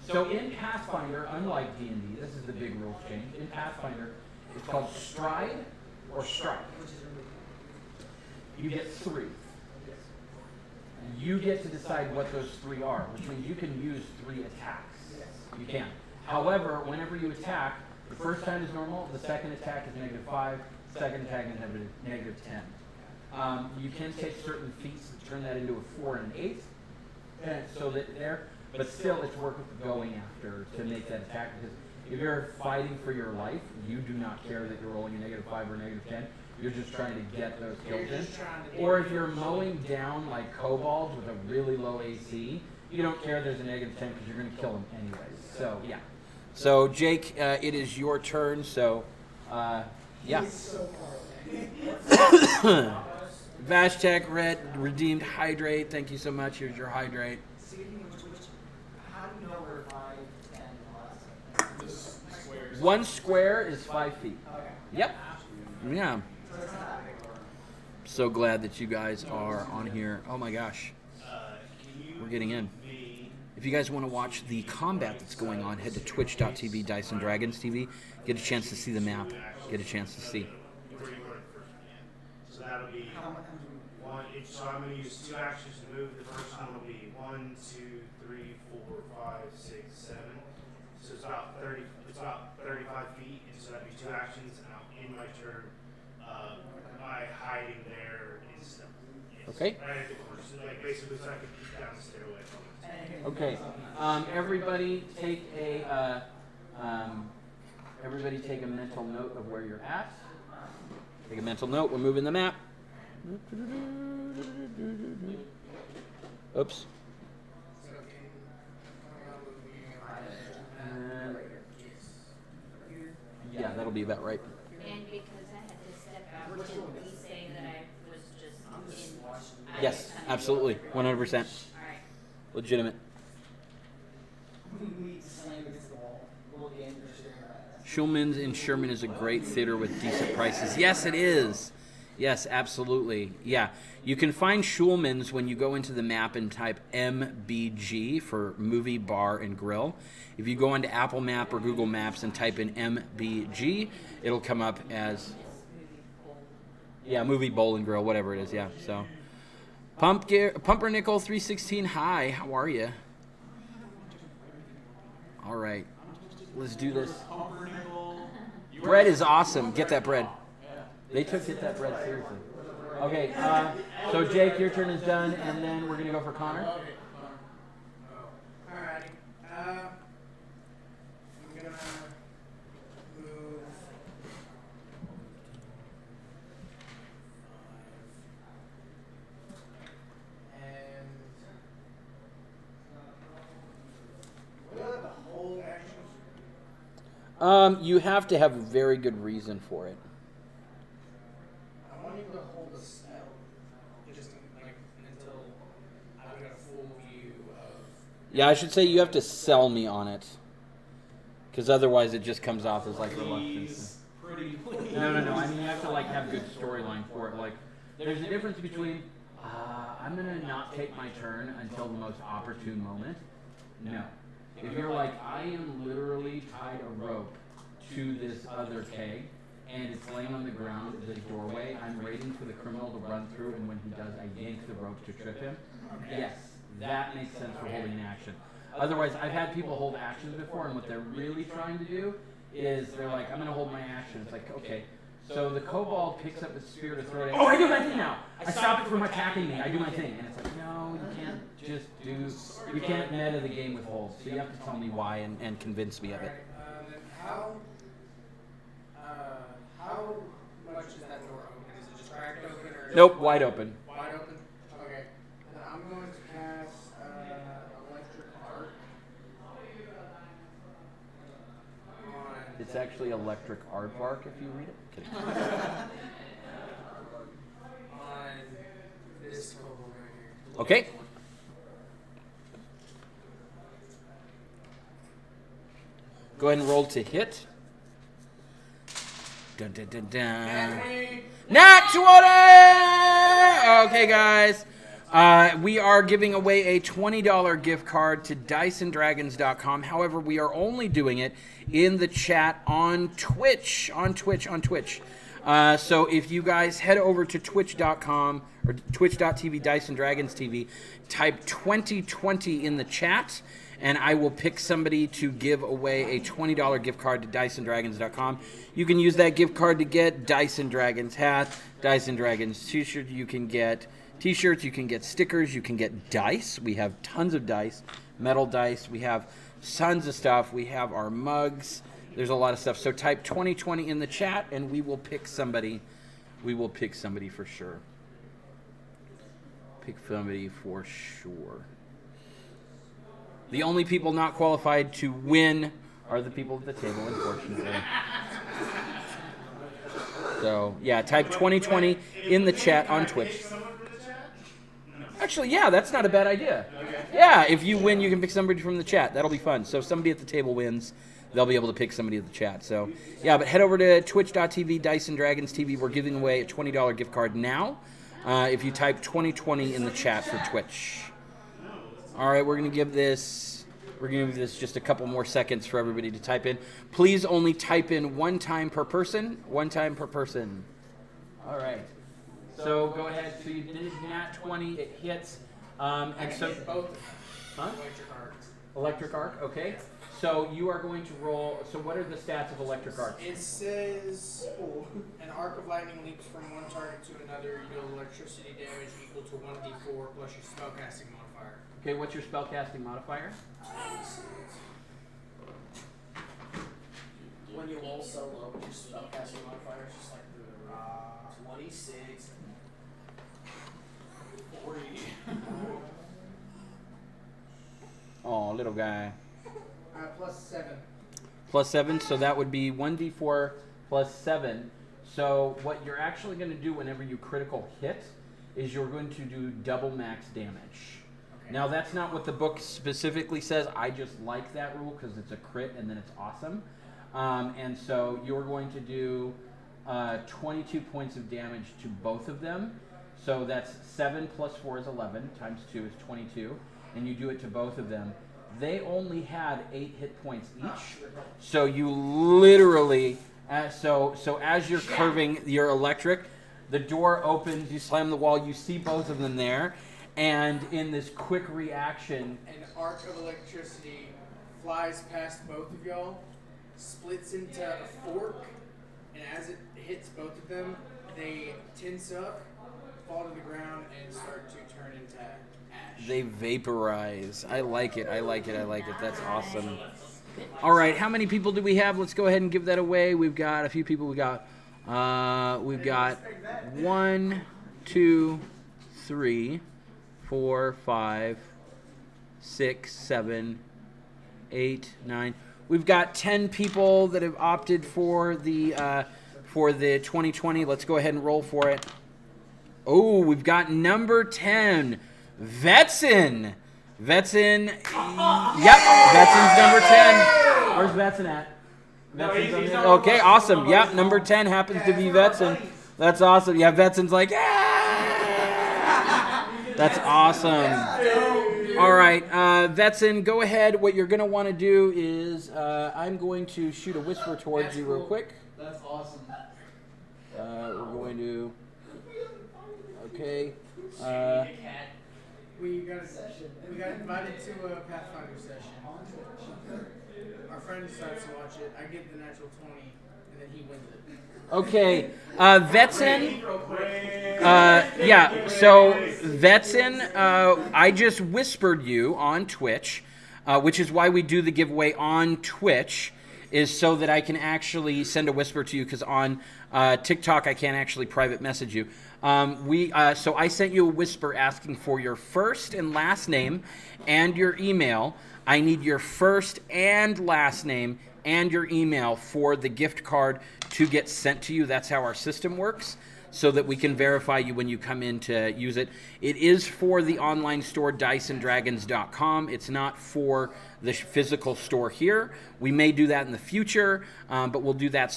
So in Pathfinder, unlike D&D, this is the big rules change. In Pathfinder, it's called Stride or Strike. You get 3. You get to decide what those 3 are, which means you can use 3 attacks. You can. However, whenever you attack, the first time is normal, the second attack is -5, second attack is -10. You can take certain feats to turn that into a 4 and an 8, and so that there, but still it's worth going after to make that attack, because if you're fighting for your life, you do not care that you're rolling a -5 or -10. You're just trying to get those kills in. Or if you're mowing down like kobolds with a really low AC, you don't care there's a -10 because you're going to kill them anyways. So, yeah. So, Jake, it is your turn. So, yeah. Vashtech, Red, redeemed Hydrate. Thank you so much. Here's your Hydrate. How do you know where 5, 10, and less? One square is 5 feet. Okay. Yep. Yeah. So it's not that big. So glad that you guys are on here. Oh my gosh. We're getting in. If you guys want to watch the combat that's going on, head to twitch.tv, Dice and Dragons TV. Get a chance to see the map. Get a chance to see. So that'll be one. So I'm going to use 2 actions to move. The first one will be 1, 2, 3, 4, 5, 6, 7. So it's about 30. It's about 35 feet, and so that'd be 2 actions, and I'll end my turn by hiding there instantly. Okay. Right at the corner, so like basically, so I can peek down the stairway. Okay. Everybody take a mental note of where you're at. Take a mental note. We're moving the map. Oops. Yeah, that'll be about right. And because I had to step out, would we say that I was just in? Yes, absolutely. 100%. All right. Legitimate. We slam against the wall. We'll get in for sure. Schulman's in Sherman is a great theater with decent prices. Yes, it is. Yes, absolutely. Yeah. You can find Schulman's when you go into the map and type MBG for movie, bar, and grill. If you go onto Apple Map or Google Maps and type in MBG, it'll come up as, yeah, movie, bowl, and grill, whatever it is. Yeah, so. Pumpernickel 316, hi, how are you? All right, let's do this. Bread is awesome. Get that bread. They took Get That Bread seriously. Okay, so Jake, your turn is done, and then we're going to go for Connor. Alrighty. I'm gonna move You have to have a very good reason for it. I want him to hold a spell, just like until I've got a full view of. Yeah, I should say you have to sell me on it. Because otherwise it just comes off as like reluctance. Pretty please. No. I mean, you have to like have good storyline for it. Like, there's a difference between I'm gonna not take my turn until the most opportune moment. No. If you're like, I am literally tied a rope to this other keg, and it's laying on the ground at the doorway, I'm waiting for the criminal to run through, and when he does, I yank the rope to trip him. Yes, that makes sense for holding an action. Otherwise, I've had people hold actions before, and what they're really trying to do is they're like, I'm going to hold my action. It's like, okay, so the kobold picks up the spear to throw it at. Oh, I do my thing now. I stop it from attacking me. I do my thing. And it's like, no, you can't just do, you can't meta the game with holds. So you have to tell me why and convince me of it. Then how much is that door open? Is it just cracked open or? Nope, wide open. Wide open? Okay. Then I'm going to cast electric arc on. It's actually electric aardvark if you read it. Kidding. On this kobold right here. Okay. Go ahead and roll to hit. Dun, dun, dun, dun. Nat 20! Okay, guys. We are giving away a $20 gift card to DysonDragons.com. However, we are only doing it in the chat on Twitch. So if you guys head over to twitch.com or twitch.tv, Dyson Dragons TV, type 2020 in the chat, and I will pick somebody to give away a $20 gift card to DysonDragons.com. You can use that gift card to get Dyson Dragons hat, Dyson Dragons t-shirt. You can get t-shirts, you can get stickers, you can get dice. We have tons of dice, metal dice. We have tons of stuff. We have our mugs. There's a lot of stuff. So type 2020 in the chat, and we will pick somebody. We will pick somebody for sure. Pick somebody for sure. The only people not qualified to win are the people at the table, unfortunately. So, yeah, type 2020 in the chat on Twitch. Actually, yeah, that's not a bad idea. Yeah, if you win, you can pick somebody from the chat. That'll be fun. So if somebody at the table wins, they'll be able to pick somebody at the chat. So, yeah, but head over to twitch.tv, Dyson Dragons TV. We're giving away a $20 gift card now if you type 2020 in the chat for Twitch. All right, we're going to give this just a couple more seconds for everybody to type in. Please only type in one time per person. All right. So go ahead. So you did nat 20. It hits. And so Both. Huh? Electric arc. Electric arc. Okay. So you are going to roll. So what are the stats of electric arc? It says an arc of lightning leaps from one target to another. You deal electricity damage equal to 1d4 plus your spellcasting modifier. Okay. What's your spellcasting modifier? When you roll so low, your spellcasting modifier is just like 26, 40. Oh, little guy. +7. +7. So that would be 1d4 +7. So what you're actually going to do whenever you critical hit is you're going to do double max damage. Okay. Now, that's not what the book specifically says. I just like that rule because it's a crit and then it's awesome. And so you're going to do 22 points of damage to both of them. So that's 7 + 4 is 11, times 2 is 22. And you do it to both of them. They only had 8 hit points each. So you literally, so as you're curving your electric, the door opens, you slam the wall, you see both of them there. And in this quick reaction, An arc of electricity flies past both of y'all, splits into a fork, and as it hits both of them, they tense up, fall to the ground, and start to turn into ash. they vaporize. I like it. That's awesome. All right, how many people do we have? Let's go ahead and give that away. We've got a few people. We've got 1, 2, 3, 4, 5, 6, 7, 8, 9. We've got 10 people that have opted for the 2020. Let's go ahead and roll for it. Oh, we've got number 10, Vetson. Vetson, yep, Vetson's number 10. Where's Vetson at? Vetson's okay, awesome. Yep, number 10 happens to be Vetson. That's awesome. Yeah, Vetson's like, yeah. That's awesome. All right, Vetson, go ahead. What you're going to want to do is I'm going to shoot a whisper towards you real quick. That's awesome. We're going to... Okay. We got invited to a Pathfinder session. Our friend decides to watch it. I get the natural 20, and then he wins it. Okay, Vetson. Yeah. So Vetson, I just whispered you on Twitch, which is why we do the giveaway on Twitch, is so that I can actually send a whisper to you, because on TikTok I can't actually private message you. So I sent you a whisper asking for your first and last name and your email. I need your first and last name and your email for the gift card to get sent to you. That's how our system works, so that we can verify you when you come in to use it. It is for the online store, diceanddragons.com. It's not for the physical store here. We may do that in the future, but we'll do that.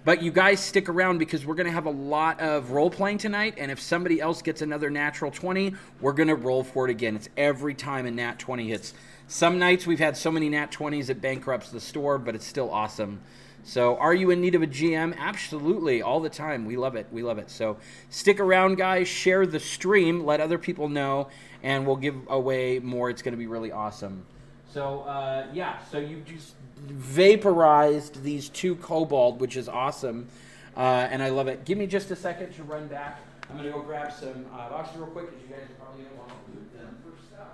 But you guys stick around, because we're going to have a lot of role-playing tonight, and if somebody else gets another natural 20, we're going to roll for it again. It's every time a nat 20 hits. Some nights we've had so many nat 20s it bankrupts the store, but it's still awesome. So are you in need of a GM? Absolutely, all the time. We love it. We love it. So stick around, guys. Share the stream. Let other people know, and we'll give away more. It's going to be really awesome. So, yeah, so you just vaporized these 2 kobold, which is awesome, and I love it. Give me just a second to run back. I'm going to go grab some boxes real quick, because you guys are probably going to want to loot them for stuff.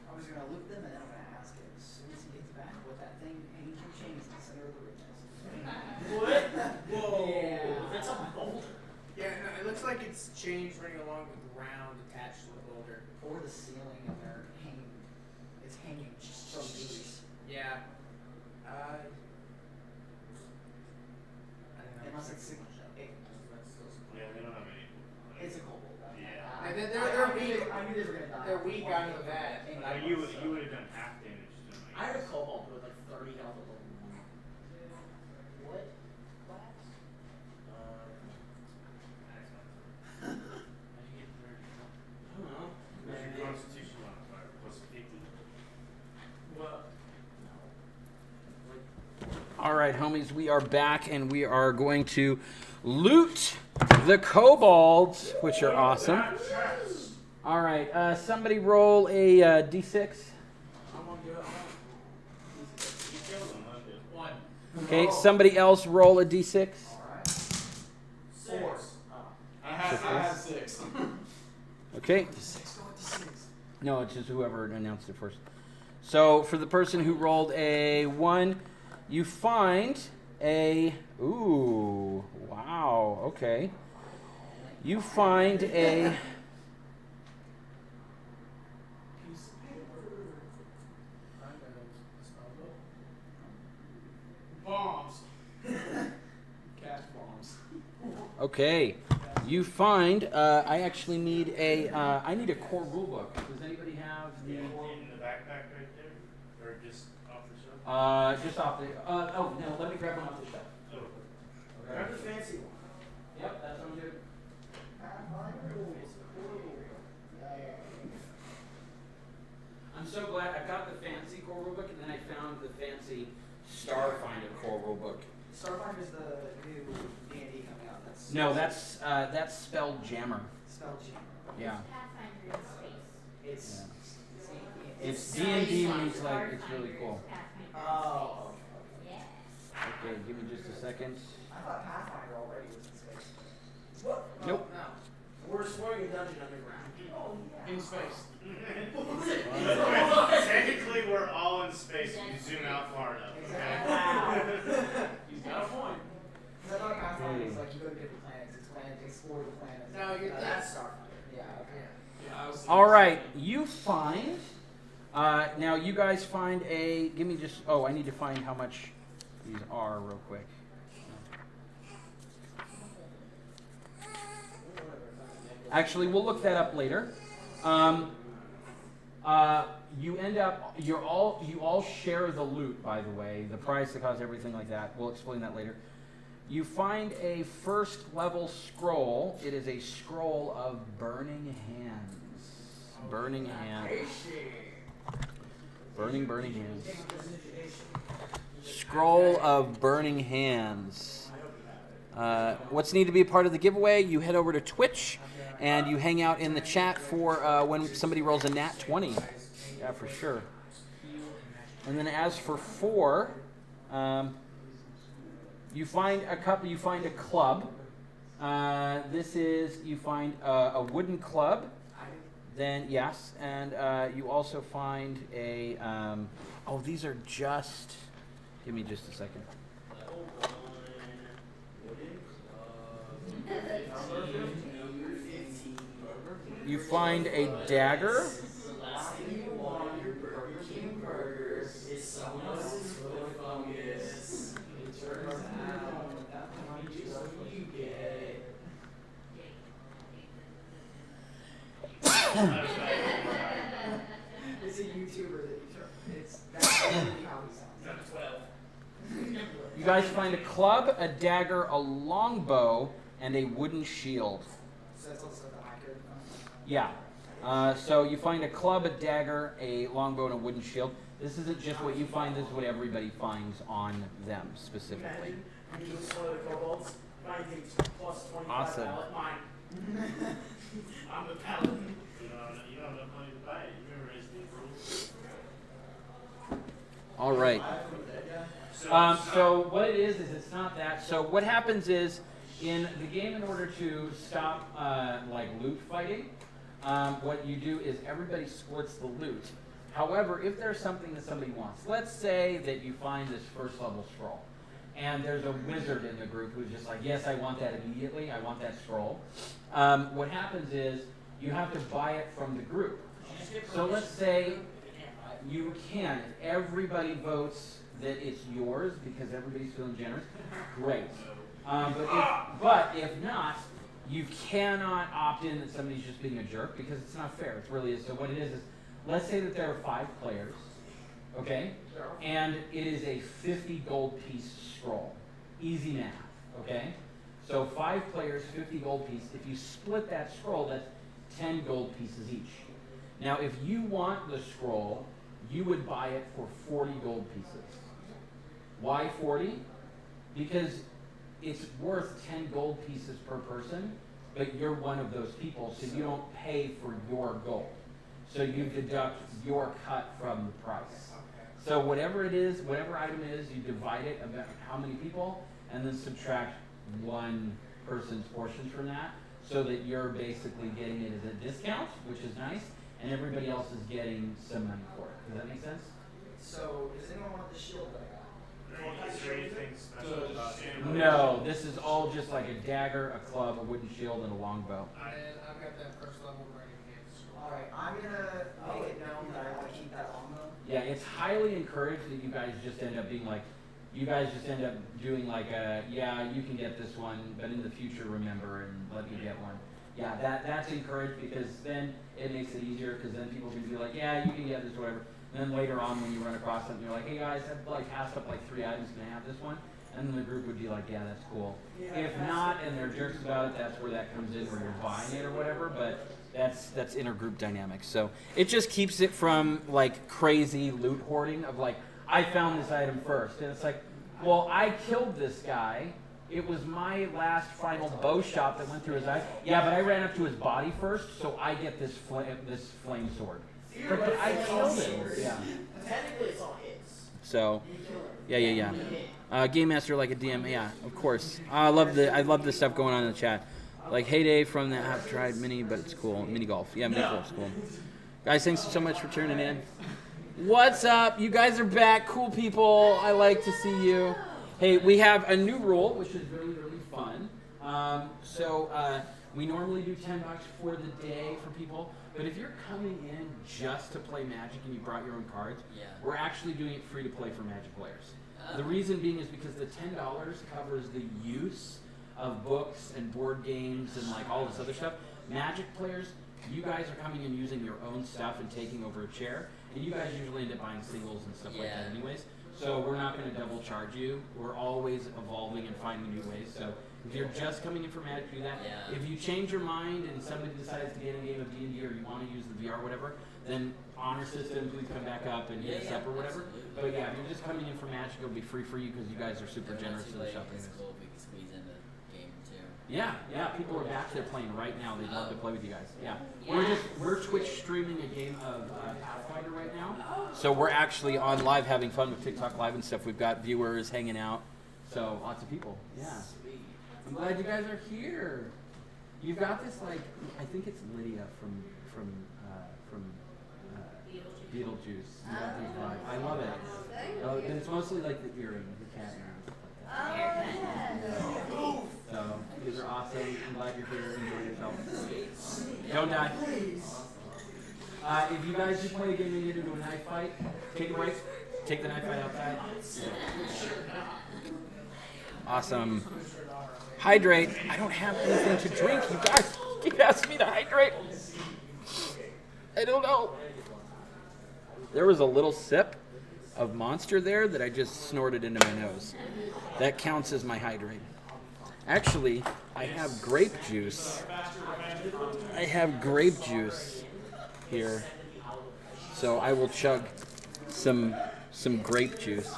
I was going to loop them, and then I'm going to ask him as soon as he gets back what that thing paints your chains in the center of the ring is. What? Whoa. Yeah. That's a boulder. Yeah, no, it looks like it's chains running along the ground attached to the boulder. Or the ceiling, and they're hanging. It's hanging just so loose. Yeah. I don't know. Unless it's Yeah, they don't have any. it's a kobold. Yeah. And then they're weak. I knew they were gonna die. They're weak out of that. You would have done half damage to them. I had a cobalt with like 30 health of level 1. What class? How did you get 30? I don't know. What's your constitution modifier? Plus 50? Well, All right, homies, we are back, and we are going to loot the kobolds, which are awesome. All right, somebody roll a d6. I'm gonna do it. One. Okay, somebody else roll a d6. 4. I have 6. Okay. No, it's just whoever announced it first. So for the person who rolled a 1, you find a... Ooh, wow, okay. You find a... Bombs. Cast bombs. Okay. You find... I actually need a... I need a core rulebook. Does anybody have the... In the backpack right there? Or just off the shelf? Just off the... oh, no, let me grab one off the shelf. Oh. Grab the fancy one. Yep, that sounds good. I'm so glad I got the fancy core rulebook, and then I found the fancy Starfinder core rulebook. Starfinder is the new D&D coming out. No, that's Spelljammer. Spelljammer. Yeah. Pathfinder in space. It's D&D means like it's really cool. Oh. Yeah. Okay, give me just a second. I thought Pathfinder already was in space. What? Nope. No. we're exploring a dungeon underground. In space. Technically, we're all in space if you zoom out far enough. Okay? He's got a point. Because I thought Pathfinder was like you go to different planets, explore the planets. No, that's Starfinder. Yeah, okay. Yeah, I was All right, you find Now you guys find a. Give me just. Oh, I need to find how much these are real quick. Actually, we'll look that up later. You end up. You all share the loot. By the way, the price, the cost, everything like that. We'll explain that later. You find a first level scroll. It is a scroll of burning hands. Burning hands. Burning hands. Scroll of burning hands. What's needed to be a part of the giveaway? You head over to Twitch and you hang out in the chat for when somebody rolls a nat 20. Yeah, for sure. And then as for 4, you find a couple. You find a club. This is you find a wooden club. Then yes, and you also find a. Oh, these are just. Give me just a second. You find a dagger. It's a YouTuber that you took. That's You guys find a club, a dagger, a longbow, and a wooden shield. So that's also the hacker. Yeah. So you find a club, a dagger, a longbow, and a wooden shield. This isn't just what you find, this is what everybody finds on them specifically. Imagine you just one of the kobolds, finding plus 25 Awesome. ballot mine. I'm the paladin. You don't have enough money to buy it. You remember his new rules? All right. So what it is it's not that. So what happens is in the game, in order to stop like loot fighting, what you do is everybody splits the loot. However, if there's something that somebody wants, let's say that you find this first level scroll, and there's a wizard in the group who's just like, yes, I want that immediately. I want that scroll. What happens is you have to buy it from the group. So let's say you can. If everybody votes that it's yours because everybody's feeling generous, great. But if not, you cannot opt in that somebody's just being a jerk because it's not fair. It really is. So what it is let's say that there are 5 players, okay? And it is a 50 gold piece scroll. Easy math, okay? So 5 players, 50 gold piece. If you split that scroll, that's 10 gold pieces each. Now, if you want the scroll, you would buy it for 40 gold pieces. Why 40? Because it's worth 10 gold pieces per person, but you're one of those people, so you don't pay for your gold. So you deduct your cut from the price. So whatever it is, whatever item it is, you divide it about how many people, and then subtract one person's portions from that, so that you're basically getting it as a discount, which is nice, and everybody else is getting some money for it. Does that make sense? So, does anyone want the shield that I got? Is there anything special about it? No, this is all just like a dagger, a club, a wooden shield, and a longbow. And I've got that first level burning hands. Alright, I'm gonna make it known that I want to keep that longbow. Yeah, it's highly encouraged that you guys just end up being like, you guys just end up doing like a, yeah, you can get this one, but in the future remember and let me get one. Yeah, that's encouraged because then it makes it easier because then people can be like, yeah, you can get this, whatever. And then later on when you run across something, you're like, hey guys, I've like passed up like 3 items, can I have this one? And then the group would be like, yeah, that's cool. If not, and they're jerks about it, that's where that comes in, where you're buying it or whatever, but that's intergroup dynamics. So it just keeps it from like crazy loot hoarding of like, I found this item first. And it's like, well, I killed this guy. It was my last final bow shot that went through his eye. Yeah, but I ran up to his body first, so I get this flame sword. But I killed him. Yeah. Technically, it's all his. So, yeah. Game Master like a DM. Yeah, of course. I love the stuff going on in the chat. Like Heyday from the I've tried mini, but it's cool. Mini golf. Yeah, mini golf's cool. Guys, thanks so much for tuning in. What's up? You guys are back. Cool people. I like to see you. Hey, we have a new rule, which is really, really fun. We normally do $10 for the day for people, But if you're coming in just to play Magic and you brought your own cards, we're actually doing it free to play for Magic players. The reason being is because the $10 covers the use of books and board games and like all this other stuff. Magic players, you guys are coming in using your own stuff and taking over a chair, and you guys usually end up buying singles and stuff like that anyways. So we're not going to double charge you. We're always evolving and finding new ways. So if you're just coming in for Magic, do that. If you change your mind and somebody decides to get in a game of D&D or you want to use the VR or whatever, then honor system, please come back up and hit us up or whatever. But yeah, if you're just coming in for Magic, it'll be free for you because you guys are super generous to the shopping. It's cool if we can squeeze in the game too. Yeah, people are back there playing right now. They'd love to play with you guys. Yeah. We're Twitch streaming a game of Pathfinder right now. So we're actually on live having fun with TikTok Live and stuff. We've got viewers hanging out. So lots of people. Yeah. I'm glad you guys are here. You've got this like, I think it's Lydia from Beetlejuice. You got these vibes. I love it. And it's mostly like the earring, the cat earring. So these are awesome. I'm glad you're here. Enjoy yourself. Don't die. If you guys do play a game and you do a knife fight, take a break. Take the knife fight outside. Awesome. Hydrate. I don't have anything to drink. You guys keep asking me to hydrate. I don't know. There was a little sip of Monster there that I just snorted into my nose. That counts as my hydrate. Actually, I have grape juice. I have grape juice here. So I will chug some grape juice.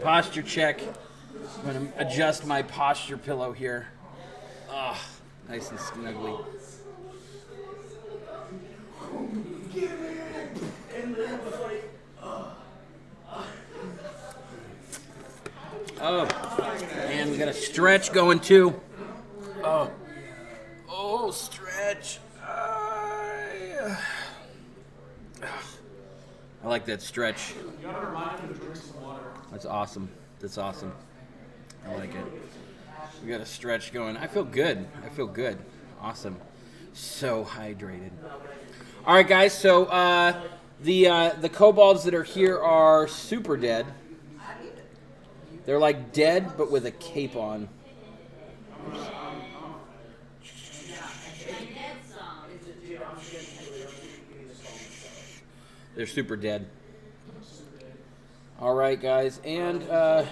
Posture check. I'm going to adjust my posture pillow here. Ah, nice and snuggly. Oh, and we got a stretch going too. Oh, stretch. I like that stretch. That's awesome. That's awesome. I like it. We got a stretch going. I feel good. Awesome. So hydrated. All right, guys. So the kobolds that are here are super dead. They're like dead, but with a cape on. They're super dead. All right, guys, and We're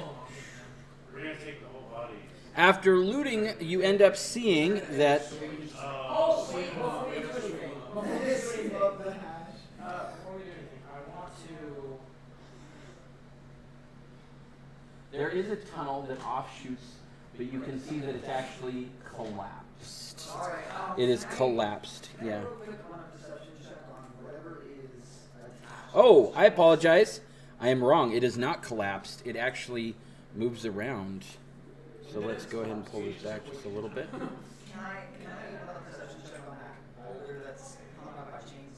gonna take the whole body. After looting, you end up seeing that. Before we do anything, I want to. There is a tunnel that offshoots, but you can see that it's actually collapsed. It is collapsed, yeah. Oh, I apologize. I am wrong. It is not collapsed. It actually moves around. So let's go ahead and pull this back just a little bit. Can I run a perception check on that boulder that's hung up by chains?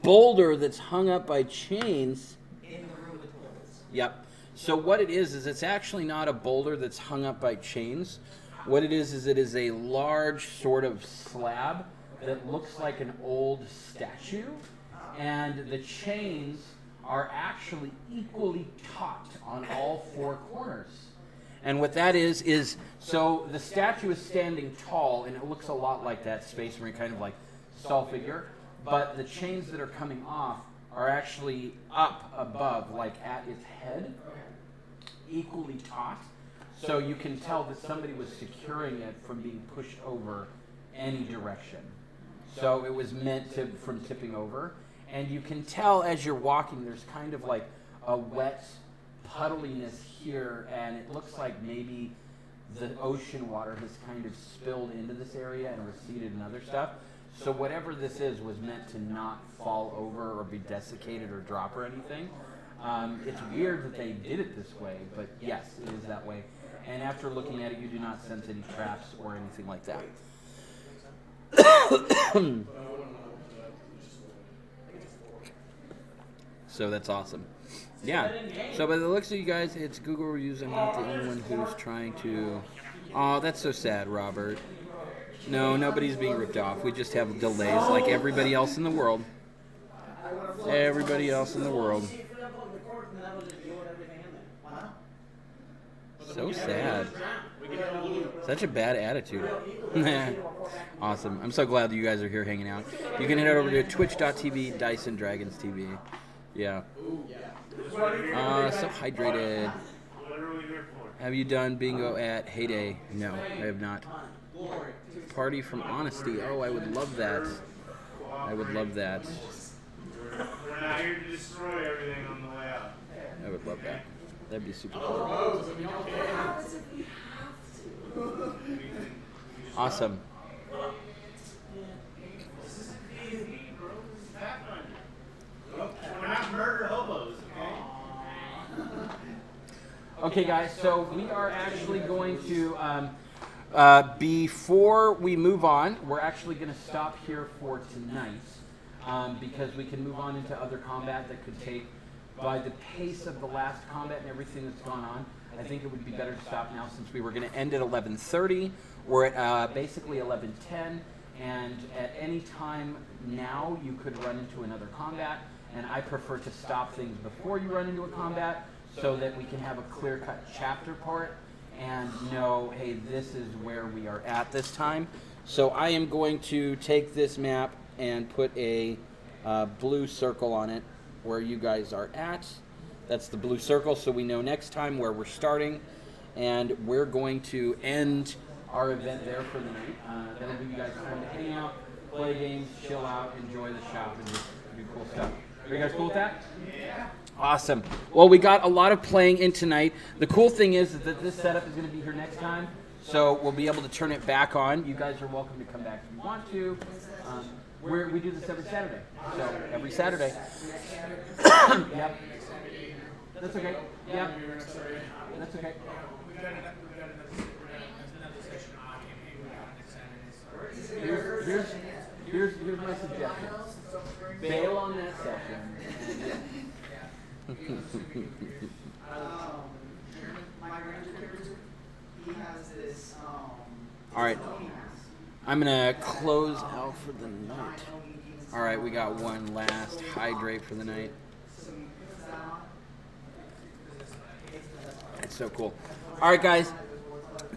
Boulder that's hung up by chains. In the room with the bullets. Yep. So what it is it's actually not a boulder that's hung up by chains. What it is it is a large sort of slab that looks like an old statue, and the chains are actually equally taut on all four corners. And what that is so the statue is standing tall, and it looks a lot like that Space Marine kind of like stall figure, but the chains that are coming off are actually up above, like at its head, equally taut. So you can tell that somebody was securing it from being pushed over any direction. So it was meant to from tipping over. And you can tell as you're walking, there's kind of like a wet puddliness here, and it looks like maybe the ocean water has kind of spilled into this area and receded and other stuff. So whatever this is was meant to not fall over or be desiccated or drop or anything. It's weird that they did it this way, but yes, it is that way. And after looking at it, you do not sense any traps or anything like that. So that's awesome. Yeah. So by the looks of you guys, it's Google reviews. I'm not the only one who's trying to. Oh, that's so sad, Robert. No, nobody's being ripped off. We just have delays like everybody else in the world. Everybody else in the world. So sad. Such a bad attitude. Awesome. I'm so glad that you guys are here hanging out. You can head over to twitch.tv, Dyson Dragons TV. Yeah. So hydrated. Have you done bingo at Heyday? No, I have not. Party from Honesty. Oh, I would love that. I would love that. We're not here to destroy everything on the way out. I would love that. That'd be super cool. Awesome. We're not murder hobos, okay? Okay, guys, so we are actually going to, before we move on, we're actually going to stop here for tonight because we can move on into other combat that could take, by the pace of the last combat and everything that's gone on, I think it would be better to stop now since we were going to end at 11:30. We're at basically 11:10, and at any time now you could run into another combat, and I prefer to stop things before you run into a combat so that we can have a clear-cut chapter part and know, hey, this is where we are at this time. So I am going to take this map and put a blue circle on it where you guys are at. That's the blue circle, so we know next time where we're starting, and we're going to end our event there for the night. That'll give you guys time to hang out, play games, chill out, enjoy the shop, and just do cool stuff. Are you guys cool with that? Yeah. Awesome. Well, we got a lot of playing in tonight. The cool thing is that this setup is going to be here next time, so we'll be able to turn it back on. You guys are welcome to come back if you want to. We do this every Saturday, so every Saturday. Yep. That's okay. Yep. That's okay. Here's my suggestion. Bail on that session. My ranger character, he has this. All right. I'm gonna close out for the night. All right, we got one last hydrate for the night. That's so cool. All right, guys.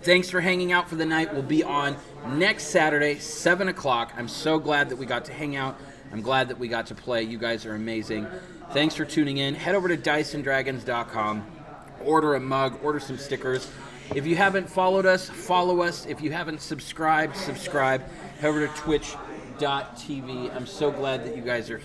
Thanks for hanging out for the night. We'll be on next Saturday, 7 o'clock. I'm so glad that we got to hang out. I'm glad that we got to play. You guys are amazing. Thanks for tuning in. Head over to DysonDragons.com. Order a mug. Order some stickers. If you haven't followed us, follow us. If you haven't subscribed, subscribe. Head over to Twitch.tv. I'm so glad that you guys are here.